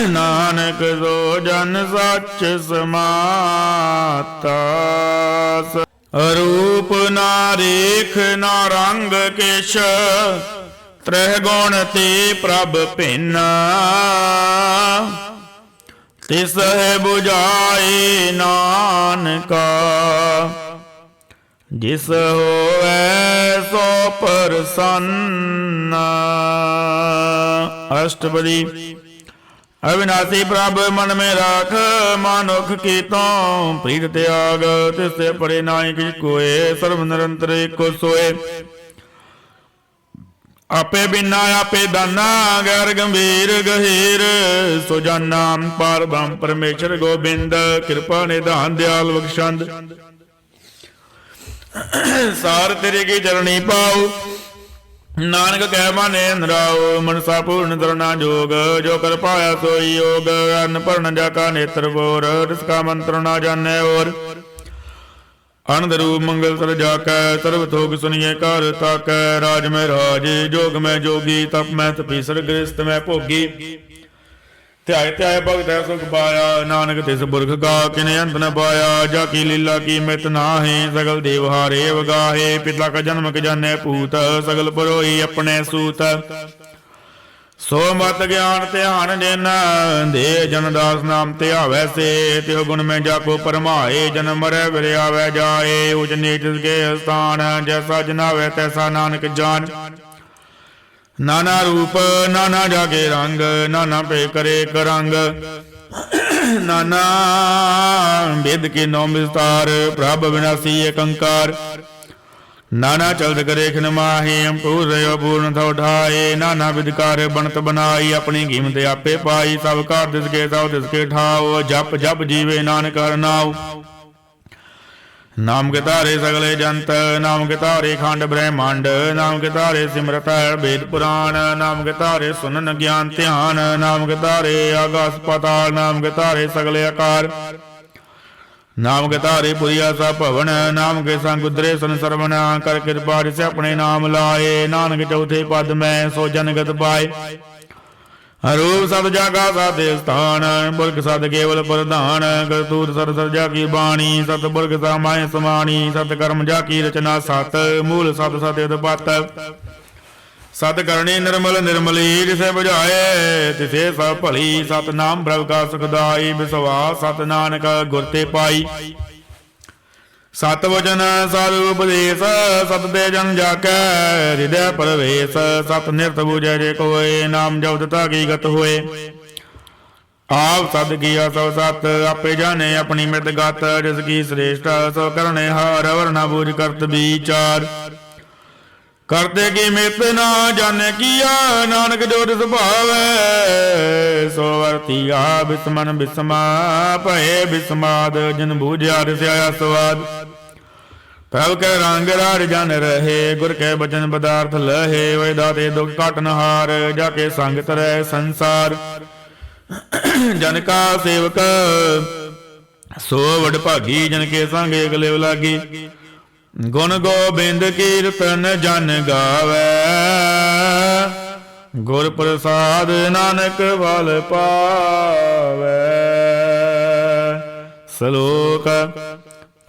ਨਾਨਕ ਸੋ ਜਨ ਸੱਚ ਸਮਾਤਾ। ਰੂਪ ਨਾ ਰੇਖ ਨਾ ਰੰਗ ਕਿਛ, ਤ੍ਰਹਿ ਗੁਣ ਤੇ ਪ੍ਰਭ ਭਿੰਨ। ਤਿਸ ਹੈ ਬੁਝਾਏ ਨਾਨਕਾ, ਜਿਸ ਹੋਵੈ ਸੋ ਪ੍ਰਸੰਨ। ਅਸ਼ਟਪਦੀ। ਅਵਿਨਾਸੀ ਪ੍ਰਭ ਮਨ ਮੈਂ ਰਾਖ, ਮਾਨੁਖ ਕੀ ਤੋਂ ਪ੍ਰੀਤ ਤਿਆਗ। ਤਿਸ ਤੇ ਪਰੇ ਨਾਹੀ ਕਿਛ ਕੋਏ, ਸਰਬ ਨਿਰੰਤਰ ਏਕੋ ਸੋਏ। ਆਪੇ ਬਿਨਾ ਆਪੇ ਦਾਨਾ, ਗੈਰ ਗੰਭੀਰ ਗਹੀਰ ਸੋ ਜਾਨਾ। ਪਾਰ ਬ੍ਰਹਮ ਪਰਮੇਸ਼ਰ ਗੋਬਿੰਦ, ਕਿਰਪਾ ਨਿਧਾਨ ਦਿਆਲ ਬਖਸ਼ੰਦ। ਸਾਰ ਤੇਰੇ ਕੀ ਚਰਣੀ ਪਾਉ, ਨਾਨਕ ਕਹਿ ਮਾਨੇ ਨਰਾਉ। ਮਨਸਾ ਪੂਰਨ ਤਰਨਾ ਜੋਗ, ਜੋ ਕਰ ਪਾਇਆ ਸੋਈ ਯੋਗ। ਅੰਨ ਭਰਨ ਜਾ ਕਾ ਨੇਤਰ ਬੋਰ, ਤਿਸ ਕਾ ਮੰਤਰ ਨਾ ਜਾਣੈ ਹੋਰ। ਅਨੰਦ ਰੂਪ ਮੰਗਲ ਸਰ ਜਾ ਕੈ, ਸਰਬ ਥੋਕ ਸੁਣੀਏ ਘਰ ਤਾਕੈ। ਰਾਜ ਮੈਂ ਰਾਜ, ਜੋਗ ਮੈਂ ਜੋਗੀ, ਤਪ ਮੈਂ ਤਪੀਸਰ, ਗ੍ਰਸਤ ਮੈਂ ਭੋਗੀ। ਧਿਆਏ ਧਿਆਏ ਭਗਤ ਸੁਖ ਪਾਇਆ, ਨਾਨਕ ਤਿਸ ਪੁਰਖ ਕਾ ਕਿਨੇ ਅੰਤ ਨ ਪਾਇਆ। ਜਾ ਕੀ ਲੀਲਾ ਕੀ ਮਿਤ ਨਾਹੀ, ਸਗਲ ਦੇਵ ਹਾਰੇ ਵਗਾਹੇ। ਪਿਤਾ ਕਾ ਜਨਮ ਕ ਜਾਣੈ ਪੂਤ, ਸਗਲ ਪਰੋਈ ਆਪਣੇ ਸੂਤ। ਸੋ ਮਤ ਗਿਆਨ ਧਿਆਨ ਜਿਨ, ਦੇ ਜਨ ਦਾਸ ਨਾਮ ਧਿਆਵੈ ਸੇ। ਤਿਉ ਗੁਣ ਮੈਂ ਜਾ ਕੋ ਪਰਮਾਏ, ਜਨਮ ਮਰੈ ਫਿਰ ਆਵੈ ਜਾਏ। ਉਚ ਨੀਚ ਕੇ ਸਥਾਨ, ਜੈਸਾ ਜਨਾਵੈ ਤੈਸਾ ਨਾਨਕ ਜਾਨ। ਨਾਨਾ ਰੂਪ ਨਾਨਾ ਜਾਗੇ ਰੰਗ, ਨਾਨਾ ਭੇ ਕਰੇ ਇਕ ਰੰਗ। ਨਾਨਾ ਬਿਦ ਕੀ ਨੌ ਵਿਸਤਾਰ, ਪ੍ਰਭ ਵਿਨਾਸੀ ਏਕ ਓੰਕਾਰ। ਨਾਨਾ ਚਲਤ ਕਰੇ ਖਿਨ ਮਾਹੀ, ਅੰਪੂਰ ਰਹਿਓ ਪੂਰਨ ਥੋ ਢਾਏ। ਨਾਨਾ ਵਿਦਕਾਰ ਬਣਤ ਬਨਾਈ, ਆਪਣੀ ਕੀਮਤ ਆਪੇ ਪਾਈ। ਸਭ ਘਰ ਦਿਸ ਕੇ ਸਭ ਦਿਸ ਕੇ ਠਾਓ, ਜਪ ਜਪ ਜੀਵੇ ਨਾਨਕ ਹਰਿ ਨਾਉ। ਨਾਮ ਕੇ ਧਾਰੇ ਸਗਲੇ ਜੰਤ, ਨਾਮ ਕੇ ਧਾਰੇ ਖੰਡ ਬ੍ਰਹਮੰਡ। ਨਾਮ ਕੇ ਧਾਰੇ ਸਿਮਰਤ ਵੇਦ ਪੁਰਾਣ, ਨਾਮ ਕੇ ਧਾਰੇ ਸੁਨਨ ਗਿਆਨ ਧਿਆਨ। ਨਾਮ ਕੇ ਧਾਰੇ ਆਗਾਸ ਪਾਤਾਲ, ਨਾਮ ਕੇ ਧਾਰੇ ਸਗਲੇ ਆਕਾਰ। ਨਾਮ ਕੇ ਧਾਰੇ ਪੁਰੀਆ ਸਭ ਭਵਨ, ਨਾਮ ਕੇ ਸੰਗ ਉਦਰੇ ਸਨ ਸਰਵਨ। ਕਰ ਕਿਰਪਾ ਜਿਸ ਆਪਣੇ ਨਾਮ ਲਾਏ, ਨਾਨਕ ਚੌਥੇ ਪਦ ਮੈਂ ਸੋ ਜਨਗਤ ਪਾਏ। ਰੂਪ ਸਦ ਜਾਗਾ ਸਾਧੇ ਸਥਾਨ, ਪੁਰਖ ਸਦ ਕੇਵਲ ਪ੍ਰਧਾਨ। ਕਰਤੂਤ ਸਰ ਸਰਜਾ ਕੀ ਬਾਣੀ, ਸਤ ਪੁਰਖ ਸਮਾਏ ਸਮਾਣੀ। ਸਤ ਕਰਮ ਜਾ ਕੀ ਰਚਨਾ ਸਤ, ਮੂਲ ਸਤ ਸਤ ਉਤਪਤ। ਸਤ ਕਰਨੀ ਨਿਰਮਲ ਨਿਰਮਲੀ, ਜਿਸੇ ਬੁਝਾਏ ਤਿਸੇ ਸਭ ਭਲੀ। ਸਤ ਨਾਮ ਪ੍ਰਭ ਕਾ ਸੁਖਦਾਈ, ਵਿਸਵਾਸ ਸਤ ਨਾਨਕ ਗੁਰ ਤੇ ਪਾਈ। ਸਤ ਵਚਨ ਸਤ ਉਪਦੇਸ਼, ਸਤ ਦੇ ਜਨ ਜਾਕੈ ਹਿਰਦੈ ਪਰਵੇਸ਼। ਸਤ ਨਿਰਤ ਬੁਝੈ ਜੇ ਕੋਏ, ਨਾਮ ਜਪਤ ਤਾ ਕੀ ਗਤ ਹੋਏ। ਆਪ ਸਦ ਕੀਆ ਸੋ ਸਤ, ਆਪੇ ਜਾਣੇ ਆਪਣੀ ਮਿਤ ਗਤ। ਜਿਸ ਕੀ ਸ੍ਰੇਸ਼ਟ ਸੋ ਕਰਨੇ ਹਾਰ, ਵਰਨਾ ਬੂਝ ਕਰਤ ਵਿਚਾਰ। करते की मित ना जाने किया, नानक जो तिस भावै। सो वर्तिया बिस्मन बिस्मा, भये बिस्माद, जिन बूझया तिस आया स्वाद। प्रभ के रंग राज जन रहे, गुर के बचन पदार्थ लहे। वे दाते दुख काटन हार, जाके संग तरह संसार। जन का सेवक सो वड भागी, जन के संग एक लेव लागी। गुण गोबिंद कीर्तन जन गावै, गुर प्रसाद नानक फल पावै। श्लोक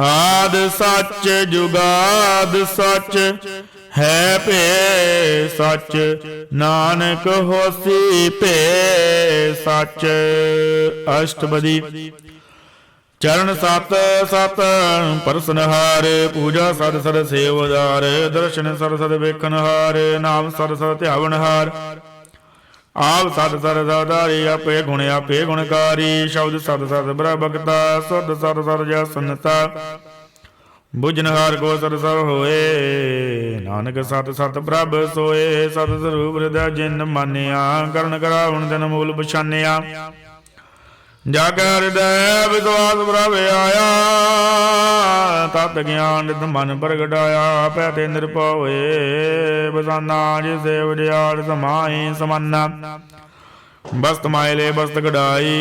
आद सच जुगाद सच, है पे सच, नानक होसी पे सच। अष्टपदी। चरण सत सत परसनहार, पूजा सद सद सेवदार। दर्शन सद सद वेखनहार, नाम सद सद ध्यावनहार। आप सद सद सदारी, आपे गुण आपे गुणकारी। शब्द सद सद बराबकता, सुध सद सद जसनता। बुझनहार को सद सद होए, नानक सत सत प्रभ सोए। सत स्वरूप हृदय जिन मानिया, करण कराउन तिन मूल पछानिया। जाके हृदय विश्वास प्रभ आया, तत ज्ञान नित मन प्रगटाया। पैते निरभउ होए, बसाना जिसे उजियार समाई समाना। बस्त मायले बस्त कढ़ाई,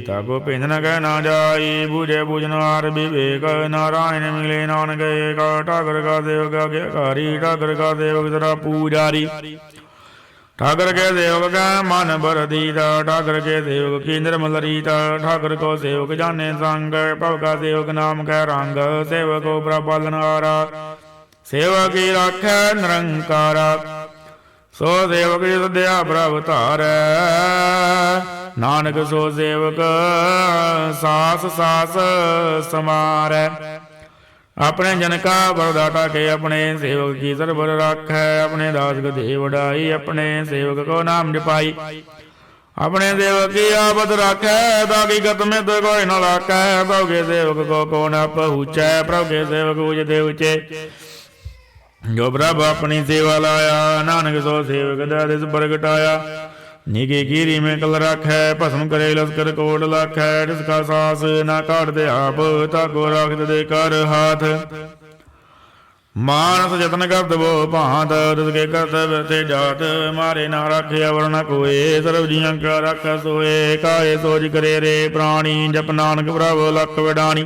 ताको पिंध न कह ना जाई। बूझे बूझनहार विवेक, नारायण मिले नानक एक। ठाकुर का सेवक आज्ञाकारी, ठाकुर का सेवक सदा पूजारी। ठाकुर के सेवक का मन भर दीता, ठाकुर के सेवक की निर्मल रीता। ठाकुर को सेवक जाने संग, पव का सेवक नाम कै रंग। सेवक को प्रपालनहारा, सेवक की राखै निरंकारा। सो सेवक जिस दया प्रभ धारै, नानक सो सेवक सास सास समारै। अपने जन का बरदाता के, अपने सेवक की सरबर राखै। अपने दास गधे वडाई, अपने सेवक को नाम जपाई। अपने सेवक की आबद राखै, ताकि गत में तो कोई न लाकै। प्रभु के सेवक को कौन पहुँचै, प्रभु के सेवक उचते उचे। जो प्रभु अपनी सेवा लाया, नानक सो सेवक दिस प्रगटाया। निगे गिरी में कल राखै, भस्म करे लश्कर कोट लाखै। जिसका सास ना काट दे आप, ताको राख दे कर हाथ। मानस जतन करत वो भांत, तिसके कर्तव्य ते जात। मारे ना राखे अवर न कोय, सर्व जियां का राख सोए। काहे सोच करे रे प्राणी, जप नानक प्रभु लख वडानी।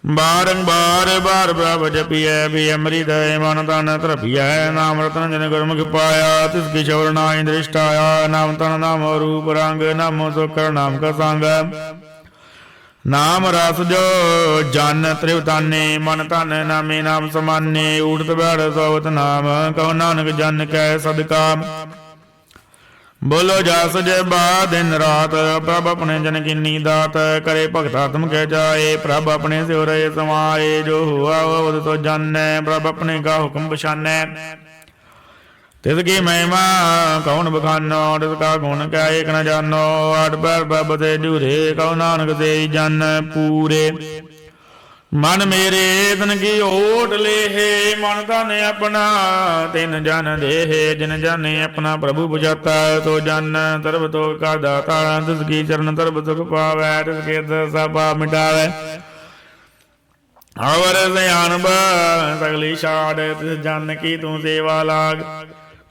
बारंबार बार प्रभ जपिय, भी अमृत मन तन तरपिय। नाम रतन जन गुरमुख पाया, तिसकी शौर नाई दृष्टाया। नाम तन नाम रूप रंग, नामो सुकर नाम का संग। नाम रस जो जन त्रिवताने, मन तन नामे नाम समाने। उठत बैठ सोवत नाम, कहो नानक जन कै सदकाम। बोलो जस जय बा दिन रात, प्रभ अपने जन कीनी दात। करे भगत आत्म कह जाए, प्रभ अपने से रहे समाए। जो हुआ वो तो जानै, प्रभ अपने का हुक्म पछानै। तिसकी महिमा कौन बखानो, तिसका गुण क्या एक न जानो। आठ पैर प्रभ से जूरे, कहो नानक से जन पूरे। मन मेरे तन की ओट ले है, मन तन अपना तिन जन दे है। जिन जाने अपना प्रभु बुझाता, तो जन सर्व तो का दाता। तिसकी चरण सर्व सुख पावै, तिसके सब पाप मिटावै। अवर सयान सगली छाड़, तिस जन की तू सेवा लाग।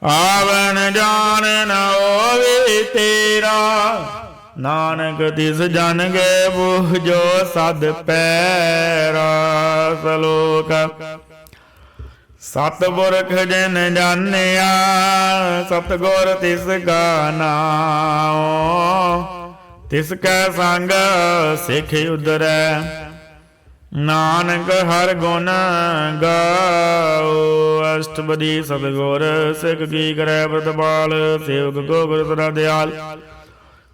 आवन जान न होवे तेरा, नानक तिस जन के बूझो सद पैरा। श्लोक सतपुरख जिन जानिया, सतगुर तिस का नाम। तिसकै संग सिख उदरै, नानक हर गुण गाओ। अष्टपदी। सतगुर सिख की करै प्रतिपाल, सेवक को गुर सदा दयाल।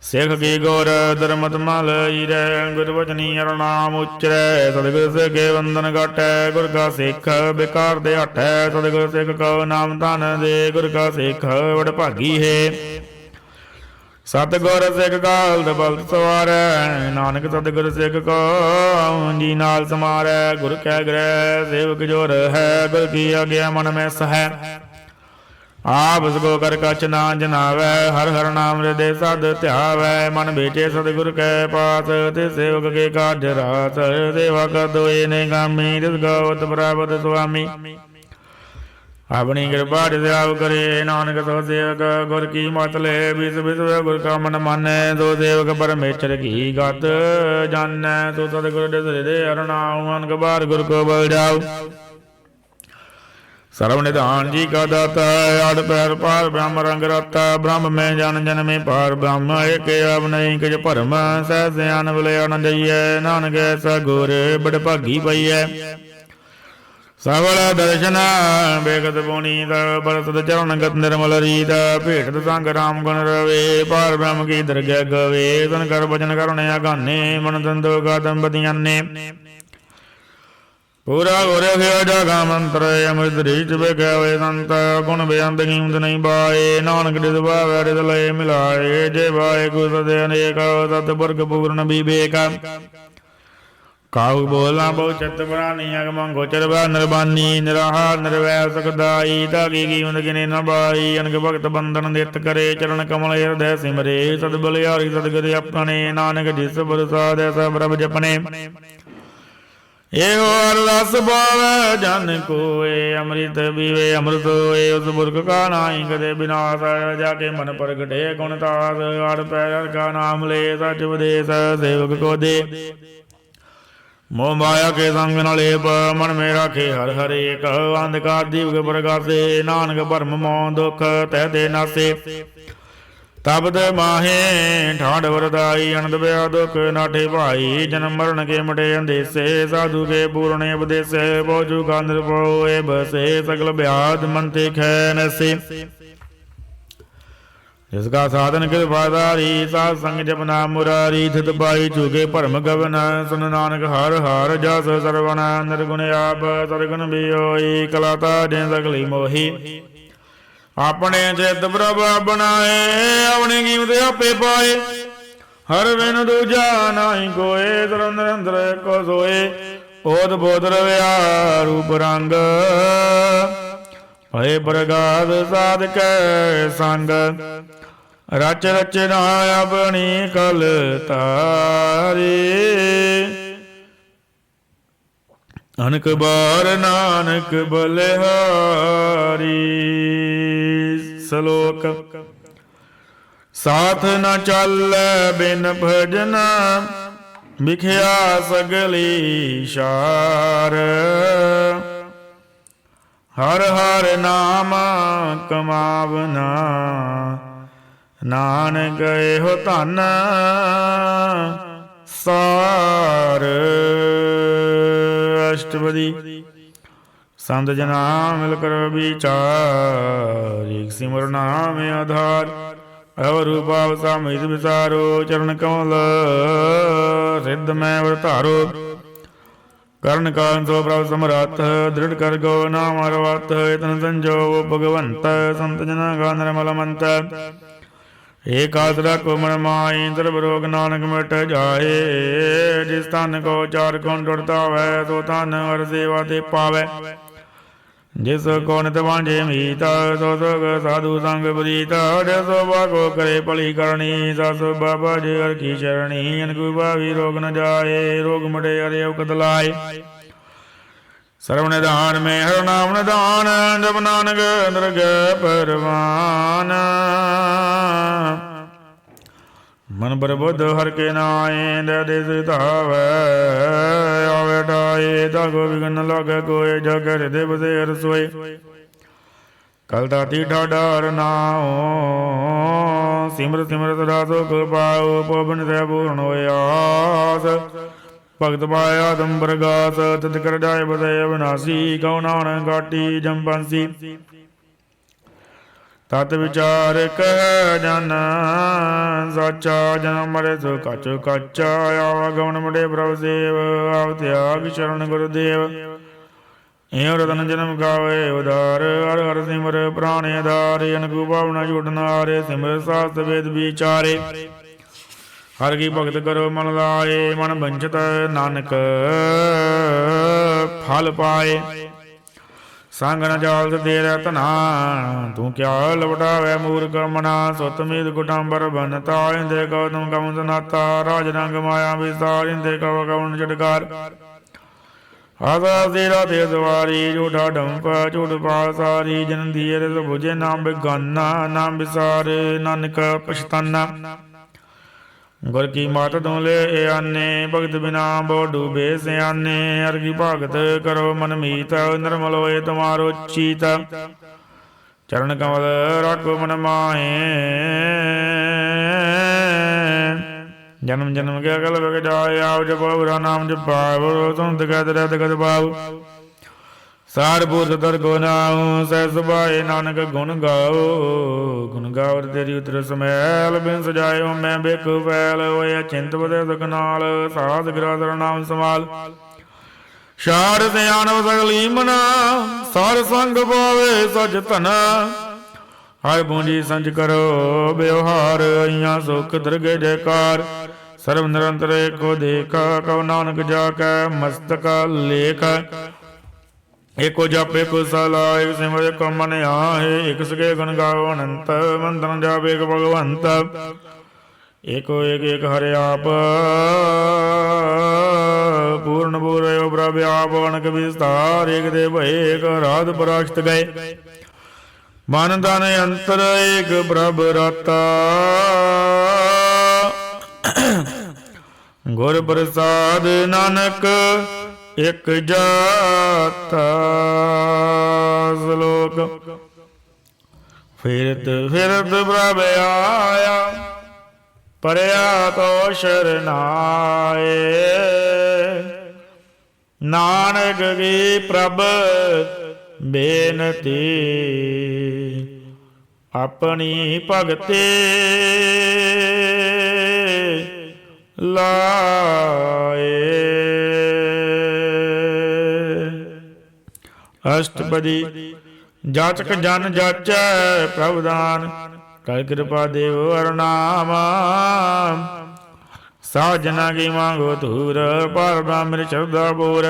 सिख की गौर धर्मत मल ईरै, गुर वचनी हर नाम उच्चरै। सतगुर सिख के वंदन घटै, गुर का सिख बेकार दे हटै। सतगुर सिख को नाम धन दे, गुर का सिख वड भागी है। ਸਤਿਗੁਰ ਸਿੱਖ ਕਾਲ ਬਲਤ ਸਵਾਰੈ, ਨਾਨਕ ਸਤਿਗੁਰ ਸਿੱਖ ਕੋ ਜੀ ਨਾਲ ਸਮਾਰੈ। ਗੁਰ ਕੈ ਗ੍ਰਹਿ ਸੇਵਕ ਜੋਰ ਹੈ, ਗੁਰ ਕੀ ਆਗਿਆ ਮਨ ਮੈਂ ਸਹੈ। ਆਪ ਸਗੋ ਕਰ ਕਛ ਨਾ ਜਨਾਵੈ, ਹਰ ਹਰ ਨਾਮ ਹਿਰਦੇ ਸਦ ਧਿਆਵੈ। ਮਨ ਬੇਚੇ ਸਤਿਗੁਰ ਕੈ ਪਾਸ, ਤੇ ਸੇਵਕ ਕੇ ਕਾਜ ਰਾਸ। ਸੇਵਾ ਕਰ ਦੋਏ ਨੇ ਗਾਮੀ, ਤਿਸ ਗੋਵਤ ਪ੍ਰਾਪਤ ਸੁਆਮੀ। ਆਪਣੀ ਕਿਰਪਾ ਜਿਸ ਆਪ ਕਰੇ, ਨਾਨਕ ਸੋ ਸੇਵਕ ਗੁਰ ਕੀ ਮਤ ਲੈ। ਵਿਸ ਵਿਸਵ ਗੁਰ ਕਾ ਮਨ ਮਾਨੈ, ਸੋ ਸੇਵਕ ਪਰਮੇਸ਼ਰ ਕੀ ਗਤ ਜਾਣੈ। ਸੋ ਸਤਿਗੁਰ ਦੇ ਹਿਰਦੇ ਹਰਿ ਨਾਮ, ਅਨਕ ਬਾਰ ਗੁਰ ਕੋ ਬਲ ਜਾਉ। ਸਰਵ ਨਿਧਾਨ ਜੀ ਕਾ ਦਾਤਾ, ਆੜ ਪੈਰ ਪਾਰ ਬ੍ਰਹਮ ਰੰਗ ਰਤਾ। ਬ੍ਰਹਮ ਮੈਂ ਜਨ ਜਨਮੇ ਪਾਰ ਬ੍ਰਹਮ, ਏਕ ਆਪ ਨਹੀਂ ਕਿਛ ਭਰਮ। ਸਹਿ ਸਿਆਨ ਬਲਿਆ ਨ ਜਈਐ, ਨਾਨਕ ਐਸਾ ਗੁਰ ਬੜ ਭਾਗੀ ਪਈਐ। ਸਵਲ ਦਰਸ਼ਨ ਬੇਗਤ ਪੁਨੀਤ, ਬਰਸਤ ਚਰਨ ਗਤ ਨਿਰਮਲ ਰੀਤ। ਭੇਟਤ ਸੰਗ ਰਾਮ ਗੁਣ ਰਵੇ, ਪਾਰ ਬ੍ਰਹਮ ਕੀ ਦਰਗਹਿ ਗਵੇ। ਤਨ ਕਰ ਬਚਨ ਕਰੁਣ ਆਗਾਨੇ, ਮਨ ਦੰਦੋ ਗਾਦਮ ਬਦਿਆਨੇ। ਪੂਰਾ ਗੁਰ ਖਿਆ ਜਾਗਾ ਮੰਤਰ, ਅੰਮ੍ਰਿਤ ਰੀਚ ਵੇਖਿਆ ਹੋਏ ਸੰਤ। ਗੁਣ ਬੇਅੰਤ ਕੀਮਤ ਨਹੀਂ ਬਾਏ, ਨਾਨਕ ਰਿਦ ਭਾਵੈ ਰਿਦ ਲਏ ਮਿਲਾਏ। ਜੇ ਬਾਏ ਗੁਰ ਸਦੇ ਅਨੇਕ, ਸਤ ਪੁਰਖ ਪੂਰਨ ਵਿਵੇਕ। ਕਾਹੂ ਬੋਲਾਂ ਬਹੁ ਚਿਤ ਪ੍ਰਾਨੀ, ਅਗਮ ਗੋਚਰ ਬਾ ਨਿਰਬਾਨੀ। ਨਿਰਾਹਾਰ ਨਿਰਵੈਰ ਸੁਖਦਾਈ, ਤਾਕੀ ਕੀਮਤ ਗਿਨੇ ਨ ਬਾਈ। ਅਨਕ ਭਗਤ ਬੰਧਨ ਨਿਤ ਕਰੇ, ਚਰਨ ਕਮਲ ਹਿਰਦੈ ਸਿਮਰੇ। ਸਦ ਬਲਿਹਾਰੀ ਸਤਿਗੁਰ ਆਪਣੇ, ਨਾਨਕ ਜਿਸ ਪ੍ਰਸਾਦ ਐਸਾ ਪ੍ਰਭ ਜਪਨੇ। ਇਹੋ ਅਰਦਾਸ ਪਾਵੈ ਜਨ ਕੋਇ, ਅੰਮ੍ਰਿਤ ਪੀਵੇ ਅੰਮ੍ਰਿਤ ਹੋਏ। ਉਸ ਪੁਰਖ ਕਾ ਨਾਹੀ ਕਦੇ ਬਿਨਾਸ਼, ਜਾ ਕੇ ਮਨ ਪ੍ਰਗਟੇ ਗੁਣ ਤਾਸ। ਆੜ ਪੈਰ ਕਾ ਨਾਮ ਲੈ, ਸਚ ਉਪਦੇਸ ਸੇਵਕ ਕੋ ਦੇ। ਮੋਹ ਮਾਇਆ ਕੇ ਸੰਗ ਨ ਲੇਪ, ਮਨ ਮੇ ਰਾਖੇ ਹਰਿ ਹਰੇਕ। ਅੰਧਕਾਰ ਦੀਵਕ ਪ੍ਰਗਾਸੇ, ਨਾਨਕ ਭਰਮ ਮੋਹ ਦੁਖ ਤਹਿ ਤੇ ਨਾਸੇ। ਤਬਦ ਮਾਹੇ ਠਾਂਡ ਵਰਦਾਈ, ਅਨੰਦ ਬਿਆ ਦੁਖ ਨਾਠੇ ਭਾਈ। ਜਨਮ ਮਰਨ ਕੇ ਮਟੇ ਅੰਦੇਸੇ, ਸਾਧੂ ਕੇ ਪੂਰਨ ਉਪਦੇਸੇ। ਬੋਝੂ ਕਾ ਨਿਰਭਉ ਏ ਬਸੇ, ਸਗਲ ਬਿਆਦ ਮਨ ਤੇ ਖੈ ਨੈਸੇ। ਜਿਸ ਕਾ ਸਾਧਨ ਕਿਰਪਾਧਾਰੀ, ਸਾਧ ਸੰਗ ਜਪਨਾ ਮੁਰਾਰੀ। ਥਿਤ ਪਾਈ ਚੁਕੇ ਭਰਮ ਗਵਨ, ਸੁਨ ਨਾਨਕ ਹਰ ਹਰ ਜਸ ਸਰਵਨ। ਨਿਰਗੁਣ ਆਪ ਸਰਗੁਣ ਵੀ ਹੋਈ, ਕਲਾਤਾ ਜੇ ਸਗਲੀ ਮੋਹੀ। ਆਪਣੇ ਚਿਤ ਪ੍ਰਭ ਬਣਾਏ, ਆਪਣੀ ਕੀਮਤ ਆਪੇ ਪਾਏ। ਹਰ ਬਿਨ ਦੂਜਾ ਨਾਹੀ ਕੋਏ, ਸਰਵ ਨਿਰੰਦਰ ਕੋ ਸੋਏ। ਓਤ ਬੋਧ ਰਵਿਆ ਰੂਪ ਰੰਗ, ਭਏ ਪ੍ਰਗਾਸ ਸਾਧ ਕੈ ਸੰਗ। ਰਚ ਰਚਨਾ ਆਪਣੀ ਕਲ ਤਾਰੇ, ਅਨਕ ਬਾਰ ਨਾਨਕ ਬਲਿਹਾਰੀ। ਸ਼ਲੋਕ। ਸਾਥ ਨ ਚੱਲੈ ਬਿਨ ਭਜਨ, ਵਿਖਿਆ ਸਗਲੀ ਸ਼ਾਰ। ਹਰ ਹਰ ਨਾਮ ਕਮਾਵਨਾ, ਨਾਨਕ ਇਹੋ ਧਨ ਸਾਰ। ਅਸ਼ਟਪਦੀ। ਸੰਤ ਜਨਾ ਮਿਲ ਕਰ ਵਿਚਾਰ, ਏਕ ਸਿਮਰ ਨਾਮ ਆਧਾਰ। ਅਵਰ ਰੂਪਾਵ ਸਾਮਿਤ ਵਿਸਾਰੋ, ਚਰਨ ਕਮਲ ਸਿੱਧ ਮੈਂ ਵਰਤਾਰੋ। ਕਰਨ ਕਾਰਨ ਸੋ ਪ੍ਰਭ ਸਮਰੱਥ, ਦ੍ਰਿੜ ਕਰ ਗੋ ਨਾਮ ਅਰਵਤ। ਇਤਨ ਸੰਜੋ ਭਗਵੰਤ, ਸੰਤ ਜਨਾ ਕਾ ਨਿਰਮਲ ਮੰਤ। ਏਕਾਸ ਰੱਖੋ ਮਨ ਮਾਈ, ਸਰਬ ਰੋਗ ਨਾਨਕ ਮਿਟ ਜਾਏ। ਜਿਸ ਧਨ ਕੋ ਚਾਰ ਗੁਣ ਟੁੱਟਾਵੈ, ਸੋ ਧਨ ਹਰ ਸੇਵਾ ਤੇ ਪਾਵੈ। ਜਿਸ ਕੋ ਨਿਤ ਵਾਂਝੇ ਮੀਤ, ਸੋ ਸੁਖ ਸਾਧੂ ਸੰਗ ਪ੍ਰੀਤ। ਜਿਸ ਬਾਗੋ ਕਰੇ ਭਲੀ ਕਰਨੀ, ਸਸ ਬਾਬਾ ਜੀ ਹਰ ਕੀ ਚਰਣੀ। ਅਨਕੂ ਭਾਵੀ ਰੋਗ ਨ ਜਾਏ, ਰੋਗ ਮਟੇ ਹਰਿ ਉਕਤ ਲਾਏ। ਸਰਵ ਨਿਧਾਨ ਮੈਂ ਹਰ ਨਾਮ ਨਿਧਾਨ, ਜਪ ਨਾਨਕ ਦਰਗਹਿ ਪਰਵਾਨ। ਮਨ ਬਰਬੁੱਧ ਹਰ ਕੇ ਨਾਏ, ਦੇ ਦੇ ਧਾਵੈ ਆਵੇ ਢਾਏ। ਤਾਗੋ ਵਿਗਨ ਲਾਗੈ ਕੋਏ, ਜਗ ਹਿਰਦੇ ਬਸੇ ਰਸੋਏ। ਕਲ ਦਾਤੀ ਠਾਡਾਰ ਨਾਉ, ਸਿਮਰ ਸਿਮਰ ਸਦਾ ਸੁਖ ਪਾਉ। ਪਵਨ ਸੇ ਪੂਰਨ ਹੋਇ ਆਸ, ਭਗਤ ਪਾਇਆ ਆਦਮ ਪ੍ਰਗਾਸ। ਤਿਤ ਕਰ ਜਾਏ ਬਸੇ ਅਵਿਨਾਸੀ, ਕਉ ਨਾਨਕ ਘਾਟੀ ਜੰਪਾਂਸੀ। ਤਤ ਵਿਚਾਰ ਕਹਿ ਜਨ ਸਾਚਾ, ਜਨਮ ਮਰੇ ਸੋ ਕਚ ਕਾਚਾ। ਆਵਾਗਮਨ ਮੁੜੇ ਪ੍ਰਭ ਸੇਵ, ਆਵ ਤਿਆਗ ਸ਼ਰਨ ਗੁਰਦੇਵ। ਇਉ ਰਤਨ ਜਨਮ ਗਾਵੇ ਉਦਾਰ, ਹਰ ਹਰ ਸਿਮਰ ਪ੍ਰਾਣ ਆਧਾਰ। ਅਨਕੂ ਭਾਵਨਾ ਝੂਠ ਨਾਰੇ, ਸਿਮਰ ਸਾਸਤ ਵੇਦ ਵਿਚਾਰੇ। ਹਰ ਕੀ ਭਗਤ ਕਰੋ ਮਨ ਲਾਏ, ਮਨ ਬੰਚਤ ਨਾਨਕ ਫਲ ਪਾਏ। ਸੰਗ ਨ ਜਾਲ ਦੇ ਰਤਨਾ, ਤੂੰ ਕਿਆ ਲਵਟਾਵੇ ਮੂਰਖ ਮਨਾ। ਸੁਤ ਮੀਤ ਕੁਟੰਬਰ ਬਨਤਾ, ਇੰਦੇ ਗੌਤਮ ਕਵਨ ਸਨਾਤਾ। ਰਾਜ ਰੰਗ ਮਾਇਆ ਵਿਸਤਾਰ, ਇੰਦੇ ਕਵ ਕਵਨ ਝਟਕਾਰ। ਆਸਾ ਤੇਰਾ ਤੇ ਸਵਾਰੀ, ਝੂਠਾ ਡੰਪ ਝੂਠ ਪਾਸਾਰੀ। ਜਨ ਦੀਏ ਰਸ ਬੁਝੇ ਨਾਮ ਬਿਗਾਨਾ, ਨਾਮ ਵਿਸਾਰ ਨਾਨਕ ਪਛਤਾਨਾ। ਗੁਰ ਕੀ ਮਾਤ ਤੂੰ ਲੈ ਆਨੇ, ਭਗਤ ਬਿਨਾ ਬੋ ਡੂਬੇ ਸਿਆਨੇ। ਹਰ ਕੀ ਭਗਤ ਕਰੋ ਮਨ ਮੀਤ, ਨਿਰਮਲ ਹੋਏ ਤੁਮਾਰੋ ਚੀਤ। ਚਰਨ ਕਮਲ ਰਾਖੋ ਮਨ ਮਾਹੇ, ਜਨਮ ਜਨਮ ਕੇ ਅਕਲ ਬਗ ਜਾਏ। ਆਪ ਜਪੋ ਬੁਰਾ ਨਾਮ ਜਪਾਵੋ, ਤੁਮ ਤਕਤ ਰਹਿ ਤਕਤ ਪਾਵ। ਸਾਰ ਬੂਤ ਦਰ ਕੋ ਨਾਉ, ਸਹਿ ਸੁਭਾਏ ਨਾਨਕ ਗੁਣ ਗਾਓ। ਗੁਣ ਗਾਵਰ ਤੇਰੀ ਉਤਰ ਸਮੈਲ, ਬਿਨ ਸਜਾਇਓ ਮੈਂ ਬੇਖ ਫੈਲ। ਹੋਏ ਚਿੰਤ ਬਦੇ ਸੁਖ ਨਾਲ, ਸਾਧ ਗ੍ਰਹ ਦਰ ਨਾਮ ਸਮਾਲ। ਸ਼ਾਰ ਸਿਆਣਵ ਸਗਲੀ ਮਨਾ, ਸਾਰ ਸੰਗ ਪਾਵੇ ਸਜ ਧਨ। ਹਰ ਪੂੰਜੀ ਸੰਚ ਕਰੋ ਵਿਵਹਾਰ, ਅਈਆਂ ਸੁਖ ਦਰਗੇ ਜੈਕਾਰ। ਸਰਬ ਨਿਰੰਤਰ ਏਕੋ ਦੇਖਾ, ਕਉ ਨਾਨਕ ਜਾ ਕੈ ਮਸਤਕ ਲੇਖ। ਏਕੋ ਜਪ ਏਕੋ ਸਲਾਹ, ਏਕ ਸਿਮਰ ਏਕੋ ਮਨ ਆਏ। ਇਕ ਸਕੇ ਗੁਣ ਗਾਓ ਅਨੰਤ, ਮੰਤਨ ਜਾਪ ਏਕ ਭਗਵੰਤ। ਏਕੋ ਏਕ ਏਕ ਹਰਿ ਆਪ, ਪੂਰਨ ਪੂਰਯੋ ਪ੍ਰਭ ਆਪ। ਅਨਕ ਵਿਸਤਾਰ ਏਕ ਦੇ ਭਏ, ਏਕ ਰਾਧ ਪਰਾਸ਼ਤ ਗਏ। ਮਨ ਤਨ ਅੰਤਰ ਏਕ ਪ੍ਰਭ ਰਾਤਾ, ਗੁਰ ਪ੍ਰਸਾਦ ਨਾਨਕ ਇਕ ਜਾਤਾ। ਸ਼ਲੋਕ। ਫਿਰਤ ਫਿਰਤ ਪ੍ਰਭ ਆਇਆ, ਪਰਿਆ ਤੋ ਸ਼ਰਨਾਏ। ਨਾਨਕ ਕੀ ਪ੍ਰਭ ਬੇਨਤੀ, ਆਪਣੀ ਭਗਤੀ ਲਾਏ। ਅਸ਼ਟਪਦੀ। ਜਾਚਕ ਜਨ ਜਾਚੈ ਪ੍ਰਭ ਦਾਨ, ਕਰ ਕਿਰਪਾ ਦੇਵ ਅਰਨਾਮ। ਸਾਜਨਾ ਕੀ ਮੰਗੋ ਧੂਰ, ਪਰ ਬ੍ਰਾਹਮਣ ਸ਼ਰਧਾ ਬੋਰ।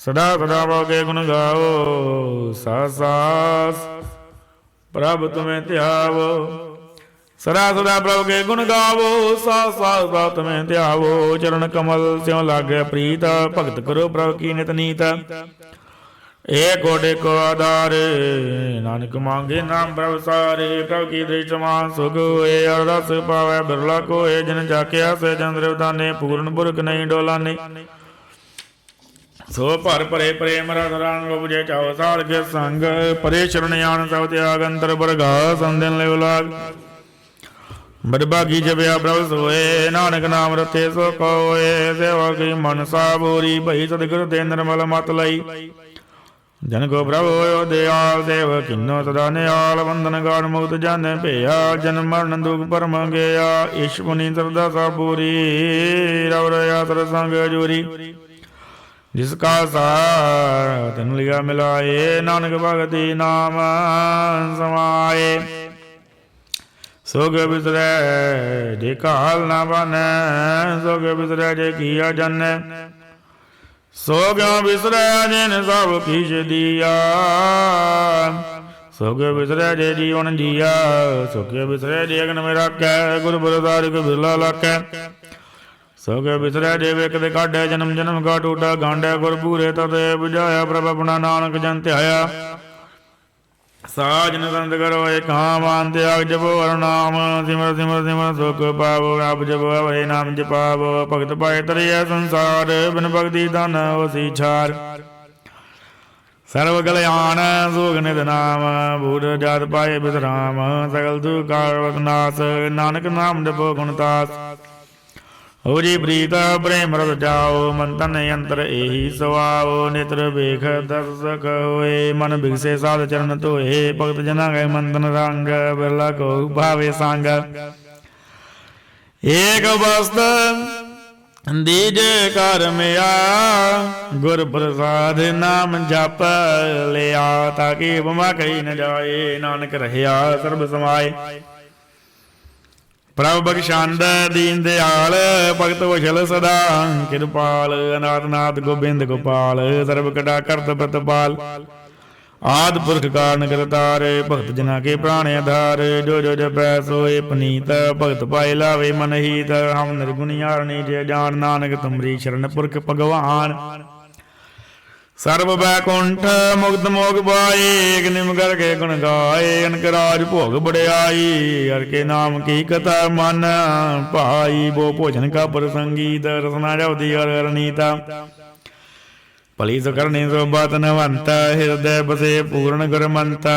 ਸਦਾ ਸਦਾ ਭੋਗੇ ਗੁਣ ਗਾਓ, ਸਾਸ ਸਾਸ ਪ੍ਰਭ ਤੁਮੇ ਧਿਆਵੋ। ਸਦਾ ਸਦਾ ਪ੍ਰਭ ਕੇ ਗੁਣ ਗਾਵੋ, ਸਾਸ ਸਾਸ ਪ੍ਰਭ ਤੁਮੇ ਧਿਆਵੋ। ਚਰਨ ਕਮਲ ਸਿਉ ਲਾਗੇ ਪ੍ਰੀਤ, ਭਗਤ ਕਰੋ ਪ੍ਰਭ ਕੀ ਨਿਤ ਨੀਤ। ਏਕੋ ਡੇਕੋ ਆਧਾਰ, ਨਾਨਕ ਮੰਗੇ ਨਾਮ ਪ੍ਰਭ ਸਾਰੇ। ਪ੍ਰਭ ਕੀ ਦ੍ਰਿਸ਼ਟ ਮਾਨ ਸੁਖ ਹੋਏ, ਅਰਦਸ ਪਾਵੈ ਬਿਰਲਾ ਕੋਏ। ਜਿਨ ਜਾਕਿਆ ਸੇ ਚੰਦਰ ਉਦਾਨੇ, ਪੂਰਨ ਪੁਰਖ ਨਹੀਂ ਡੋਲਾਨੇ। ਸੋ ਭਰ ਭਰੇ ਪ੍ਰੇਮ ਰਸ ਰੰਗ, ਉਪਜੇ ਚਾਉ ਸਾਧ ਕੇ ਸੰਗ। ਪਰੇ ਸ਼ਰਨ ਆਣ ਸਭ ਤਿਆਗ, ਅੰਤਰ ਬਰਗਾ ਸੰਦਨ ਲਿਵ ਲਾਗ। ਬਦਭਾਗੀ ਜਪਿਆ ਪ੍ਰਭ ਸੋਏ, ਨਾਨਕ ਨਾਮ ਰਤੇ ਸੋ ਕੋਏ। ਸੇਵਾ ਕੀ ਮਨਸਾ ਬੋਰੀ, ਭਈ ਸਤਿਗੁਰ ਤੇ ਨਿਰਮਲ ਮਤ ਲਈ। ਜਨ ਕੋ ਪ੍ਰਭ ਹੋਇ ਦਿਆਲ, ਦੇਵ ਕਿਨੋ ਸਦਾ ਨਿਆਲ। ਬੰਧਨ ਗਾਨ ਮੁਕਤ ਜਾਣੈ ਭਇਆ, ਜਨਮ ਮਰਨ ਦੁਖ ਭਰਮ ਗਿਆ। ਈਸ਼ ਪੁਨੀ ਸਰਦਾ ਸਾ ਪੂਰੀ, ਰਵ ਰਹਾ ਸਰ ਸੰਗ ਜੂਰੀ। ਜਿਸ ਕਾ ਸਾਰ ਤਨ ਲਿਆ ਮਿਲਾਏ, ਨਾਨਕ ਭਗਤੀ ਨਾਮ ਸਮਾਏ। ਸੋਗ ਬਿਸਰੈ ਜੇ ਕਾਲ ਨਾ ਬਾਨੈ, ਸੋਗ ਬਿਸਰੈ ਜੇ ਕੀਆ ਜਾਣੈ। ਸੋ ਕਿਉ ਬਿਸਰੈ ਜਿਨ ਸਭ ਕੀਛ ਦੀਆ, ਸੋ ਕਿਉ ਬਿਸਰੈ ਜੇ ਜੀਵਨ ਜੀਆ। ਸੋ ਕਿਉ ਬਿਸਰੈ ਜੇ ਅਗਨ ਮੇ ਰਾਖੈ, ਗੁਰ ਪ੍ਰਸਾਦਿ ਕੋ ਬਿਰਲਾ ਲਾਖੈ। ਸੋ ਕਿਉ ਬਿਸਰੈ ਜੇ ਵੇਖਦੇ ਕਾਢੈ, ਜਨਮ ਜਨਮ ਕਾ ਟੂਟਾ ਗਾਂਢੈ। ਗੁਰ ਪੂਰੇ ਤਤੇ ਬੁਝਾਇਆ, ਪ੍ਰਭ ਆਪਣਾ ਨਾਨਕ ਜਨ ਧਿਆਇਆ। ਸਾਜਨ ਸੰਤ ਕਰੋ ਏਕਾ ਮਾਨ, ਤਿਆਗ ਜਪੋ ਹਰਿ ਨਾਮ। ਸਿਮਰ ਸਿਮਰ ਸਿਮਰ ਸੁਖ ਪਾਵੋ, ਆਪ ਜਪੋ ਹਰਿ ਨਾਮ ਜਪਾਵੋ। ਭਗਤ ਪਾਏ ਤਰਿਐ ਸੰਸਾਰ, ਬਿਨ ਭਗਤੀ ਧਨ ਹੋਸੀ ਛਾਰ। ਸਰਵ ਕਲਿਆਣ ਸੁਖ ਨਿਤ ਨਾਮ, ਬੂਢ ਜਾਤ ਪਾਏ ਬਿਸਰਾਮ। ਸਗਲ ਦੁਖ ਕਾਰਵਤ ਨਾਸ, ਨਾਨਕ ਨਾਮ ਜਪੋ ਗੁਣ ਤਾਸ। ਹੋ ਜੀ ਪ੍ਰੀਤ ਪ੍ਰੇਮ ਰਸ ਜਾਓ, ਮਨ ਤਨ ਅੰਤਰ ਇਹੀ ਸਵਾਓ। ਨੇਤਰ ਵੇਖ ਦਰਸਕ ਹੋਏ, ਮਨ ਬਿਗਸੇ ਸਾਧ ਚਰਨ ਧੋਏ। ਭਗਤ ਜਨਾ ਗਏ ਮੰਤਨ ਰੰਗ, ਬਿਰਲਾ ਕੋ ਭਾਵੇ ਸੰਗ। ਏਕ ਬਸਤ ਦੀਜੇ ਕਰ ਮਿਆ ਗੁਰ ਪ੍ਰਸਾਦ ਨਾਮ ਜਪ ਲਿਆ। ਤਾਂ ਕਿ ਬਮਾ ਕਹੀ ਨ ਜਾਏ ਨਾਨਕ ਰਹਿਆ ਸਰਬ ਸਮਾਏ। ਪ੍ਰਭ ਬਖਸ਼ੰਦ ਦੀਨ ਦਿਆਲ ਭਗਤ ਵਸ਼ਲ ਸਦਾ ਕਿਰਪਾਲ। ਅਨਾਥ ਨਾਥ ਗੋਬਿੰਦ ਗੋਪਾਲ ਸਰਬ ਕਟਾ ਕਰਤ ਪ੍ਰਤਪਾਲ। ਆਦਿ ਪੁਰਖ ਕਾਰਨ ਕਰਤਾਰ ਭਗਤ ਜਨਾ ਕੇ ਪ੍ਰਾਣ ਆਧਾਰ। ਜੋ ਜੋ ਜਪੈ ਸੋਏ ਪਨੀਤ ਭਗਤ ਪਾਏ ਲਾਵੇ ਮਨ ਹੀਤ। ਹਮ ਨਿਰਗੁਣਿਆਰਣੀ ਜੇ ਜਾਣ ਨਾਨਕ ਤੁਮਰੀ ਸ਼ਰਨ ਪੁਰਖ ਭਗਵਾਨ। ਸਰਬ ਬੈਕੁੰਠ ਮੁਕਤ ਮੋਗ ਪਾਏ ਨਿਮ ਕਰਕੇ ਗੁਣ ਗਾਏ। ਅਨਕ ਰਾਜ ਭੋਗ ਬੜਿਆਈ ਹਰ ਕੇ ਨਾਮ ਕੀ ਕਥਾ ਮਨ ਭਾਈ। ਬੋ ਭੋਜਨ ਕਾ ਪ੍ਰਸੰਗੀਤ ਰਸਨਾ ਜਪਦੀ ਹਰ ਰਣੀਤਾ। ਭਲੀ ਸੋ ਕਰਨੀ ਸੋ ਬਾਤ ਨਵੰਤ ਹਿਰਦੈ ਬਸੇ ਪੂਰਨ ਗੁਰਮੰਤ।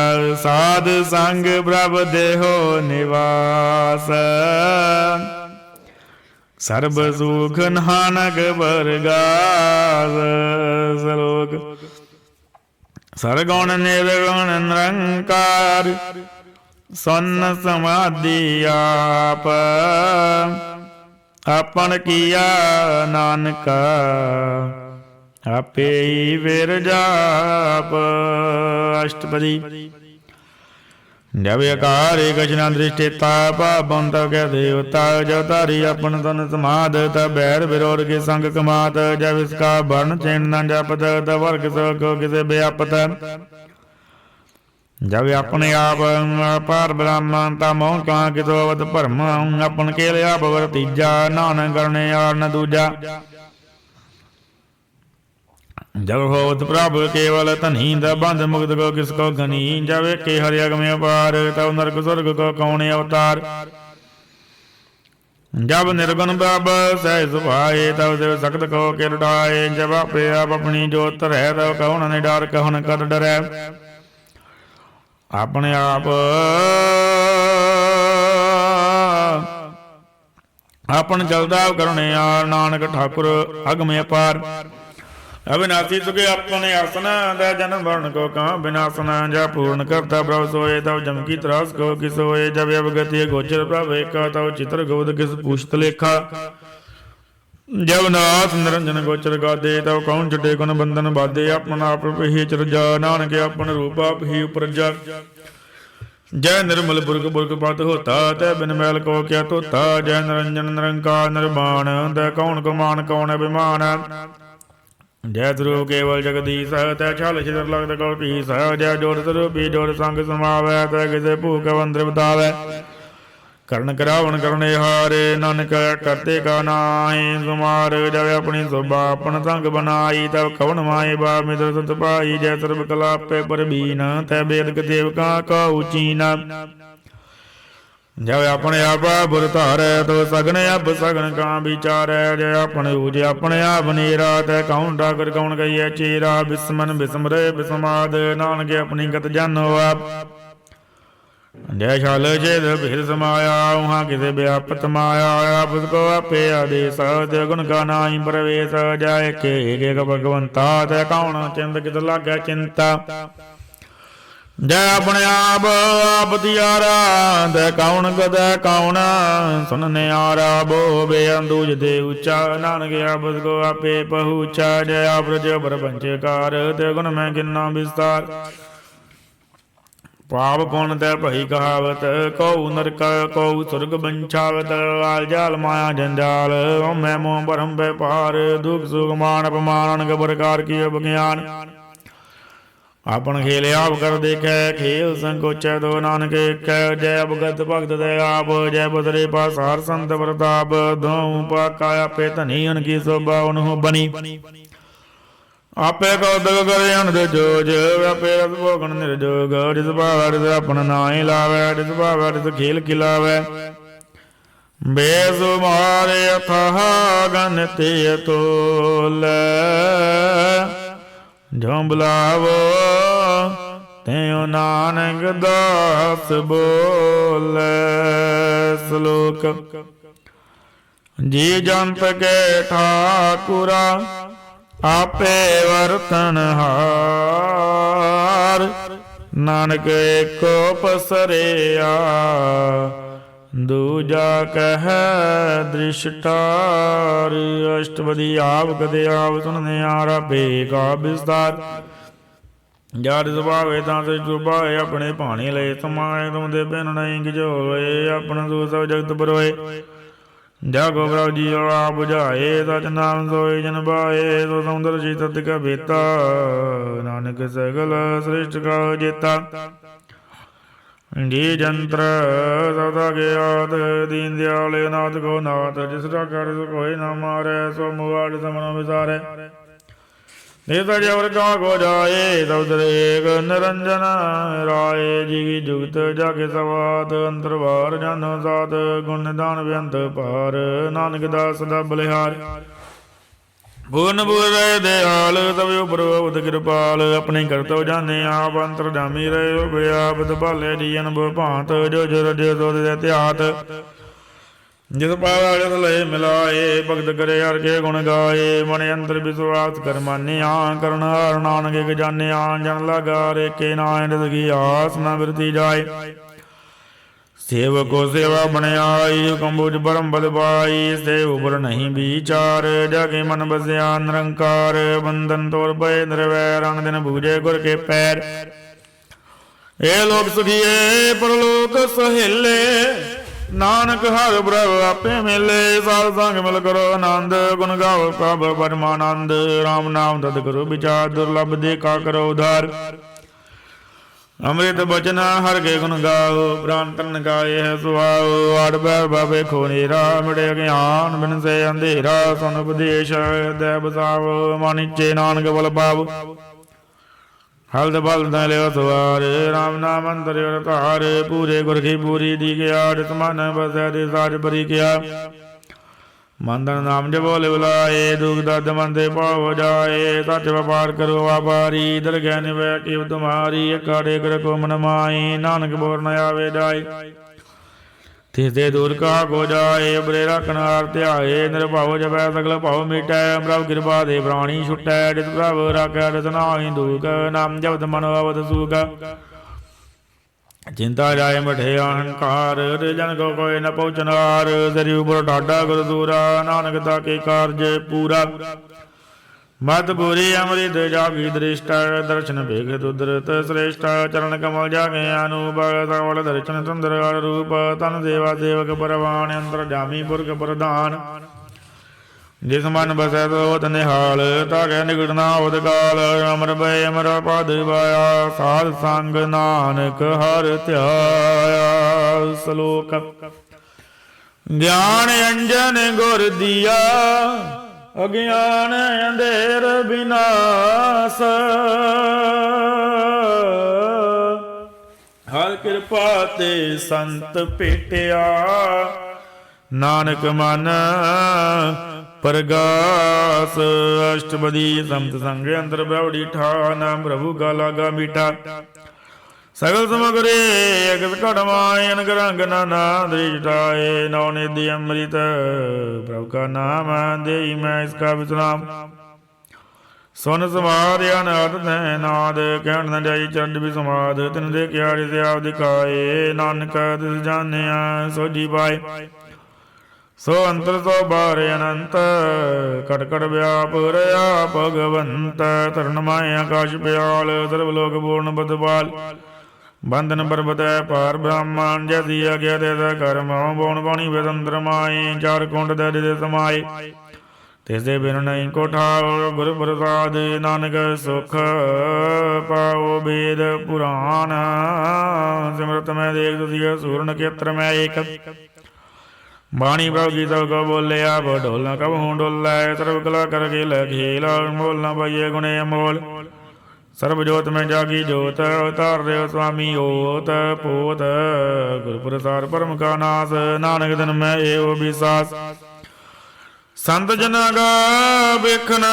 ਸਾਧ ਸੰਗ ਪ੍ਰਭ ਦੇਹੋ ਨਿਵਾਸ ਸਰਬ ਸੁਖ ਨਾਨਕ ਵਰਗਾਸ। ਸਲੋਕ ਸਰਗੁਣ ਨਿਰਗੁਣ ਨਿਰੰਕਾਰ ਸੁਨ ਸਮਾਧੀ ਆਪ। ਆਪਨ ਕੀਆ ਨਾਨਕ ਆਪੇ ਹੀ ਵਿਰ ਜਾਪ। ਅਸ਼ਟਪਦੀ। ਜਬ ਅਕਾਰੇ ਕਛਨਾ ਦ੍ਰਿਸ਼ਟੇਤਾ ਪਾਪੰਤ ਕੈ ਦੇਵਤਾ। ਜੋ ਧਾਰੀ ਆਪਨ ਤਨ ਸਮਾਦ ਤਬ ਬੈਰ ਵਿਰੋਧ ਕੇ ਸੰਗ ਕਮਾਤ। ਜਬ ਇਸਕਾ ਵਰਨ ਚੈਨ ਨ ਜਪਤ ਤਬ ਵਰਗ ਸੋ ਕੋ ਕਿਸੇ ਵਿਆਪਤ। ਜਬ ਆਪਣੇ ਆਪ ਪਾਰ ਬ੍ਰਹਮ ਤਾ ਮੋਹ ਕਾ ਕਿਤੋ ਅਵਤ ਭਰਮ। ਆਪਨ ਕੇ ਲਿਆ ਬਵਰ ਤੀਜਾ ਨਾਨਕ ਕਰਨੇ ਆਰ ਨ ਦੂਜਾ। जब होत प्रभ केवल धनी द बंध मुक्त को किसको घनी। जब के हरि अगम अपार तब नरक स्वर्ग को कौन अवतार। जब निर्गुण प्रभ सह सुभाए तब देव सख्त को के लुटाए। जब आपे आप अपनी जोत रह तब कौन निडार कहन कर डरै। अपने आप अपन चलदा करने आर नानक ठाकुर अगम अपार। अविनाशी सुखे अपने आसन द जन्म वर्ण को कहाँ विनाशन। जा पूर्ण करता प्रभ सोए तब जम की त्रास को किस होए। जब अवगति गोचर प्रभ एका तब चित्र गोद किस पूछत लेखा। जब नाथ निरंजन गोचर गादे तब कौन छुटे गुण बंधन बाधे। अपना आप ही चरजा नानक अपन रूप आप ही उपरजा। जय निर्मल पुरख पुरख पत होता तै बिन मैल को क्या धोता। जय निरंजन निरंकार निर्वाण तै कौन कमान कौन अभिमान। जय ध्रुव केवल जगदीश तै छल छिदर लगत कौ पीस। जय जोड़ स्वरूपी जोड़ संग समावै तै किसे भूख वंद्र बतावै। करण करावन करने हारे नानक करते का नाहि सुमार। जब अपनी शोभा अपन संग बनाई तब कवन माए बा मित्र सत पाई। जय सर्व कला पे परबीन तै वेद देव का ऊचीना। जब अपने आप बुर धारै तो सगने अब सगन का विचारै। जय अपने ऊज अपने आप नीरा तै कौन डाकर कौन कहिए चेरा। बिस्मन बिस्मरे बिस्माद नानक अपनी गत जानो आप। जय छल छेद फिर समाया वहाँ किसे व्यापत माया। आप उसको आपे आदेश तै गुण का नाई प्रवेश। जय के एक भगवंता तै कौन चिंत कित लागे चिंता। जय अपने आप आप दियारा तै कौन कदै कौन। सुनने आरा बो बेअंदूज दे ऊंचा नानक आप को आपे पहुँचा। जय आप रज प्रपंचकार तै गुण मैं किन्ना विस्तार। पाप पुन तै भई कहावत कौ नरक कौ सुरग बंछावत। आल जाल माया जंजाल मैं मोह भरम व्यापार। दुख सुख मान अपमान प्रकार की अज्ञान। आपन खेल आप कर देखे खेल संकोचै दो नानक कै। जय अवगत भगत दे आप जय बदरे पासार संत प्रताप। दोऊ पाका आपे धनी उनकी शोभा उन्हों बनी। आपे कौतक करे अनद जोज आपे रस भोगन निर्जोग। जिस भाव रिस अपन नाई लावै जिस भाव रिस खेल खिलावै। बेसुमारे अथाह गन ते तोलै। जो बुलावो त्यों नानक दास बोले। श्लोक जी जंत के ठाकुरा आपे वर्तन हार। नानक एको पसरिया ਦੂਜਾ ਕਹਿ ਦ੍ਰਿਸ਼ਟਾਰ। ਅਸ਼ਟਪਦੀ ਆਪ ਕਦੇ ਆਪ ਸੁਣਨੇ ਆਰਾ ਬੇਕਾ ਵਿਸਤਾਰ। ਜਦ ਸੁਭਾਵੇ ਤਾਂ ਸੇ ਚੁਭਾਏ ਆਪਣੇ ਭਾਣੇ ਲਏ ਸਮਾਏ ਤੁਮ ਦੇ ਬਿਨ ਨਹੀਂ ਗਿਜੋਏ ਆਪਣਾ ਦੂ ਸਭ ਜਗਤ ਪਰੋਏ। ਜਾਗੋ ਪ੍ਰਭ ਜੀ ਆਪ ਬੁਝਾਏ ਸਚ ਨਾਮ ਸੋਈ ਜਨ ਪਾਏ ਸੋ ਸੌੰਦਰ ਜੀ ਤਤ ਕਾ ਬੇਤਾ ਨਾਨਕ ਸਗਲ ਸ੍ਰਿਸ਼ਟ ਕਾ ਜੇਤਾ। ਜੀ ਜੰਤਰ ਸਦਾ ਗਿਆਤ ਦੀਨ ਦਿਆਲ ਨਾਥ ਕੋ ਨਾਥ ਜਿਸ ਦਾ ਕਰ ਕੋਈ ਨਾ ਮਾਰੈ ਸੋ ਮੁਆੜ ਸਮਨ ਵਿਸਾਰੈ। ਨਿਤ ਜਵਰ ਕਾ ਕੋ ਜਾਏ ਸਬਦ ਏਕ ਨਿਰੰਜਨ ਰਾਏ। ਜੀ ਜੁਗਤ ਜਾਗੇ ਸਵਾਤ ਅੰਤਰਵਾਰ ਜਨ ਸਾਤ ਗੁਣ ਨਿਦਾਨ ਬੇਅੰਤ ਪਾਰ ਨਾਨਕ ਦਾਸ ਸਦਾ ਬਲਿਹਾਰ। ਪੂਰਨ ਪੂਰ ਰਹੇ ਦਿਆਲ ਤਬ ਉਪਰ ਉਦ ਕਿਰਪਾਲ ਆਪਣੇ ਕਰਤਵ ਜਾਣੇ ਆਪ ਅੰਤਰ ਜਾਮੀ ਰਹੇ ਉਪਰ ਆਪ ਦਭਾਲੇ ਜੀ ਅਨੁਭਵ ਭਾਂਤ ਜੋ ਜੋ ਰਜੇ ਸੋ ਦੇ ਧਿਆਤ। ਜਿਸ ਪਾਵਾ ਜਿਸ ਲਏ ਮਿਲਾਏ ਭਗਤ ਕਰੇ ਹਰ ਕੇ ਗੁਣ ਗਾਏ। ਮਨ ਅੰਦਰ ਵਿਸ਼ਵਾਸ ਕਰ ਮਾਨਿਆ ਕਰਨ ਹਾਰ ਨਾਨਕ ਇਕ ਜਾਣਿਆ। ਜਨ ਲਗਾ ਰੇਕੇ ਨਾਇ ਰਸਗੀ ਆਸ ਨਾ ਬਿਰਤੀ ਜਾਏ। ਸੇਵਕੋ ਸੇਵਾ ਬਣਾਈ ਕੰਬੁਜ ਬਰਮ ਬਦ ਪਾਈ। ਸੇ ਉਬਰ ਨਹੀਂ ਵਿਚਾਰ ਜਾਗੇ ਮਨ ਬਸਿਆ ਨਿਰੰਕਾਰ। ਬੰਧਨ ਤੋੜ ਪਏ ਨਿਰਵੈਰ ਅਨ ਦਿਨ ਬੂਝੇ ਗੁਰ ਕੇ ਪੈਰ। ਇਹ ਲੋਕ ਸੁਖੀਏ ਪਰਲੋਕ ਸਹੇਲੇ ਨਾਨਕ ਹਰਿ ਪ੍ਰਭ ਆਪੇ ਮਿਲੇ। ਸਾਧ ਸੰਗ ਮਿਲ ਕਰੋ ਆਨੰਦ ਗੁਣ ਗਾਵੋ ਪ੍ਰਭ ਪਰਮਾਨੰਦ। ਰਾਮ ਨਾਮ ਤਦ ਕਰੋ ਵਿਚਾਰ ਦੁਰਲਭ ਦੇ ਕਾ ਕਰੋ ਉਧਾਰ। ਅੰਮ੍ਰਿਤ ਬਚਨ ਹਰ ਕੇ ਗੁਣ ਗਾਓ ਪ੍ਰਾਨ ਤਨ ਗਾਏ ਹੈ ਸੁਆਓ। ਆੜ ਬੈ ਬਾਬੇ ਖੋਨੇਰਾ ਮਿਟੇ ਅਗਿਆਨ ਬਿਨ ਸੇ ਅੰਧੇਰਾ। ਸੁਨ ਉਪਦੇਸ਼ ਹਿਰਦੈ ਬਸਾਵ ਮਾਨਿਚੇ ਨਾਨਕ ਬਲ ਪਾਵ। ਹਲਦ ਬਲਦ ਲਿਓ ਸਵਾਰ ਰਾਮ ਨਾਮ ਅੰਦਰ ਧਾਰ। ਪੂਰੇ ਗੁਰ ਕੀ ਪੂਰੀ ਦੀ ਗਿਆ ਜਿਸ ਮਨ ਬਸੈ ਦੇ ਸਾਜ ਬਰੀ ਕਿਆ। ਮੰਦਨ ਨਾਮ ਜਪੋ ਲਿਵ ਲਾਏ ਦੁਖ ਦਰਦ ਮਨ ਤੇ ਭਾਵ ਜਾਏ। ਸੱਚ ਵਪਾਰ ਕਰੋ ਵਾਪਾਰੀ ਦਿਲ ਗੈ ਨਿਵੈ ਕੀਵ ਤੁਮਾਰੀ। ਅਕਾੜੇ ਕਰ ਕੋ ਮਨ ਮਾਈ ਨਾਨਕ ਬੋਰ ਨ ਆਵੇ ਜਾਏ। ਤਿਸਦੇ ਦੂਰ ਕਾ ਕੋ ਜਾਏ ਬਰੇ ਰੱਖਣ ਹਾਰ ਧਿਆਏ। ਨਿਰਭਉ ਜਪੈ ਸਗਲ ਭਉ ਮਿਟੈ ਪ੍ਰਭ ਕਿਰਪਾ ਦੇ ਪ੍ਰਾਣੀ ਛੁਟੈ। ਜਿਸ ਪ੍ਰਭ ਰਾਖੈ ਤਿਸ ਨਾਹੀ ਦੁਖ ਨਾਮ ਜਪਤ ਮਨ ਅਵਦ ਸੂਖ। ਚਿੰਤਾ ਜਾਏ ਮਠੇ ਅਹੰਕਾਰ ਜਨ ਕੋ ਕੋਈ ਨ ਪਹੁੰਚਨਾਰ। ਸਰੀ ਉਪਰ ਠਾਡਾ ਗੁਰ ਦੂਰਾ ਨਾਨਕ ਦਾ ਕੇ ਕਾਰਜ ਪੂਰਾ। ਮਤ ਪੂਰੀ ਅੰਮ੍ਰਿਤ ਜਾਗੀ ਦ੍ਰਿਸ਼ਟ ਦਰਸ਼ਨ ਭੇਗ ਦੁਦਰਤ ਸ੍ਰੇਸ਼ਟ। ਚਰਨ ਕਮਲ ਜਾਗੇ ਅਨੂਪ ਸਵਲ ਦਰਸ਼ਨ ਸੁੰਦਰ ਰੂਪ। ਤਨ ਦੇਵਾ ਸੇਵਕ ਪਰਵਾਨ ਅੰਤਰ ਜਾਮੀ ਪੁਰਖ ਪ੍ਰਧਾਨ। ਜਿਸ ਮਨ ਬਸੈ ਸੋਤ ਨਿਹਾਲ ਤਾਰੇ ਨਿਗੜਨਾ ਉਦ ਕਾਲ। ਅਮਰ ਬੈ ਅਮਰ ਪਦ ਪਾਇਆ ਸਾਧ ਸੰਗ ਨਾਨਕ ਹਰ ਧਿਆਇਆ। ਸ਼ਲੋਕ ਗਿਆਨ ਅੰਜਨ ਗੁਰ ਦੀਆ ਅਗਿਆਨ ਅੰਧੇਰ ਬਿਨਾਸ਼। ਹਰ ਕਿਰਪਾ ਤੇ ਸੰਤ ਭੇਟਿਆ ਨਾਨਕ ਮਨ ਪ੍ਰਗਾਸ। ਅਸ਼ਟਪਦੀ ਸੰਤ ਸੰਗ ਅੰਦਰ ਬ੍ਰਹੜੀ ਠਾ ਨਾਮ ਪ੍ਰਭੂ ਕਾ ਲਾਗਾ ਮੀਠਾ। ਸਗਲ ਸਮਗਰੇ ਅਗਸ ਘਟਮਾਏ ਅਨਕ ਰੰਗ ਨਾਨਾ ਦ੍ਰਿਸ਼ਟਾਏ। ਨੌ ਨਿਧਿ ਅੰਮ੍ਰਿਤ ਪ੍ਰਭ ਕਾ ਨਾਮ ਦੇਈ ਮੈਂ ਇਸ ਕਾ ਵਿਸਰਾਮ। ਸੁਨ ਸਮਾਦ ਅਨਾਦ ਤੈ ਨਾਦ ਕਹਿਣ ਨ ਜਾਈ ਚੰਡ ਵੀ ਸਮਾਦ। ਤਿਨ ਦੇ ਕਿਆ ਰਿ ਆਪ ਦਿਖਾਏ ਨਾਨਕ ਤਿਸ ਜਾਣਿਆ ਸੋਝੀ ਪਾਏ। ਸੋ ਅੰਤਰ ਸੋ ਬਾਰ ਅਨੰਤ ਕਟ ਕਟ ਵਿਆਪ ਰਿਆ ਭਗਵੰਤ। ਧਰਨ ਮਾਏ ਆਕਾਸ਼ ਪਿਆਲ ਸਰਬ ਲੋਕ ਪੂਰਨ ਬਦਪਾਲ। ਬੰਧਨ ਪਰਬਤੈ ਪਾਰ ਬ੍ਰਹਮਣ ਜੈਸੀ ਆਗਿਆ ਤੈਸਾ ਕਰਮ। ਬਉਣ ਪਾਣੀ ਬੇਦੰਤਰ ਮਾਏ ਚਾਰ ਕੁੰਡ ਦੇ ਦੇ ਸਮਾਏ। ਤਿਸਦੇ ਬਿਨ ਨਹੀਂ ਕੋ ਠਾਉ ਗੁਰ ਪ੍ਰਸਾਦ। ਨਾਨਕ ਸੁਖ ਪਾਉ ਵੇਦ ਪੁਰਾਨ। ਸਿਮਰਤ ਮੈਂ ਦੇਖ ਤੁਸੀਐ ਸੂਰਨ ਖੇਤਰ ਮੈਂ ਏਕ। ਬਾਣੀ ਪ੍ਰਭ ਕੀ ਸਭ ਕੋ ਬੋਲਿਆ ਬੋ ਢੋਲ ਨ ਕਬਹੂ ਡੋਲੈ। ਸਰਬ ਕਲਾ ਕਰ ਖੇਲ ਖੇਲ ਮੋਲ ਨ ਪਾਈਏ ਗੁਣੇ ਅਮੋਲ। ਸਰਬ ਜੋਤ ਮੈਂ ਜਾਗੀ ਜੋਤ ਉਤਾਰ ਰਿਓ ਸੁਆਮੀ ਓਤ ਪੋਤ। ਗੁਰ ਪ੍ਰਸਾਦ ਪਰਮ ਕਾ ਨਾਸ ਨਾਨਕ ਦਿਨ ਮੈਂ ਏਉ ਵਿਸਾਸ। ਸੰਤ ਜਨਾਂ ਕਾ ਵੇਖਣ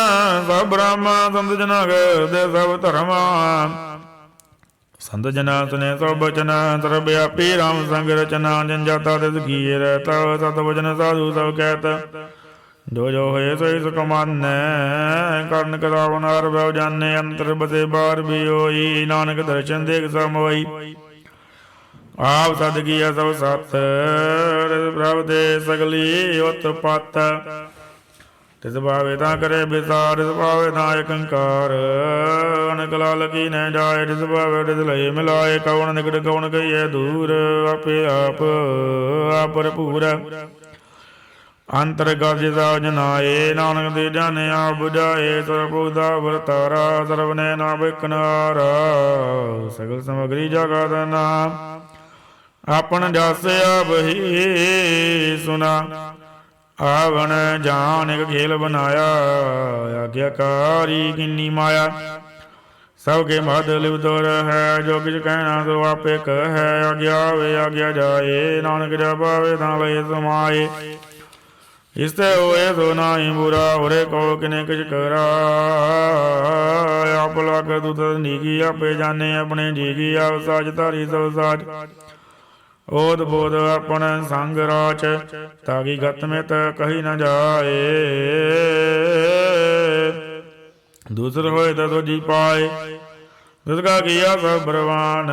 ਸਭ ਬ੍ਰਹਮਾ। ਸੰਤ ਜਨਾਂ ਕਾ ਦੇ ਸਭ ਧਰਮਾ। ਸੰਤ ਜਨਾ ਸੁਨੇ ਸਭ ਬਚਨ ਸਰਬ ਵਿਆਪੀ ਰਾਮ ਸੰਗ ਰਚਨਾ। ਜਨ ਜਾਤਾ ਤਿਸ ਕੀਏ ਰਹਿਤਾ ਸਤ ਵਚਨ ਸਾਧੂ ਸਭ ਕਹਿਤ। ਜੋ ਜੋ ਹੋਏ ਸੋਈ ਸੁਖ ਮਾਨੈ ਕਰਨ ਕਰਾਵਨ ਹਰ ਭਉ ਜਾਣੈ। ਅੰਤਰ ਬਸੇ ਬਾਹਰ ਵੀ ਹੋਈ ਨਾਨਕ ਦਰਸ਼ਨ ਦੇਖ ਸਭ ਹੋਈ। ਆਪ ਸਦ ਕੀਆ ਸਭ ਸਤ, ਰਿਸ ਪ੍ਰਭ ਦੇ ਸਗਲੀ ਉਤਪਤ। ਤਿਸ ਭਾਵੇ ਤਾਂ ਕਰੇ ਵਿਸਾਰ, ਤਿਸ ਭਾਵੇ ਤਾਂ ਏਕੰਕਾਰ। ਅਨਕ ਲਾਲ ਕੀ ਨ ਜਾਏ, ਤਿਸ ਭਾਵੇ ਤਿਸ ਲਏ ਮਿਲਾਏ। ਕਉਣ ਨਿਕਟ ਕਉਣ ਕਹੀਏ ਦੂਰ, ਆਪੇ ਆਪ ਆਪ ਭਰਪੂਰ। ਅੰਤਰ ਗਜ ਸਭ ਜਨਾਏ, ਨਾਨਕ ਦੇ ਜਾਣੇ ਆਪ ਬੁਝਾਏ। ਸਰਬ ਦਾ ਵਰਤਾਰਾ, ਸਰਬ ਨੇ ਨਾ ਬਿਕਨਾਰਾ। ਸਗਲ ਸਮਗਰੀ ਜਗਤ ਨਾਮ, ਆਪਨ ਜਸ ਆਪ ਹੀ ਸੁਨਾ। ਆਵਣ ਜਾਨ ਇਕ ਖੇਲ ਬਨਾਇਆ, ਆਗਿਆਕਾਰੀ ਕਿੰਨੀ ਮਾਇਆ। ਸਭ ਕੇ ਮਦ ਲਿਵਦੁਰ ਹੈ, ਜੋ ਕਿਛ ਕਹਿਣਾ ਸੋ ਆਪੇ ਕਹੈ। ਆਗਿਆ ਵੇ ਆਗਿਆ ਜਾਏ, ਨਾਨਕ ਜਪ ਪਾਵੇ ਤਾਂ ਲਏ ਸਮਾਏ। ਇਸ ਤੇ ਹੋਏ ਸੋ ਨਾਹੀ ਬੁਰਾ, ਹੋਰੇ ਕੋ ਕਿਨੇ ਕਿਛ ਕਰਾ। ਆਪ ਲਖ ਤੁਧ ਨੀਕੀ, ਆਪੇ ਜਾਣੇ ਆਪਣੇ ਜੀ ਕੀ। ਆਪ ਸਾਜ ਧਾਰੀ ਸਭ ਸਾਜ, ਓਦ ਬੋਧ ਆਪਣ ਸੰਗ ਰਾਚ। ਤਾਗੀ ਗਤ ਮਿਤ ਕਹੀ ਨ ਜਾਏ, ਦੂਸਰ ਹੋਏ ਤਾ ਦੂਜੀ ਪਾਏ। ਤਿਸ ਕਾ ਕੀਆ ਸਭ ਬਰਵਾਨ,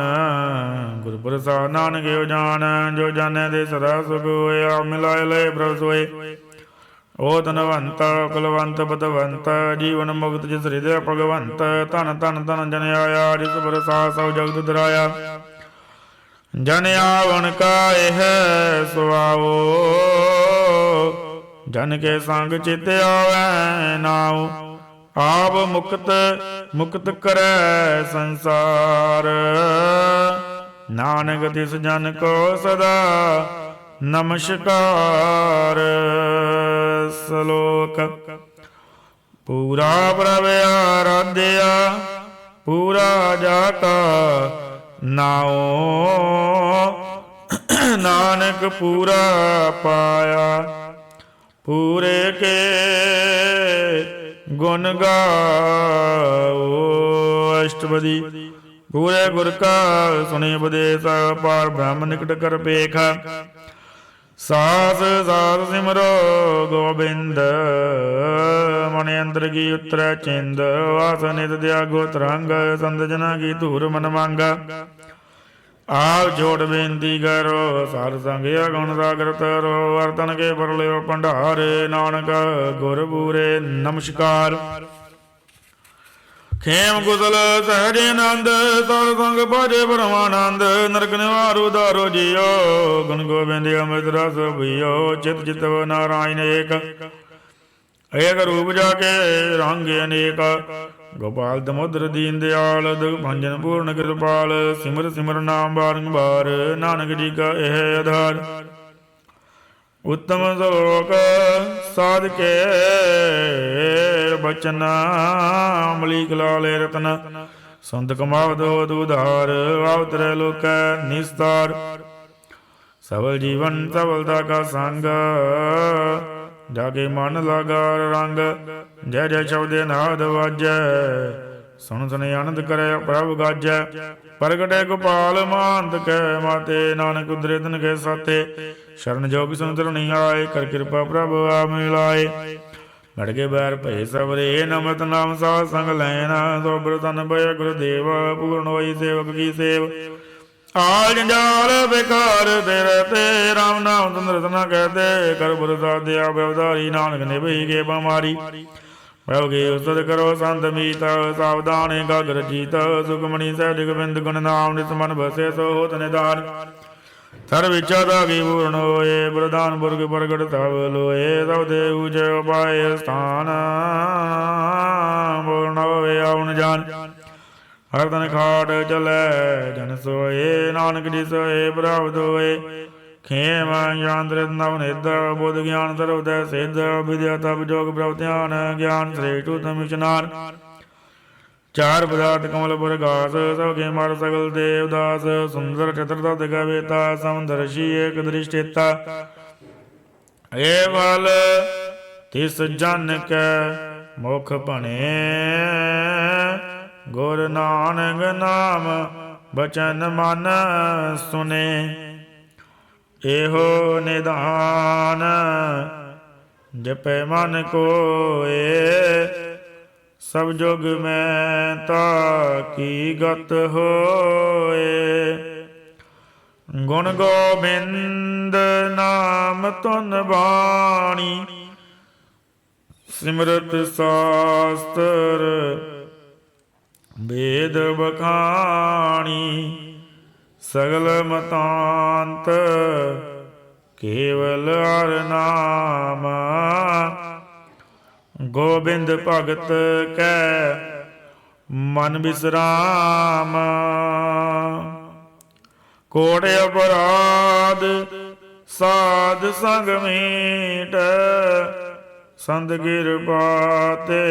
ਗੁਰ ਪ੍ਰਸਾਦ ਨਾਨਕ ਓ ਜਾਨ। ਜੋ ਜਾਣੈ ਦੇ ਸਦਾ ਸੁਖ ਹੋਇਆ, ਮਿਲਾਏ ਲਏ ਪ੍ਰਭ ਸੋਏ। ਓ ਧਨਵੰਤ ਕੁਲਵੰਤ ਬਦਵੰਤ, ਜੀਵਨ ਮੁਕਤ ਜਿਸ ਹਿਰਦੈ ਭਗਵੰਤ। ਧਨ ਧਨ ਧਨ ਜਨ ਆਇਆ, ਜਿਸ ਪ੍ਰਸਾਦ ਸਭ ਜਗਤ ਧਰਾਇਆ। ਜਨ ਆਵਣ ਕਾ ਇਹ ਸੁਆਓ, ਜਨ ਕੇ ਸੰਗ ਚਿਤ ਆਵੈ ਨਾਉ। ਆਪ ਮੁਕਤ ਮੁਕਤ ਕਰੈ ਸੰਸਾਰ, ਨਾਨਕ ਤਿਸ ਜਨ ਕੋ ਸਦਾ ਨਮਸਕਾਰ। ਸ਼ਲੋਕ। ਪੂਰਾ ਪ੍ਰਭ ਆਰਾਧਿਆ, ਪੂਰਾ ਜਾ ਕਾ ਨਾਉ। ਨਾਨਕ ਪੂਰਾ ਪਾਇਆ, ਪੂਰੇ ਕੇ ਗੁਣ ਗਾਓ। ਅਸ਼ਟਪਦੀ। ਪੂਰੇ ਗੁਰ ਕਾ ਸੁਣੀ ਉਪਦੇਸ, ਪਾਰ ਬ੍ਰਹਮ ਨਿਕਟ ਕਰ ਪੇਖ। ਸਾਸ ਸਾਸ ਸਿਮਰੋ ਗੋਬਿੰਦ, ਮਨ ਅੰਦਰ ਕੀ ਉਤਰੈ ਚਿੰਦ। ਵਾਸ ਨਿਤ ਦਿਆਗੋ ਤਰੰਗ, ਸੰਤ ਜਨਾ ਕੀ ਧੂਰ ਮਨ ਮੰਗ। ਆਪ ਜੋੜ ਬੇਨਤੀ ਕਰੋ, ਸਾਧ ਸੰਗ ਅਗੁਣ ਸਾਗਰ ਤਰੋ। ਵਰਤਨ ਕੇ ਪਰਲਿਓ ਭੰਡਾਰ, ਨਾਨਕ ਗੁਰ ਪੂਰੇ ਨਮਸਕਾਰ। ਖੇਮ ਕੁਸਲ ਸਹਿਜ ਆਨੰਦ, ਸਾਧ ਸੰਗ ਭਾਜੇ ਪਰਮਾਨੰਦ। ਨਰਕ ਨਿਵਾਰ ਉਦਾਰੋ ਜੀਓ, ਗੁਣ ਗੋਬਿੰਦ ਅੰਮ੍ਰਿਤ ਰਸ ਪੀਓ। ਚਿਤ ਚਿਤਵ ਨਾਰਾਇਣ ਏਕ, ਏਕ ਰੂਪ ਜਾ ਕੇ ਰੰਗ ਅਨੇਕ। ਗੋਪਾਲ ਦਮੋਦਰ ਦੀਨ ਦਿਆਲ, ਦੁਖ ਭੰਜਨ ਪੂਰਨ ਕਿਰਪਾਲ। ਸਿਮਰ ਸਿਮਰ ਨਾਮ ਬਾਰੰਬਾਰ, ਨਾਨਕ ਜੀ ਕਾ ਇਹ ਆਧਾਰ। ਉੱਤਮ ਸ਼ਲੋਕ ਸਾਧ ਕੇ ਬਚਨ, ਅਮਲੀਕ ਲਾਲੇ ਰਤਨ। ਸੰਤ ਕਮਾਵਤ ਹੋਤ ਉਧਾਰ, ਆਵਤਰੈ ਲੋਕੈ ਨਿਸਤਾਰ। ਸਬਲ ਜੀਵਨ ਸਬਲਤਾ ਕਾ ਸੰਗ, ਜਾਗੇ ਮਨ ਲਾਗਾ ਰੰਗ। ਜੈ ਜੈ ਸ਼ਬਦੇ ਨਾਦ ਵਾਜੈ, ਸੁਣ ਸੁਣ ਆਨੰਦ ਕਰੈ ਪ੍ਰਭ ਗਾਜੈ। ਪ੍ਰਗਟੈ ਗੋਪਾਲ ਮਾਨਤ ਕੈ ਮਾਤੇ, ਨਾਨਕ ਉਦਰੇ ਤਨ ਕੈ ਸਾਤੇ। ਸ਼ਰਨ ਜੋਗ ਸੁਨ ਨਹੀਂ ਆਏ, ਕਰ ਕਿਰਪਾ ਪ੍ਰਭ ਆ ਮਿਲਾਏ। ਲੜ ਕੇ ਬੈਰ ਭਏ ਸਵਰੇ, ਨਮਤ ਨਾਮ ਸਾਧ ਸੰਗ ਲੈਣ। ਸੋਬਰ ਤਨ ਭయ ਗੁਰਦੇਵ, ਪੂਰਨ ਹੋਈ ਸੇਵਕ ਕੀ ਸੇਵ। ਆਲ ਜੰਜਾਲ ਬੇਕਾਰ ਤੇਰੇ ਤੇ, ਰਾਮ ਨਾਮ ਤੰਦਰਤ ਨਾ ਕਹਤੇ। ਕਰ ਪ੍ਰਸਾਦਿਆ ਬਵਦਾਰੀ, ਨਾਨਕ ਨੇ ਭਈ ਕੇ ਬਿਮਾਰੀ। ਪ੍ਰਭ ਕੇ ਉਸਤਤ ਕਰੋ ਸੰਤ ਮੀਤ, ਸਾਵਧਾਨ ਗਾਗਰ ਜੀਤ। ਸੁਖਮਣੀ ਸਹਿਜ ਗੋਬਿੰਦ ਗੁਣ ਨਾਮ, ਨਿਤ ਮਨ ਬਸੇ ਸੋ ਹੋਤ ਨਿਦਾਨ। ਸਰਬ ਇੱਛਾ ਦਾਗੀ ਪੂਰਨ ਹੋਏ, ਪ੍ਰਧਾਨ ਪੁਰਖ ਪ੍ਰਗਟ ਸਭ ਲੋਏ। ਸਭ ਦੇ ਊਚੇ ਉਪਾਏ ਸਥਾਨ, ਪੂਰਨ ਹੋਵੇ ਆਉਣ ਜਾਨ। ਹਰ ਤਨ ਖਾਟ ਚਲੈ ਜਨ ਸੋਏ, ਨਾਨਕ ਜੀ ਸੋਏ ਪ੍ਰਾਪਤ ਹੋਏ। ਖੇਮ ਯਾਂਤ੍ਰਿਤ ਨਵ ਨਿਧ, ਬੁੱਧ ਗਿਆਨ ਸਰਵਦੈ ਸਿੱਧ। ਵਿਦਿਆ ਤਪ ਜੋਗ ਪ੍ਰਭ ਧਿਆਨ, ਗਿਆਨ ਸ੍ਰੇਸ਼ਟ ਉਤਮ ਇਸ਼ਨਾਨ। ਚਾਰ ਪਦਾਰਥ ਕਮਲ ਪ੍ਰਗਾਸ, ਸਭ ਕੇ ਮਾਰ ਸਗਲ ਦੇਵ ਦਾਸ। ਸੁੰਦਰ ਚਤੁਰ ਤਤ ਗਵੇਤਾ, ਸਮਦਰਸ਼ੀ ਏਕ ਦ੍ਰਿਸ਼ਟੇਤਾ। ਏ ਬਲ ਤਿਸ ਜਨ ਕੈ ਮੁਖ ਭਣੇ, ਗੁਰ ਨਾਨਕ ਨਾਮ ਬਚਨ ਮਨ ਸੁਨੇ। ਇਹੋ ਨਿਧਾਨ ਜਪੈ ਮਨ ਕੋਏ, ਸਭ ਜੁਗ ਮੈਂ ਤਾ ਕੀ ਗਤ ਹੋਏ। ਗੁਣ ਗੋਬਿੰਦ ਨਾਮ ਧੁਨ ਬਾਣੀ, ਸਿਮਰਤ ਸਾਸਤਰ ਵੇਦ ਬਖਾਣੀ, ਸਗਲ ਮਤਾਂਤ ਕੇਵਲ ਹਰਿ ਨਾਮ, ਗੋਬਿੰਦ ਭਗਤ ਕੈ ਮਨ ਬਿਸਰਾਮ। ਕੋਟ ਅਪਰਾਧ ਸਾਧ ਸੰਗ ਮੀਟ, ਸੰਤ ਕਿਰਪਾ ਤੇ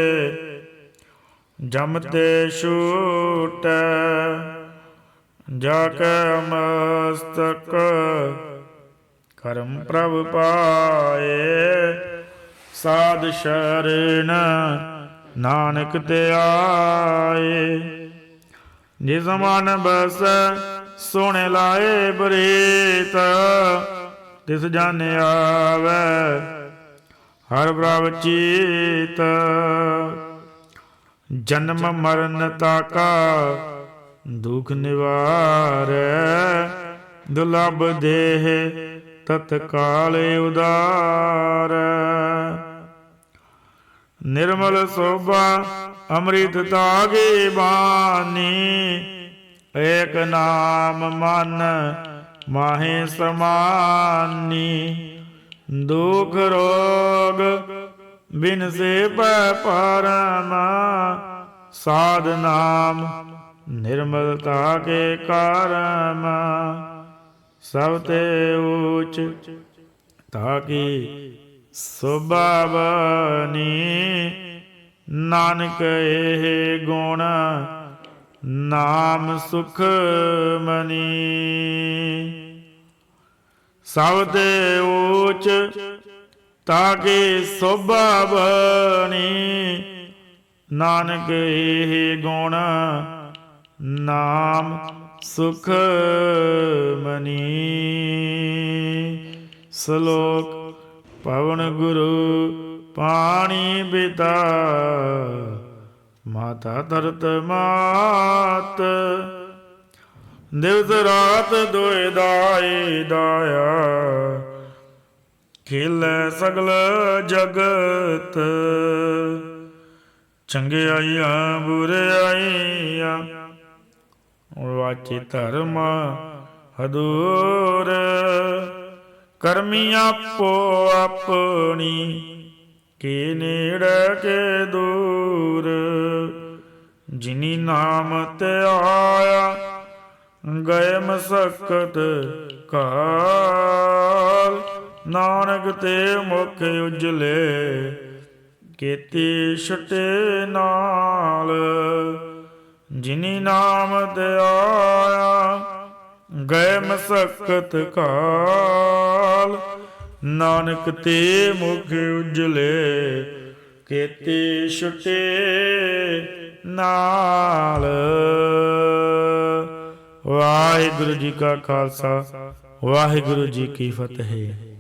ਜਮ ਤੇ ਛੂਟ, ਜਾ ਕੈ ਮਸਤਕ ਕਰਮ ਪ੍ਰਭ ਪਾਏ, ਸਾਧ ਸ਼ਰਨ ਨਾਨਕ ਤੇ ਆਏ। ਜਿਸ ਮਨ ਬਸ ਸੁਣ ਲਾਏ ਬਰੀਤ, ਤਿਸ ਜਨ ਆਵੈ ਹਰਿ ਪ੍ਰਭ ਚੀਤ। ਜਨਮ ਮਰਨ ਤਾਕਾ ਦੁਖ ਨਿਵਾਰੈ, ਦੁਰਲਭ ਦੇਹ ਤਤਕਾਲ ਉਦਾਰੈ। ਨਿਰਮਲ ਸੋਭਾ ਅੰਮ੍ਰਿਤ ਤਾਗੇ ਬਾਣੀ, ਏਕ ਨਾਮ ਮਨ ਮਾਹੇ ਸਮਾਨੀ। ਦੁਖ ਰੋਗ ਬਿਨ ਸੇ ਪੈ ਪਰਮ, ਸਾਧ ਨਾਮ ਨਿਰਮਲਤਾ ਕੇ ਕਰਮ। ਸਭ ਤੇ ਊਚ ਤਾਕੀ ਸੋਭਾ ਬਣੀ, ਨਾਨਕ ਇਹ ਗੁਣ ਨਾਮ ਸੁਖ ਮਨੀ। ਸਭ ਤੇ ਊਚ ਤਾਕੇ ਸੋਭਾ ਬਣੀ, ਨਾਨਕ ਇਹ ਗੁਣ ਨਾਮ ਸੁਖ ਮਨੀ। ਸ਼ਲੋਕ ਪਵਨ ਗੁਰੂ ਪਾਣੀ ਪਿਤਾ, ਮਾਤਾ ਧਰਤ ਮਾਤ। ਦਿਵਸ ਰਾਤ ਦੋਇ ਦਾਈ ਦਾਇਆ, ਖੇਲੈ ਸਗਲ ਜਗਤ। ਚੰਗਿਆਈਆਂ ਬੁਰਿਆਈਆਂ, ਵਾਚੇ ਧਰਮ ਹਦੂਰ। ਕਰਮੀ ਆਪੋ ਆਪਣੀ, ਕੇ ਨੇੜੇ ਕੇ ਦੂਰ। ਜਿਨੀ ਨਾਮ ਤੇ ਆਇਆ, ਗਏ ਮਸਕਤ ਕਾਲ। ਨਾਨਕ ਤੇ ਮੁਖ ਉਜਲੇ, ਕੀਤੀ ਛੁਟੇ ਨਾਲ। ਜਿਨੀ ਨਾਮ ਤੇ ਆਇਆ, ਗਏ ਮਸਕਤ ਕਾਲ। ਨਾਨਕ ਤੇ ਮੁਖ ਉਜਲੇ, ਕੀਤੀ ਛੁਟੇ ਨਾਲ। ਵਾਹਿਗੁਰੂ ਜੀ ਕਾ ਖਾਲਸਾ, ਵਾਹਿਗੁਰੂ ਜੀ ਕੀ ਫਤਿਹ।